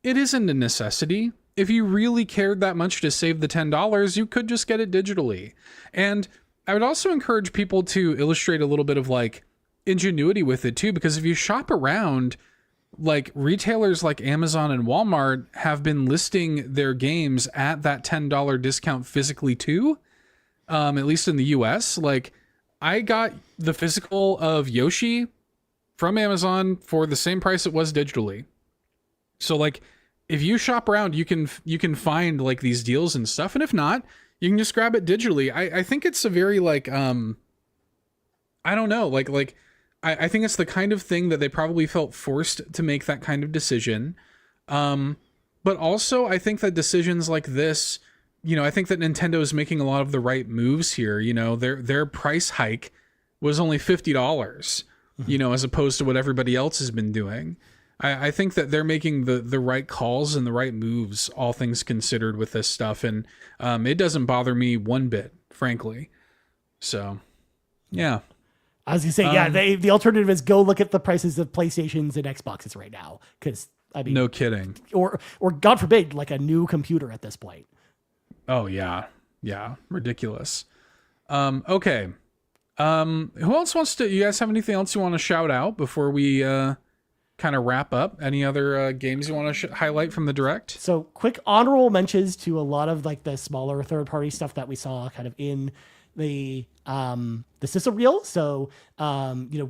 it isn't a necessity. If you really cared that much to save the $10, you could just get it digitally. And I would also encourage people to illustrate a little bit of ingenuity with it too, because if you shop around, retailers like Amazon and Walmart have been listing their games at that $10 discount physically too, at least in the US. I got the physical of Yoshi from Amazon for the same price it was digitally. So if you shop around, you can find these deals and stuff. And if not, you can just grab it digitally. I think it's a very I don't know, I think it's the kind of thing that they probably felt forced to make that kind of decision. But also I think that decisions like this, I think that Nintendo is making a lot of the right moves here. Their price hike was only $50, as opposed to what everybody else has been doing. I think that they're making the right calls and the right moves, all things considered, with this stuff. And it doesn't bother me one bit, frankly. So, yeah. I was going to say, the alternative is go look at the prices of PlayStations and Xboxes right now. Because, I mean... No kidding. Or God forbid, like a new computer at this point. Oh, yeah. Yeah. Ridiculous. Okay. Who else wants to... You guys have anything else you want to shout out before we... kind of wrap up? Any other games you want to highlight from the Direct? So quick honorable mentions to a lot of like the smaller third-party stuff that we saw kind of in the sizzle reel. So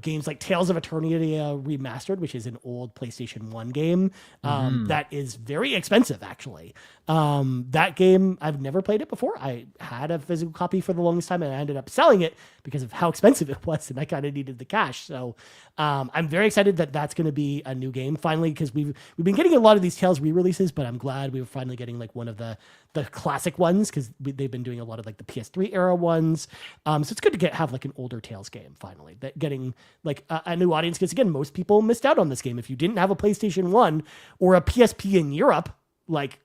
games like Tales of Eternia Remastered, which is an old PlayStation 1 game that is very expensive actually. That game, I've never played it before. I had a physical copy for the longest time and I ended up selling it because of how expensive it was and I kind of needed the cash. So I'm very excited that that's going to be a new game finally, because we've been getting a lot of these Tales re-releases, but I'm glad we were finally getting like one of the classic ones, because they've been doing a lot of like the PS3 era ones. So it's good to have like an older Tales game finally, that getting like a new audience, because again, most people missed out on this game. If you didn't have a PlayStation 1 or a PSP in Europe, like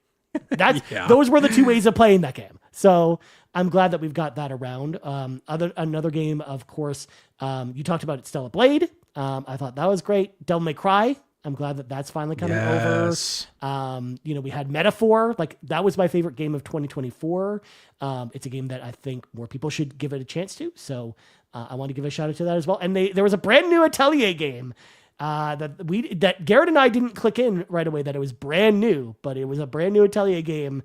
that's those were the two ways of playing that game. So I'm glad that we've got that around. Another game, of course, you talked about it, Stella Blade. I thought that was great. Devil May Cry. I'm glad that that's finally coming over. We had Metaphor. Like, that was my favorite game of 2024. It's a game that I think more people should give it a chance to. So I want to give a shout out to that as well. And there was a brand new Atelier game that Garrett and I didn't click in right away that it was brand new, but it was a brand new Atelier game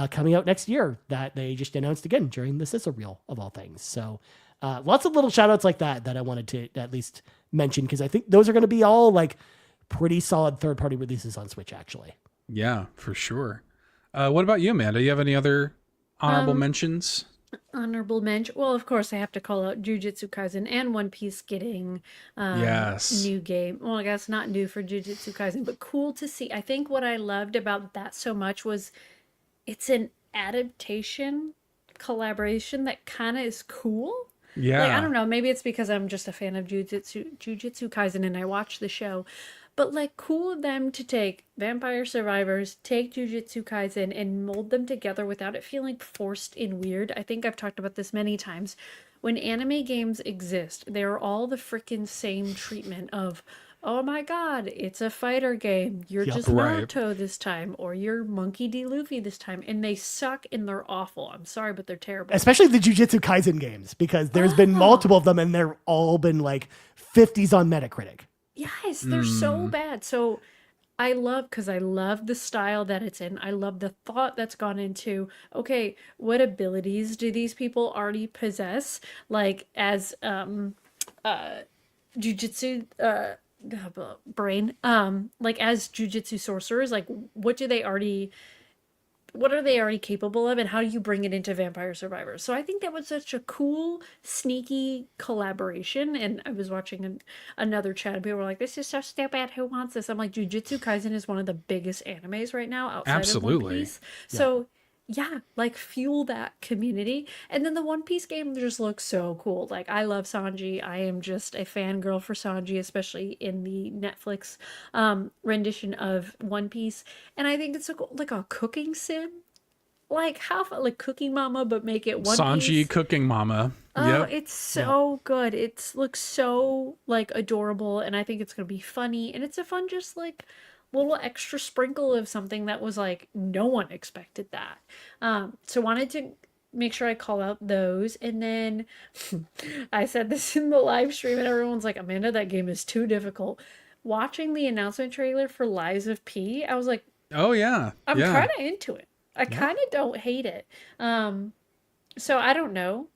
coming out next year that they just announced again during the sizzle reel of all things. So lots of little shout outs like that I wanted to at least mention, because I think those are going to be all like pretty solid third-party releases on Switch, actually. Yeah, for sure. What about you, Amanda? You have any other honorable mentions? Honorable mention. Well, of course, I have to call out Jujutsu Kaisen and One Piece getting new game. Well, I guess not new for Jujutsu Kaisen, but cool to see. I think what I loved about that so much was it's an adaptation collaboration that kind of is cool. Yeah. Like, I don't know. Maybe it's because I'm just a fan of Jujutsu Kaisen and I watch the show. But, like, cool of them to take Vampire Survivors, take Jujutsu Kaisen, and mold them together without it feeling forced and weird. I think I've talked about this many times. When anime games exist, they're all the freaking same treatment of, oh my god, it's a fighter game. You're just Naruto this time, or you're Monkey D. Luffy this time. And they suck and they're awful. I'm sorry, but they're terrible. Especially the Jujutsu Kaisen games, because there's been multiple of them and they're all been like 50s on Metacritic. Yes, they're so bad. So I love the style that it's in. I love the thought that's gone into, okay, what abilities do these people already possess? Like as jujutsu brain, like as jujutsu sorcerers, like what are they already capable of, and how do you bring it into Vampire Survivors? So I think that was such a cool, sneaky collaboration. And I was watching another chat and people were like, this is so stupid, who wants this? I'm like, Jujutsu Kaisen is one of the biggest animes right now outside of One Piece. So yeah, like fuel that community. And then the One Piece game just looks so cool. Like, I love Sanji. I am just a fangirl for Sanji, especially in the Netflix rendition of One Piece. And I think it's like a cooking sim. Like, like Cooking Mama, but make it One Sanji Piece. Cooking Mama. Oh, it's so good. It looks so like adorable, and I think it's gonna be funny. And it's a fun, just like little extra sprinkle of something that was like no one expected that. So wanted to make sure I call out those. And then I said this in the live stream and everyone's like, Amanda, that game is too difficult. Watching the announcement trailer for Lies of P, I was like, oh yeah, I'm kind of into it. I kind of don't hate it. So I don't know,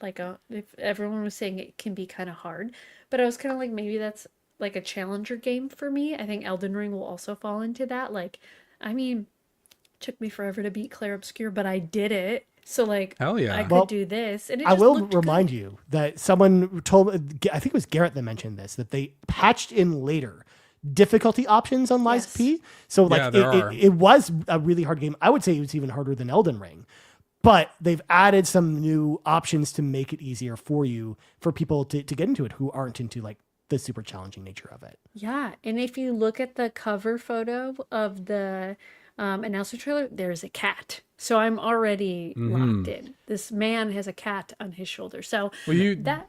like if everyone was saying it can be kind of hard, but I was kind of like, maybe that's like a challenger game for me. I think Elden Ring will also fall into that. Like, I mean, it took me forever to beat Claire Obscure, but I did it. So like, hell yeah, I could do this. And I will remind you that someone told, I think it was Garrett that mentioned this, that they patched in later difficulty options on Lies of P. So like, it was a really hard game. I would say it was even harder than Elden Ring. but they've added some new options to make it easier for people to get into it who aren't into like the super challenging nature of it. Yeah, and if you look at the cover photo of the announcer trailer, there's a cat. So I'm already locked in. This man has a cat on his shoulder. So that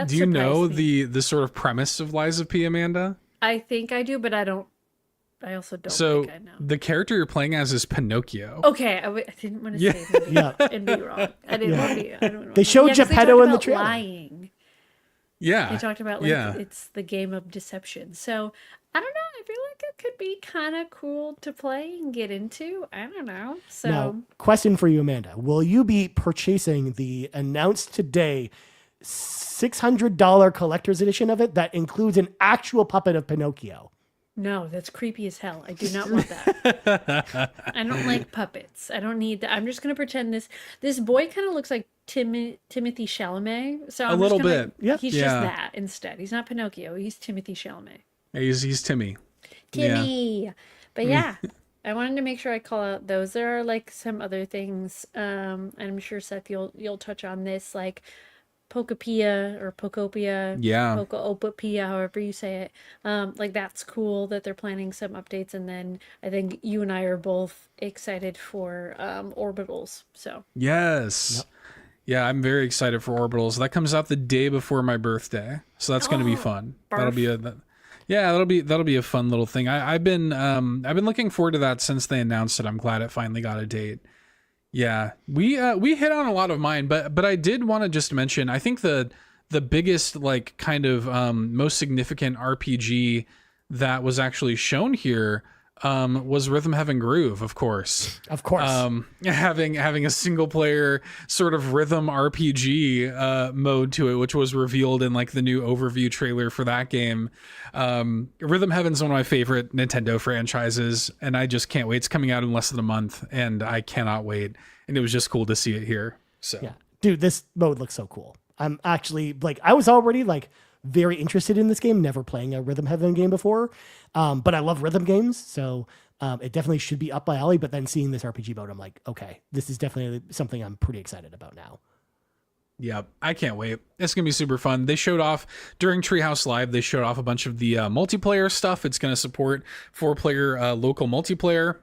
do you know me. the sort of premise of Lies of P, Amanda? I think I do, but I also don't So think I know. the character you're playing as is Pinocchio. Okay, I didn't want to say that and be wrong. I didn't want to be. I don't know. They showed Geppetto in the trailer. Lying. Yeah. They talked about it's the game of deception. So I don't know. I feel like it could be kind of cool to play and get into. I don't know. So now, question for you, Amanda: will you be purchasing the announced today $600 collector's edition of it that includes an actual puppet of Pinocchio? No, that's creepy as hell. I do not want that. I don't like puppets. I don't need that. I'm just gonna pretend this boy kind of looks like Timothy Chalamet. So I'm a little just bit. Yeah. He's just that instead. He's not Pinocchio. He's Timothy Chalamet. He's Timmy. Timmy. Yeah. But yeah, I wanted to make sure I call out those. There are like some other things. And I'm sure Seth, you'll touch on this, like Pokopia or Pokopia, Pokoopia, however you say it. Like that's cool that they're planning some updates, and then I think you and I are both excited for Orbitals. So yes, yeah, I'm very excited for Orbitals. That comes out the day before my birthday, so that's going to be fun. That'll be that'll be a fun little thing. I've been looking forward to that since they announced it. I'm glad it finally got a date. Yeah, we hit on a lot of mine, but I did want to just mention, I think the biggest like kind of most significant RPG that was actually shown here was Rhythm Heaven Groove, of course. Having a single player sort of rhythm RPG mode to it, which was revealed in like the new overview trailer for that game. Rhythm Heaven's one of my favorite Nintendo franchises, and I just can't wait. It's coming out in less than a month, and I cannot wait. And it was just cool to see it here. So yeah, dude, this mode looks so cool. I'm actually like, I was already like very interested in this game, never playing a Rhythm Heaven game before. But I love rhythm games, so it definitely should be up my alley. But then seeing this RPG mode, I'm like, okay, this is definitely something I'm pretty excited about now. Yeah, I can't wait. It's going to be super fun. They showed off during Treehouse Live, they showed off a bunch of the multiplayer stuff. It's going to support 4-player local multiplayer,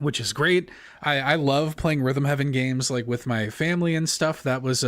which is great. I love playing Rhythm Heaven games like with my family and stuff. That was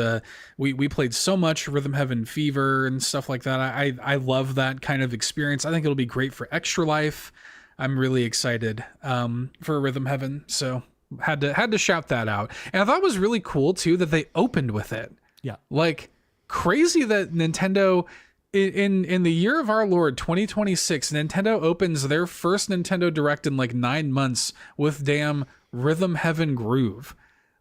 we played so much Rhythm Heaven Fever and stuff like that. I love that kind of experience. I think it'll be great for Extra Life. I'm really excited for Rhythm Heaven. So had to shout that out. And I thought it was really cool too that they opened with it. Yeah. Like crazy that Nintendo in the year of our Lord 2026, Nintendo opens their first Nintendo Direct in like 9 months with damn Rhythm Heaven Groove.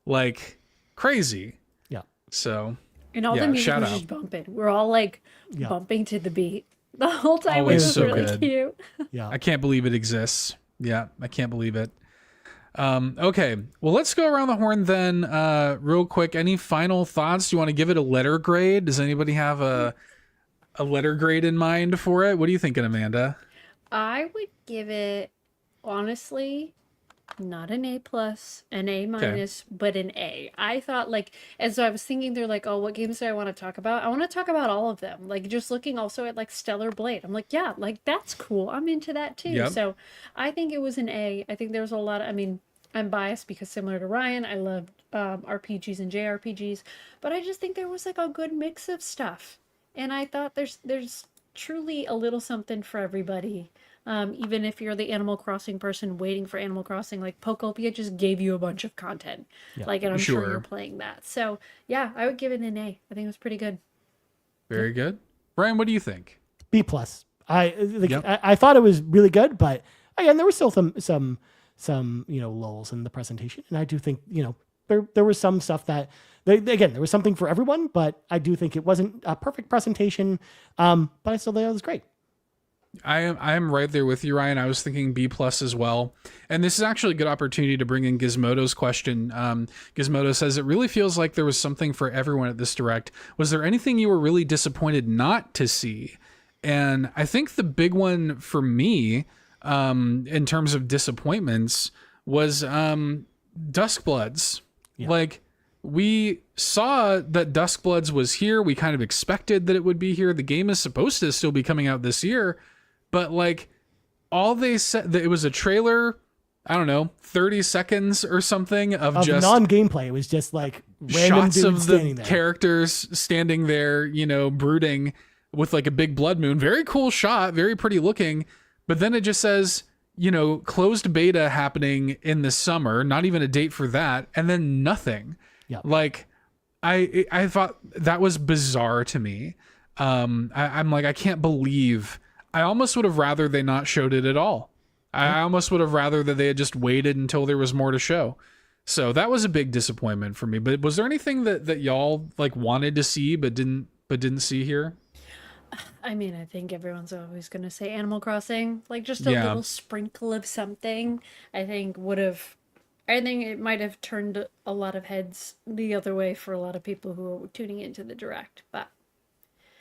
Like crazy. Yeah. So and all the music was just bumping. We're all like bumping to the beat the whole time. Always was so really good. Cute. Yeah. I can't believe it exists. Yeah, I can't believe it. Okay, well, let's go around the horn then real quick. Any final thoughts? Do you want to give it a letter grade? Does anybody have a letter grade in mind for it? What are you thinking, Amanda? I would give it, honestly, not an A+, an A-, but an A. I thought, like, and so I was thinking they're like, oh, what games do I want to talk about? I want to talk about all of them. Like, just looking also at, like, Stellar Blade. I'm like, yeah, like, that's cool. I'm into that, too. Yep. So I think it was an A. I think there was a lot of, I mean, I'm biased because similar to Ryan, I love RPGs and JRPGs, but I just think there was, like, a good mix of stuff. And I thought there's truly a little something for everybody. Even if you're the Animal Crossing person waiting for Animal Crossing, like Pokopia just gave you a bunch of content. Yeah, like, and I'm sure you're playing that. So yeah, I would give it an A. I think it was pretty good. Very good. Brian, what do you think? B+. I thought it was really good, but again, there was still some lulls in the presentation. And I do think, there was some stuff that again, there was something for everyone, but I do think it wasn't a perfect presentation. But I still think it was great. I am right there with you, Ryan. I was thinking B+ as well. And this is actually a good opportunity to bring in Gizmodo's question. Gizmodo says, it really feels like there was something for everyone at this Direct. Was there anything you were really disappointed not to see? And I think the big one for me, in terms of disappointments, was Duskbloods. Yeah. Like, we saw that Duskbloods was here. We kind of expected that it would be here. The game is supposed to still be coming out this year, but like all they said that it was a trailer, I don't know, 30 seconds or something of just non-gameplay. It was just like random shots dudes of standing the there. characters standing there, you know, brooding with like a big blood moon. Very cool shot, very pretty looking. But then it just says, you know, closed beta happening in the summer, not even a date for that, and then nothing. Yep. Like I thought that was bizarre to me. I'm like, I can't believe. I almost would have rather they not showed it at all. I almost would have rather that they had just waited until there was more to show. So that was a big disappointment for me. But was there anything that y'all like wanted to see but didn't see here? I mean, I think everyone's always going to say Animal Crossing. Like, just a little sprinkle of something, I think it might have turned a lot of heads the other way for a lot of people who are tuning into the direct. But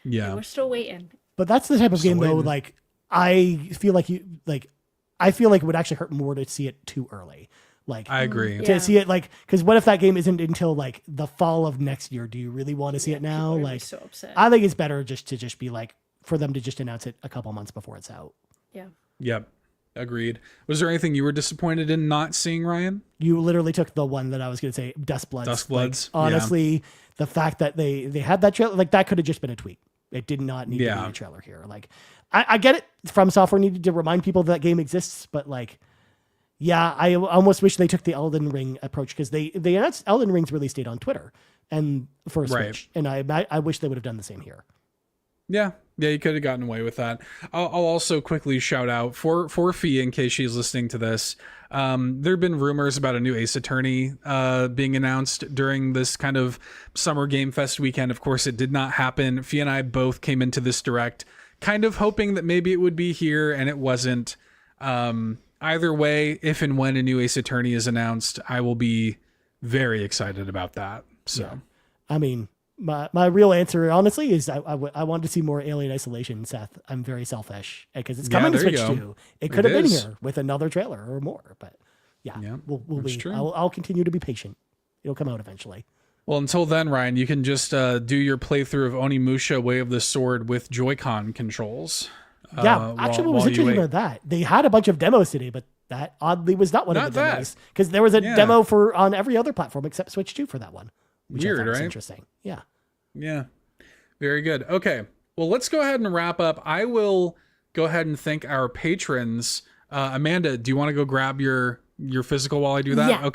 yeah, we're still waiting. But that's the type of game, though, like, I feel like it would actually hurt more to see it too early. Like, I agree. To see it, like, because what if that game isn't until like the fall of next year? Do you really want to see it now? Like, so upset. I think it's better to be like, for them to just announce it a couple months before it's out. Yeah. Yep. Agreed. Was there anything you were disappointed in not seeing, Ryan? You literally took the one that I was going to say, Duskbloods. Duskbloods. Like, honestly, the fact that they had that trailer, like, that could have just been a tweet. It did not need to be a trailer here. Like, I get it. From Software needed to remind people that game exists, but like, yeah, I almost wish they took the Elden Ring approach, because they announced Elden Ring's release date on Twitter and for a Switch, and I wish they would have done the same here. Yeah, you could have gotten away with that. I'll also quickly shout out for Fee, in case she's listening to this. There have been rumors about a new Ace Attorney being announced during this kind of Summer Game Fest weekend. Of course, it did not happen. Fee and I both came into this direct kind of hoping that maybe it would be here, and it wasn't. Either way, if and when a new Ace Attorney is announced, I will be very excited about that. So, yeah. I mean, my real answer, honestly, is I wanted to see more Alien Isolation, Seth. I'm very selfish, because it's coming to Switch too. It could have been here with another trailer or more, but we'll be. I'll continue to be patient. It'll come out eventually. Well, until then, Ryan, you can just do your playthrough of Onimusha Way of the Sword with Joy-Con controls. Yeah, actually, what was interesting about that, they had a bunch of demos today, but that oddly was not one of the demos, because there was a demo on every other platform except Switch 2 for that one. Which Weird, I thought was right? Interesting. Yeah. Yeah. Very good. Okay. Well, let's go ahead and wrap up. I will go ahead and thank our patrons. Amanda, do you want to go grab your physical while I do that? Yeah.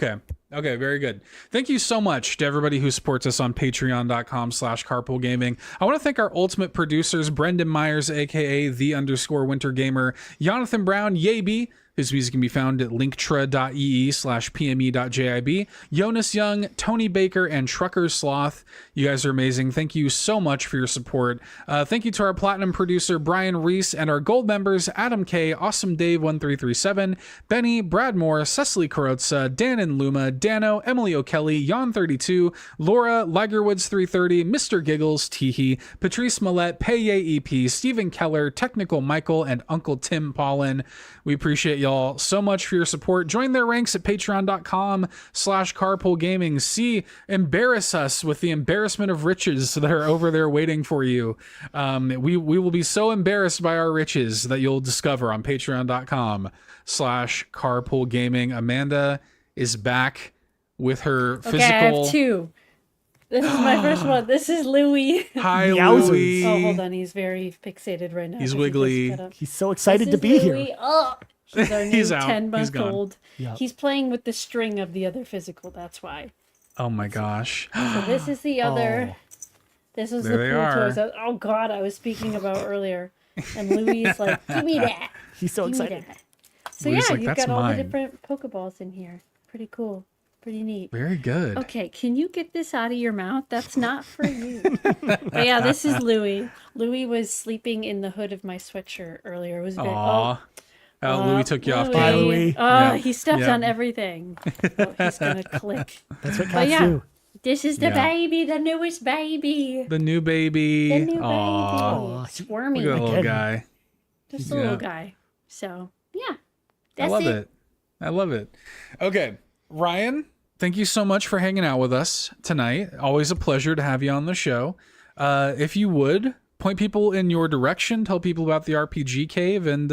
Okay, very good. Thank you so much to everybody who supports us on patreon.com/carpoolgaming. I want to thank our ultimate producers, Brendan Myers, aka _Winter Gamer, Jonathan Brown, Yaby, whose music can be found at linktra.ee/pme.jib, Jonas Young, Tony Baker, and Trucker Sloth. You guys are amazing. Thank you so much for your support. Thank you to our platinum producer, Brian Reese, and our gold members, Adam K, Awesome Dave 1337, Benny, Brad Moore, Cecily Carrozza, Dan and Luma, Dannohh, Emily O'Kelly, Jan32, Laura, Ligerwoods 330, Mr. Giggles, Teehee, Patrice Mallette, Peje EP, Stephen Keller, Technical Michael, and Uncle Tim Paullin. We appreciate y'all so much for your support. Join their ranks at patreon.com/carpoolgaming. See, embarrass us with the embarrassment of riches that are over there waiting for you. We will be so embarrassed by our riches that you'll discover on patreon.com/carpoolgaming. Amanda is back with her physical. Okay, I have two. This is my first one. This is Louis. Hi, Louis. Oh, hold on. He's very fixated right now. He's wiggly. He's so excited to be Louis. here. Oh, he's our new He's out. 10-month-old. Yep. He's playing with the string of the other physical. That's why. Oh my gosh. So this is the other. This is There the they cool are. toys. Oh God, I was speaking about earlier, and Louis is like, "Give me that." He's so Give me excited. that. So Louis is yeah, like, you've "That's got all mine." the different Pokeballs in here. Pretty cool. Pretty neat. Very good. Okay, can you get this out of your mouth? That's not for you. But yeah, this is Louis. Louis was sleeping in the hood of my sweatshirt earlier. It was very. Aw. Louis took you off. Bye, camera. Louis. Oh, Yeah. he stepped Yeah. on everything. Oh, he's gonna click. That's what But cats yeah, do. this is the Yeah. baby, the newest baby. The new baby. The new Aw. baby. Squirmy. Look at that little Again. guy. Just a little guy. So, yeah. I That's love it. I love it. Okay, Ryan, thank you so much for hanging out with us tonight. Always a pleasure to have you on the show. If you would, point people in your direction, tell people about the RPG Cave and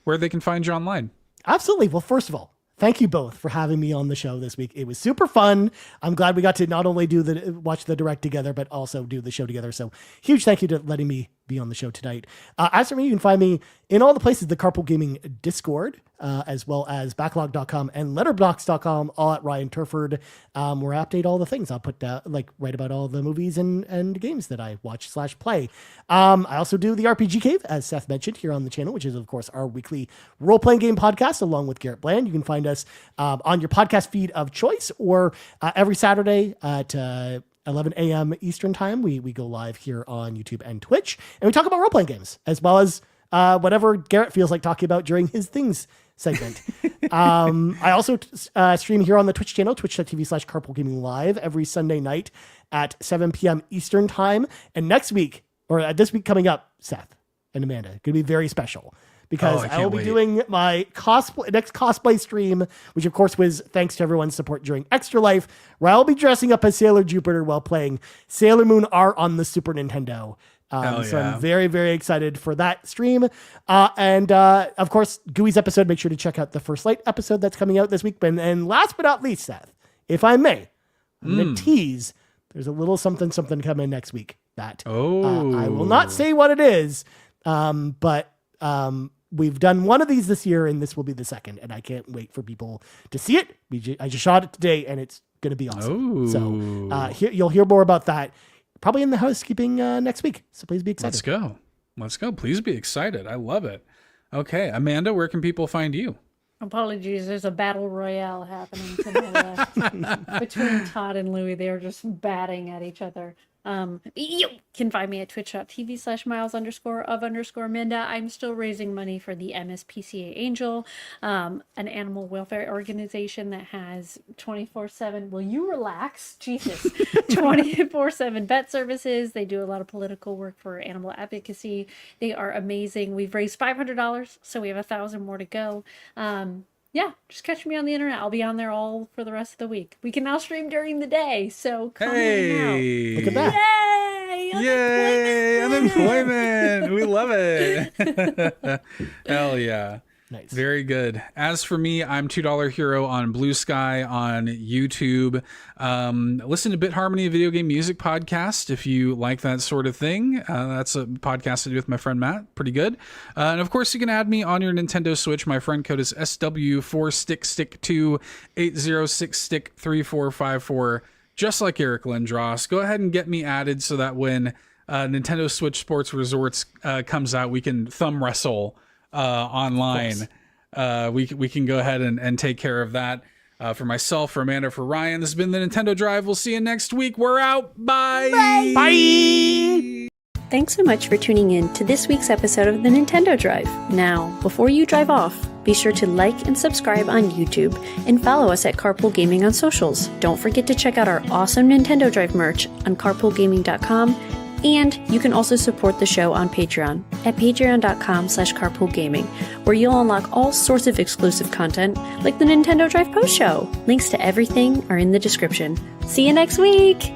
where they can find you online. Absolutely. Well, first of all, thank you both for having me on the show this week. It was super fun. I'm glad we got to not only watch the direct together, but also do the show together. So huge thank you to letting me be on the show tonight. As for me, you can find me in all the places, the Carpool Gaming Discord, as well as backlog.com and letterbox.com, all at Ryan Turford, where I update all the things. I'll put write about all the movies and games that I watch/play. I also do the RPG Cave, as Seth mentioned, here on the channel, which is, of course, our weekly role-playing game podcast, along with Garrett Bland. You can find us on your podcast feed of choice, or every Saturday at 11 a.m. Eastern time. We go live here on YouTube and Twitch, and we talk about role-playing games, as well as whatever Garrett feels like talking about during his things segment. I also stream here on the Twitch channel, twitch.tv/Carpool Gaming Live, every Sunday night at 7 p.m. Eastern time. And next week, or this week coming up, Seth and Amanda, going to be very special, because I will be doing my next cosplay stream, which of course was thanks to everyone's support during Extra Life, where I'll be dressing up as Sailor Jupiter while playing Sailor Moon R on the Super Nintendo. So I'm very, very excited for that stream. And of course, Gooey's episode, make sure to check out the First Light episode that's coming out this week. And last but not least, Seth, if I may, I'm going to tease, there's a little something coming next week that I will not say what it is, but we've done one of these this year, and this will be the second, and I can't wait for people to see it. I just shot it today, and it's going to be awesome. So you'll hear more about that probably in the housekeeping next week. So please be excited. Let's go. Please be excited. I love it. Okay, Amanda, where can people find you? Apologies, there's a battle royale happening tonight between Todd and Louie. They're just batting at each other. You can find me at twitch.tv/miles_of_Amanda. I'm still raising money for the MSPCA Angel, an animal welfare organization that has 24/7. Will you relax? Jesus. 24/7 vet services. They do a lot of political work for animal advocacy. They are amazing. We've raised $500, so we have 1,000 more to go. Yeah, just catch me on the internet. I'll be on there all for the rest of the week. We can now stream during the day, so come hang out. Look at that. Yay! Unemployment! We love it. Hell yeah. Nice. Very good. As for me, I'm $2 Hero on Blue Sky on YouTube. Listen to Bit Harmony, a video game music podcast, if you like that sort of thing. That's a podcast I do with my friend Matt. Pretty good. And of course, you can add me on your Nintendo Switch. My friend code is SW4Stick28066Stick3454. Just like Eric Lindros. Go ahead and get me added so that when Nintendo Switch Sports Resorts comes out, we can thumb wrestle online. We can go ahead and take care of that. For myself, for Amanda, for Ryan, this has been the Nintendo Drive. We'll see you next week. We're out. Bye. Bye. Thanks so much for tuning in to this week's episode of the Nintendo Drive. Now, before you drive off, be sure to like and subscribe on YouTube and follow us at Carpool Gaming on socials. Don't forget to check out our awesome Nintendo Drive merch on carpoolgaming.com. And you can also support the show on Patreon at patreon.com/carpoolgaming, where you'll unlock all sorts of exclusive content like the Nintendo Drive post show. Links to everything are in the description. See you next week!